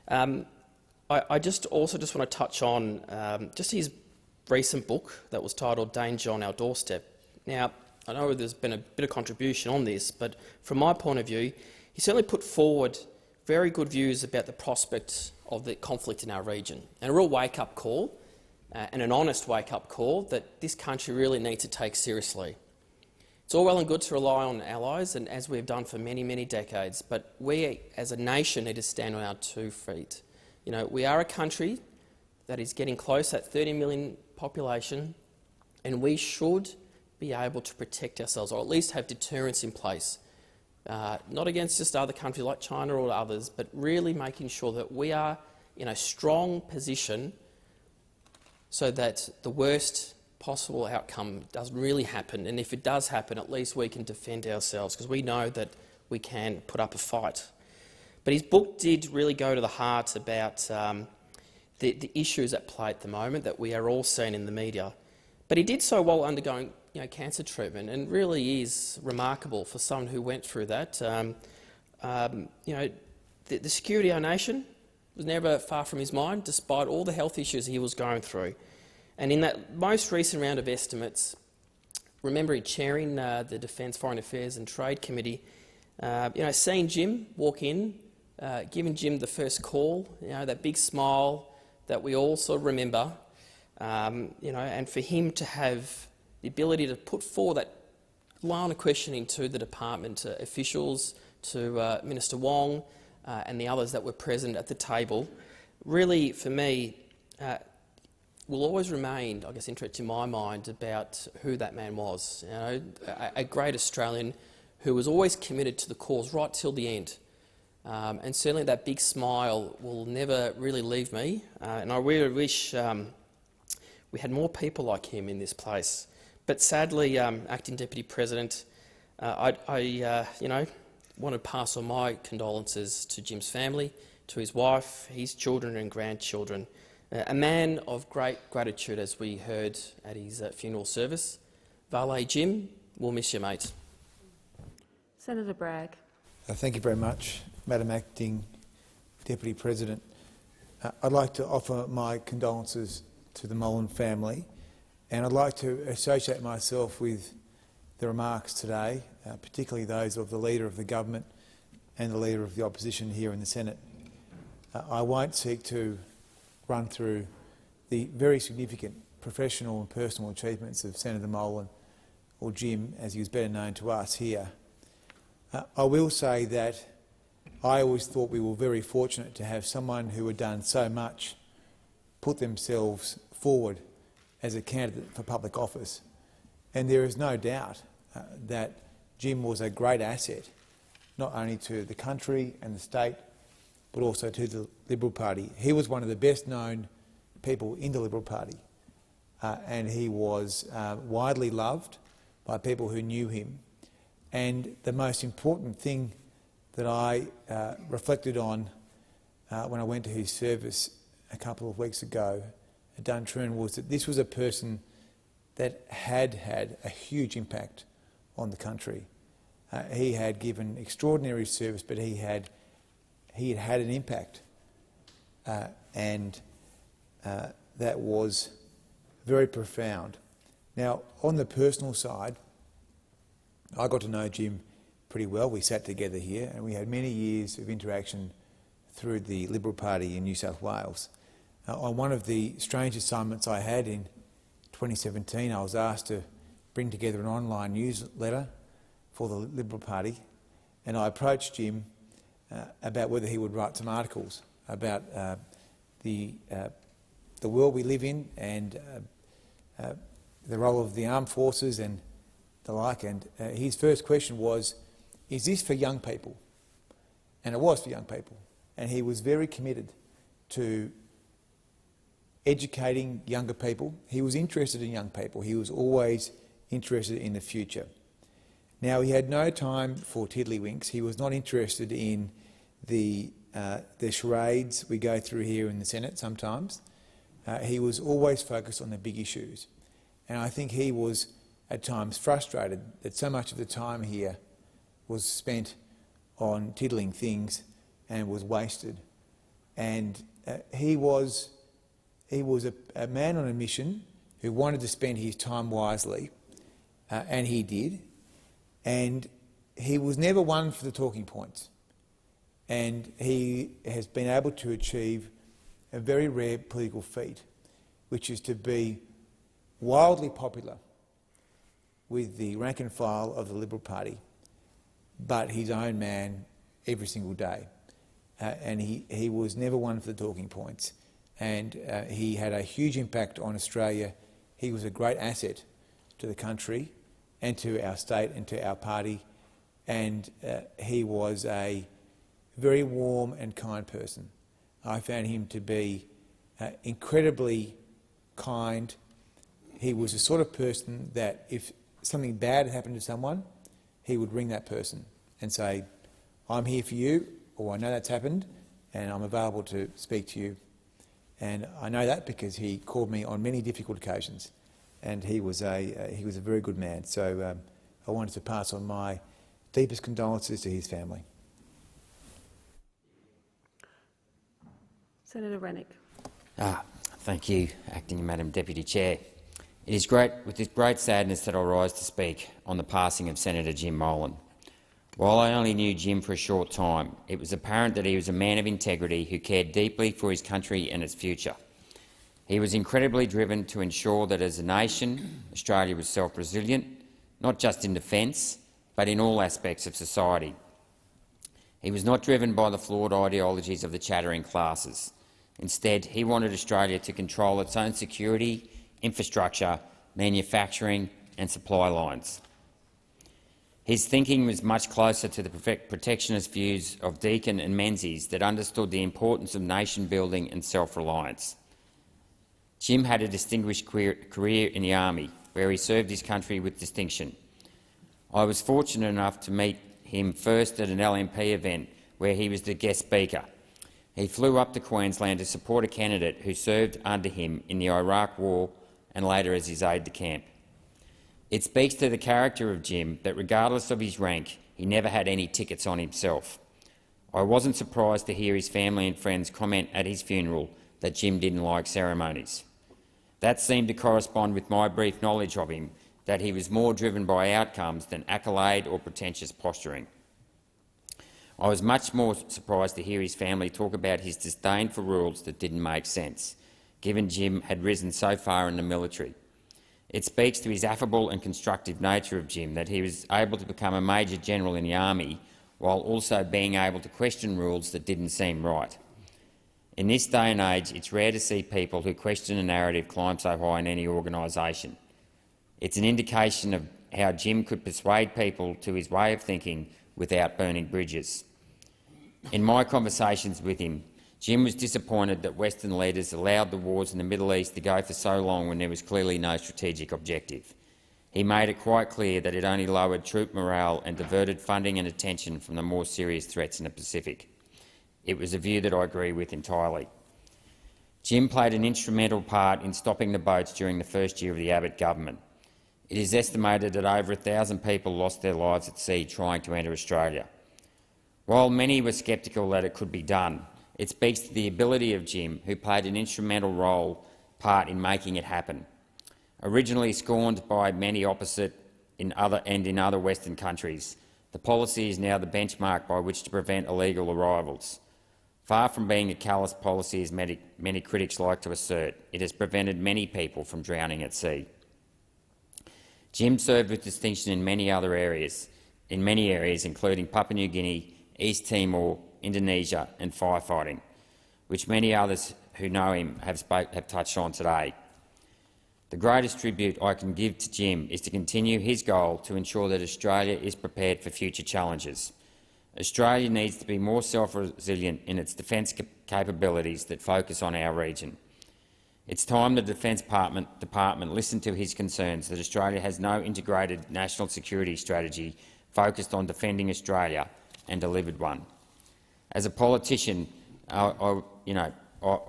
I just want to touch on just his recent book that was titled Danger on Our Doorstep. Now, I know there's been a bit of contribution on this, but from my point of view, he certainly put forward very good views about the prospects of the conflict in our region, and a real wake-up call, and an honest wake-up call that this country really needs to take seriously. It's all well and good to rely on allies, and as we've done for many, many decades, but we as a nation need to stand on our 2 feet. We are a country that is getting close to that 30 million population, and we should be able to protect ourselves, or at least have deterrence in place. Not against just other countries like China or others, but really making sure that we are in a strong position so that the worst possible outcome doesn't really happen. And if it does happen, at least we can defend ourselves, because we know that we can put up a fight. But his book did really go to the heart about the issues at play at the moment that we are all seeing in the media. But he did so while undergoing cancer treatment, and really is remarkable for someone who went through that. The security of our nation was never far from his mind, despite all the health issues he was going through. And in that most recent round of estimates, remember chairing the Defence, Foreign Affairs and Trade Committee, seeing Jim walk in, giving Jim the first call, that big smile that we all sort of remember, and for him to have the ability to put forward that line of questioning to the department officials, to Minister Wong and the others that were present at the table, really, for me, will always remain, I guess, interested in my mind about who that man was. A great Australian who was always committed to the cause right till the end. And certainly that big smile will never really leave me. And I really wish we had more people like him in this place. But sadly, Acting Deputy President, I want to pass on my condolences to Jim's family, to his wife, his children and grandchildren. A man of great gratitude, as we heard at his funeral service. Valet Jim, we'll miss you, mate. Senator Bragg. Thank you very much, Madam Acting Deputy President. I'd like to offer my condolences to the Molan family, and I'd like to associate myself with the remarks today, particularly those of the Leader of the Government and the Leader of the Opposition here in the Senate. I won't seek to run through the very significant professional and personal achievements of Senator Molan, or Jim, as he was better known to us here. I will say that I always thought we were very fortunate to have someone who had done so much put themselves forward as a candidate for public office. And there is no doubt that Jim was a great asset, not only to the country and the state, but also to the Liberal Party. He was one of the best known people in the Liberal Party, and he was widely loved by people who knew him. And the most important thing that I reflected on when I went to his service a couple of weeks ago at Duntroon was that this was a person that had had a huge impact on the country. He had given extraordinary service, but he had an impact, and that was very profound. Now, on the personal side, I got to know Jim pretty well. We sat together here and we had many years of interaction through the Liberal Party in New South Wales. On one of the strange assignments I had in 2017, I was asked to bring together an online newsletter for the Liberal Party, and I approached Jim about whether he would write some articles about the world we live in and the role of the armed forces and the like. And his first question was, is this for young people? And it was for young people. And he was very committed to educating younger people. He was interested in young people. He was always interested in the future. Now, he had no time for tiddlywinks. He was not interested in the charades we go through here in the Senate sometimes. He was always focused on the big issues. And I think he was at times frustrated that so much of the time here was spent on tiddling things and was wasted. And he was a man on a mission who wanted to spend his time wisely, and he did. And he was never one for the talking points. And he has been able to achieve a very rare political feat, which is to be wildly popular with the rank and file of the Liberal Party, but his own man every single day. And he was never one for the talking points. And he had a huge impact on Australia. He was a great asset to the country and to our state and to our party. And he was a very warm and kind person. I found him to be incredibly kind. He was the sort of person that if something bad happened to someone, he would ring that person and say, I'm here for you, or I know that's happened, and I'm available to speak to you. And I know that because he called me on many difficult occasions, and he was a very good man. So I wanted to pass on my deepest condolences to his family. Senator Rennick. Thank you, Acting Madam Deputy Chair. It is with great sadness that I rise to speak on the passing of Senator Jim Molan. While I only knew Jim for a short time, it was apparent that he was a man of integrity who cared deeply for his country and its future. He was incredibly driven to ensure that as a nation, Australia was self-resilient, not just in defence, but in all aspects of society. He was not driven by the flawed ideologies of the chattering classes. Instead, he wanted Australia to control its own security, infrastructure, manufacturing and supply lines. His thinking was much closer to the protectionist views of Deakin and Menzies that understood the importance of nation-building and self-reliance. Jim had a distinguished career in the Army, where he served his country with distinction. I was fortunate enough to meet him first at an LNP event where he was the guest speaker. He flew up to Queensland to support a candidate who served under him in the Iraq War and later as his aide-de-camp. It speaks to the character of Jim that regardless of his rank, he never had any tickets on himself. I wasn't surprised to hear his family and friends comment at his funeral that Jim didn't like ceremonies. That seemed to correspond with my brief knowledge of him, that he was more driven by outcomes than accolade or pretentious posturing. I was much more surprised to hear his family talk about his disdain for rules that didn't make sense, given Jim had risen so far in the military. It speaks to his affable and constructive nature of Jim that he was able to become a Major General in the Army while also being able to question rules that didn't seem right. In this day and age, it's rare to see people who question a narrative climb so high in any organisation. It's an indication of how Jim could persuade people to his way of thinking without burning bridges. In my conversations with him, Jim was disappointed that Western leaders allowed the wars in the Middle East to go for so long when there was clearly no strategic objective. He made it quite clear that it only lowered troop morale and diverted funding and attention from the more serious threats in the Pacific. It was a view that I agree with entirely. Jim played an instrumental part in stopping the boats during the first year of the Abbott government. It is estimated that over 1,000 people lost their lives at sea trying to enter Australia. While many were sceptical that it could be done, it speaks to the ability of Jim, who played an instrumental part in making it happen. Originally scorned by many opposite in other Western countries, the policy is now the benchmark by which to prevent illegal arrivals. Far from being a callous policy, as many critics like to assert, it has prevented many people from drowning at sea. Jim served with distinction in many areas, including Papua New Guinea, East Timor, Indonesia and firefighting, which many others who know him have touched on today. The greatest tribute I can give to Jim is to continue his goal to ensure that Australia is prepared for future challenges. Australia needs to be more self-resilient in its defence capabilities that focus on our region. It's time the Defence Department listened to his concerns that Australia has no integrated national security strategy focused on defending Australia and delivered one. As a politician,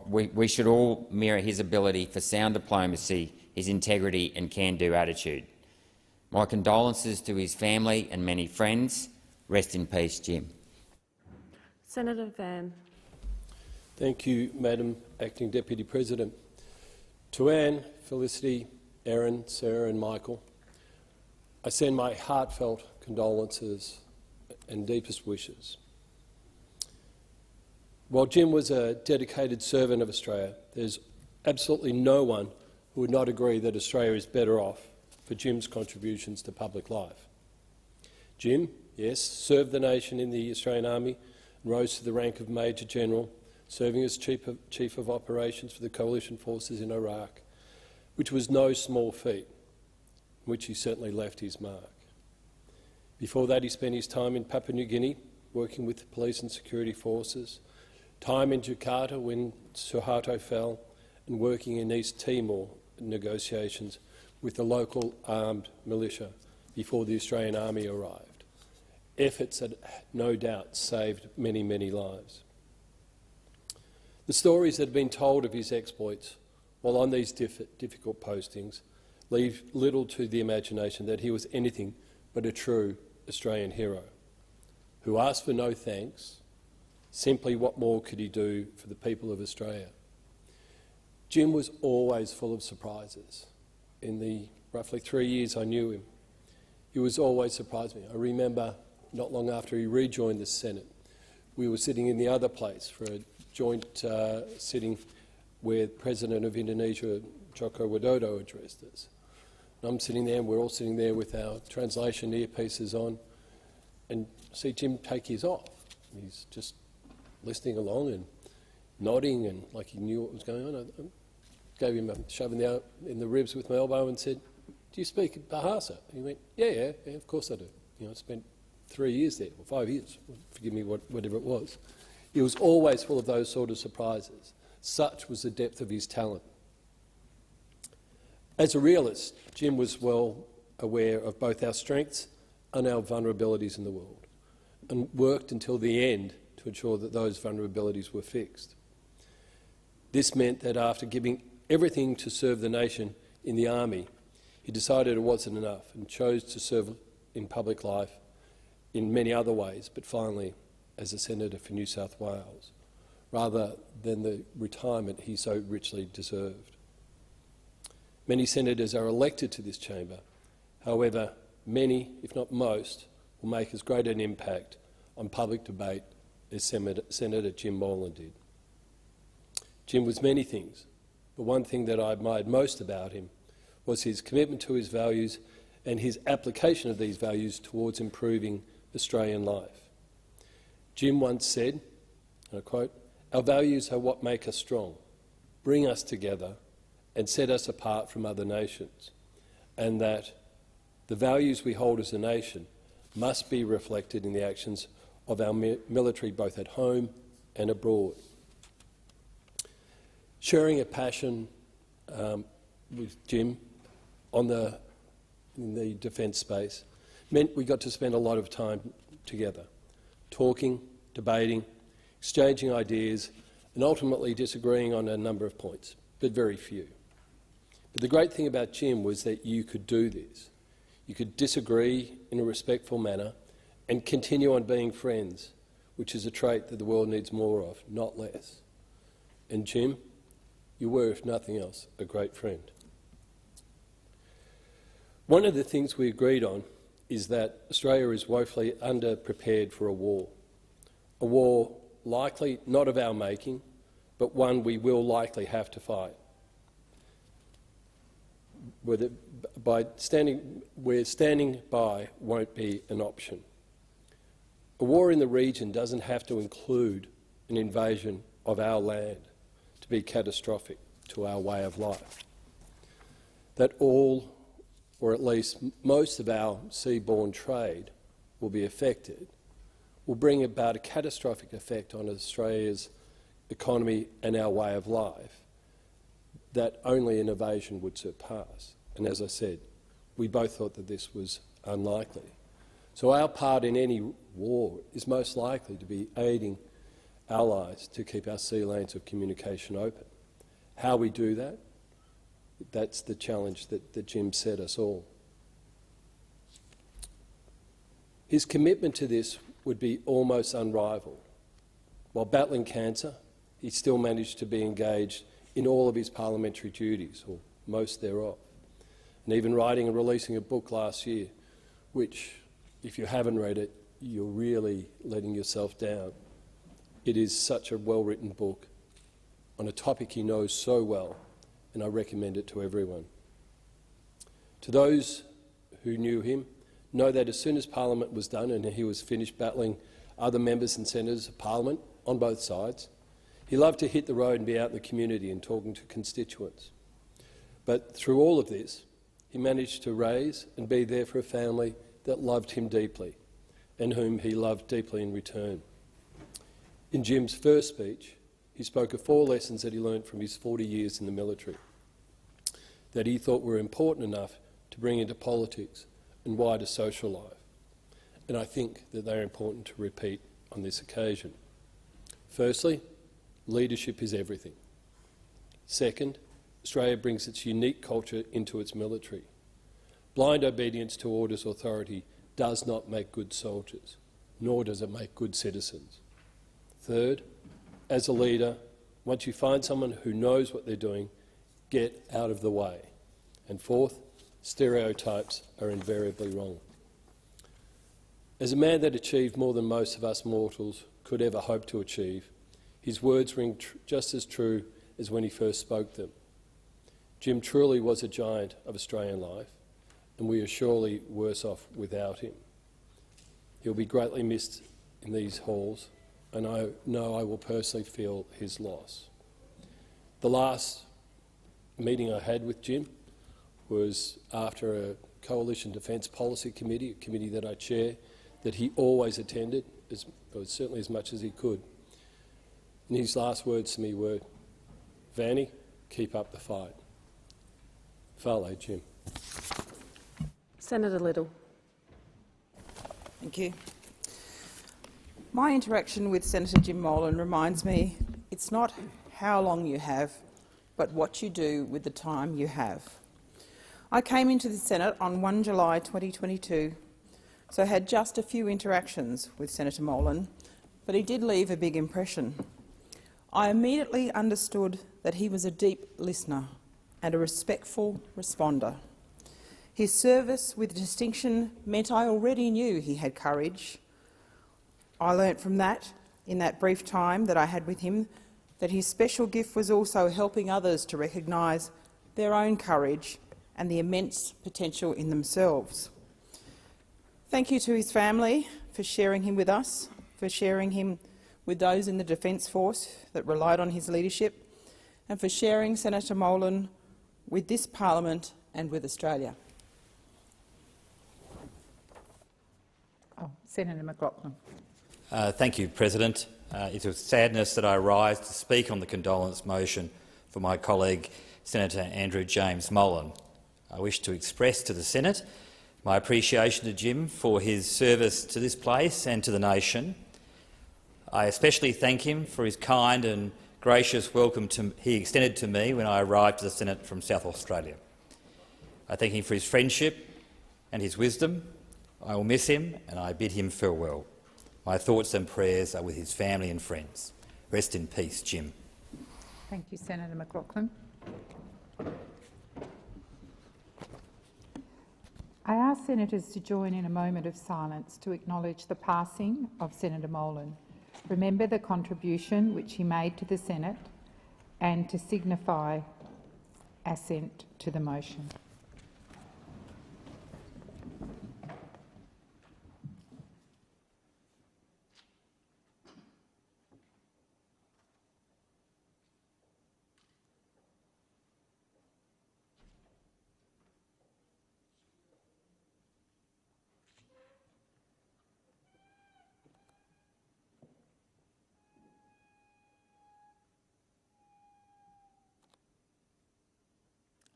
we should all mirror his ability for sound diplomacy, his integrity and can-do attitude. My condolences to his family and many friends. Rest in peace, Jim. Senator Van. Thank you, Madam Acting Deputy President. To Anne, Felicity, Erin, Sarah and Michael, I send my heartfelt condolences and deepest wishes. While Jim was a dedicated servant of Australia, there's absolutely no one who would not agree that Australia is better off for Jim's contributions to public life. Jim, yes, served the nation in the Australian Army and rose to the rank of Major General, serving as Chief of Operations for the Coalition Forces in Iraq, which was no small feat, in which he certainly left his mark. Before that, he spent his time in Papua New Guinea, working with the police and security forces, time in Jakarta when Suharto fell, and working in East Timor negotiations with the local armed militia before the Australian Army arrived. efforts that no doubt saved many, many lives. The stories that have been told of his exploits while on these difficult postings leave little to the imagination that he was anything but a true Australian hero, who asked for no thanks. Simply, what more could he do for the people of Australia? Jim was always full of surprises. In the roughly 3 years I knew him, he was always surprised me. I remember not long after he rejoined the Senate, we were sitting in the other place for a joint sitting where the President of Indonesia, Joko Widodo, addressed us. And I'm sitting there, and we're all sitting there with our translation earpieces on, and see Jim take his off. He's just listening along and nodding, and like he knew what was going on. I gave him a shove in the ribs with my elbow and said, "Do you speak Bahasa?" He went, yeah, of course I do. I spent 3 years there, or 5 years, forgive me, whatever it was. He was always full of those sort of surprises. Such was the depth of his talent. As a realist, Jim was well aware of both our strengths and our vulnerabilities in the world, and worked until the end to ensure that those vulnerabilities were fixed. This meant that after giving everything to serve the nation in the army, he decided it wasn't enough and chose to serve in public life in many other ways, but finally as a senator for New South Wales, rather than the retirement he so richly deserved. Many senators are elected to this chamber. However, many, if not most, will make as great an impact on public debate as Senator Jim Molan did. Jim was many things, but one thing that I admired most about him was his commitment to his values and his application of these values towards improving Australian life. Jim once said, and I quote, "Our values are what make us strong, bring us together and set us apart from other nations, and that the values we hold as a nation must be reflected in the actions of our military both at home and abroad." Sharing a passion with Jim in the defence space meant we got to spend a lot of time together, talking, debating, exchanging ideas, and ultimately disagreeing on a number of points, but very few. But the great thing about Jim was that you could do this. You could disagree in a respectful manner and continue on being friends, which is a trait that the world needs more of, not less. And Jim, you were, if nothing else, a great friend. One of the things we agreed on is that Australia is woefully underprepared for a war likely not of our making, but one we will likely have to fight. Where standing by won't be an option. A war in the region doesn't have to include an invasion of our land to be catastrophic to our way of life. That all, or at least most of our seaborne trade will be affected, will bring about a catastrophic effect on Australia's economy and our way of life that only an invasion would surpass. And as I said, we both thought that this was unlikely. So our part in any war is most likely to be aiding allies to keep our sea lanes of communication open. How we do that, that's the challenge that Jim set us all. His commitment to this would be almost unrivalled. While battling cancer, he still managed to be engaged in all of his parliamentary duties, or most thereof, and even writing and releasing a book last year, which, if you haven't read it, you're really letting yourself down. It is such a well-written book on a topic he knows so well, and I recommend it to everyone. To those who knew him, know that as soon as Parliament was done and he was finished battling other members and senators of Parliament on both sides, he loved to hit the road and be out in the community and talking to constituents. But through all of this, he managed to raise and be there for a family that loved him deeply and whom he loved deeply in return. In Jim's first speech, he spoke of 4 lessons that he learned from his 40 years in the military that he thought were important enough to bring into politics and wider social life. and I think that they are important to repeat on this occasion. Firstly, leadership is everything. Second, Australia brings its unique culture into its military. Blind obedience to orders of authority does not make good soldiers, nor does it make good citizens. Third, as a leader, once you find someone who knows what they're doing, get out of the way. And fourth, stereotypes are invariably wrong. As a man that achieved more than most of us mortals could ever hope to achieve, his words ring just as true as when he first spoke them. Jim truly was a giant of Australian life, and we are surely worse off without him. He'll be greatly missed in these halls, and I know I will personally feel his loss. The last meeting I had with Jim was after a Coalition Defence Policy Committee, a committee that I chair, that he always attended, certainly as much as he could. And his last words to me were, "Vanny, keep up the fight." Fale, Jim. Senator Little. Thank you. My interaction with Senator Jim Molan reminds me it's not how long you have, but what you do with the time you have. I came into the Senate on 1 July 2022, so had just a few interactions with Senator Molan, but he did leave a big impression. I immediately understood that he was a deep listener and a respectful responder. His service with distinction meant I already knew he had courage. I learnt from that, in that brief time that I had with him, that his special gift was also helping others to recognise their own courage and the immense potential in themselves. Thank you to his family for sharing him with us, for sharing him with those in the Defence Force that relied on his leadership, and for sharing Senator Molan with this Parliament and with Australia. Senator McLaughlin. Thank you, President. It is with sadness that I rise to speak on the condolence motion for my colleague, Senator Andrew James Molan. I wish to express to the Senate my appreciation to Jim for his service to this place and to the nation. I especially thank him for his kind and gracious welcome he extended to me when I arrived to the Senate from South Australia. I thank him for his friendship and his wisdom. I will miss him and I bid him farewell. My thoughts and prayers are with his family and friends. Rest in peace, Jim. Thank you, Senator McLaughlin. I ask senators to join in a moment of silence to acknowledge the passing of Senator Molan, remember the contribution which he made to the Senate, and to signify assent to the motion.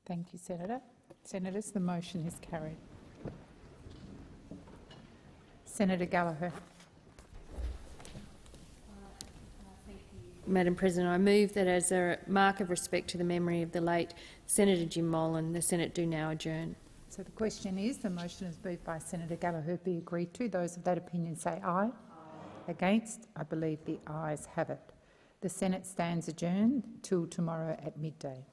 Thank you, Senator. Senators, the motion is carried. Senator Gallagher. Madam President, I move that as a mark of respect to the memory of the late Senator Jim Molan, the Senate do now adjourn. So the question is, the motion is moved by Senator Gallagher be agreed to. Those of that opinion say aye. Aye. Against? I believe the ayes have it. The Senate stands adjourned till tomorrow at midday.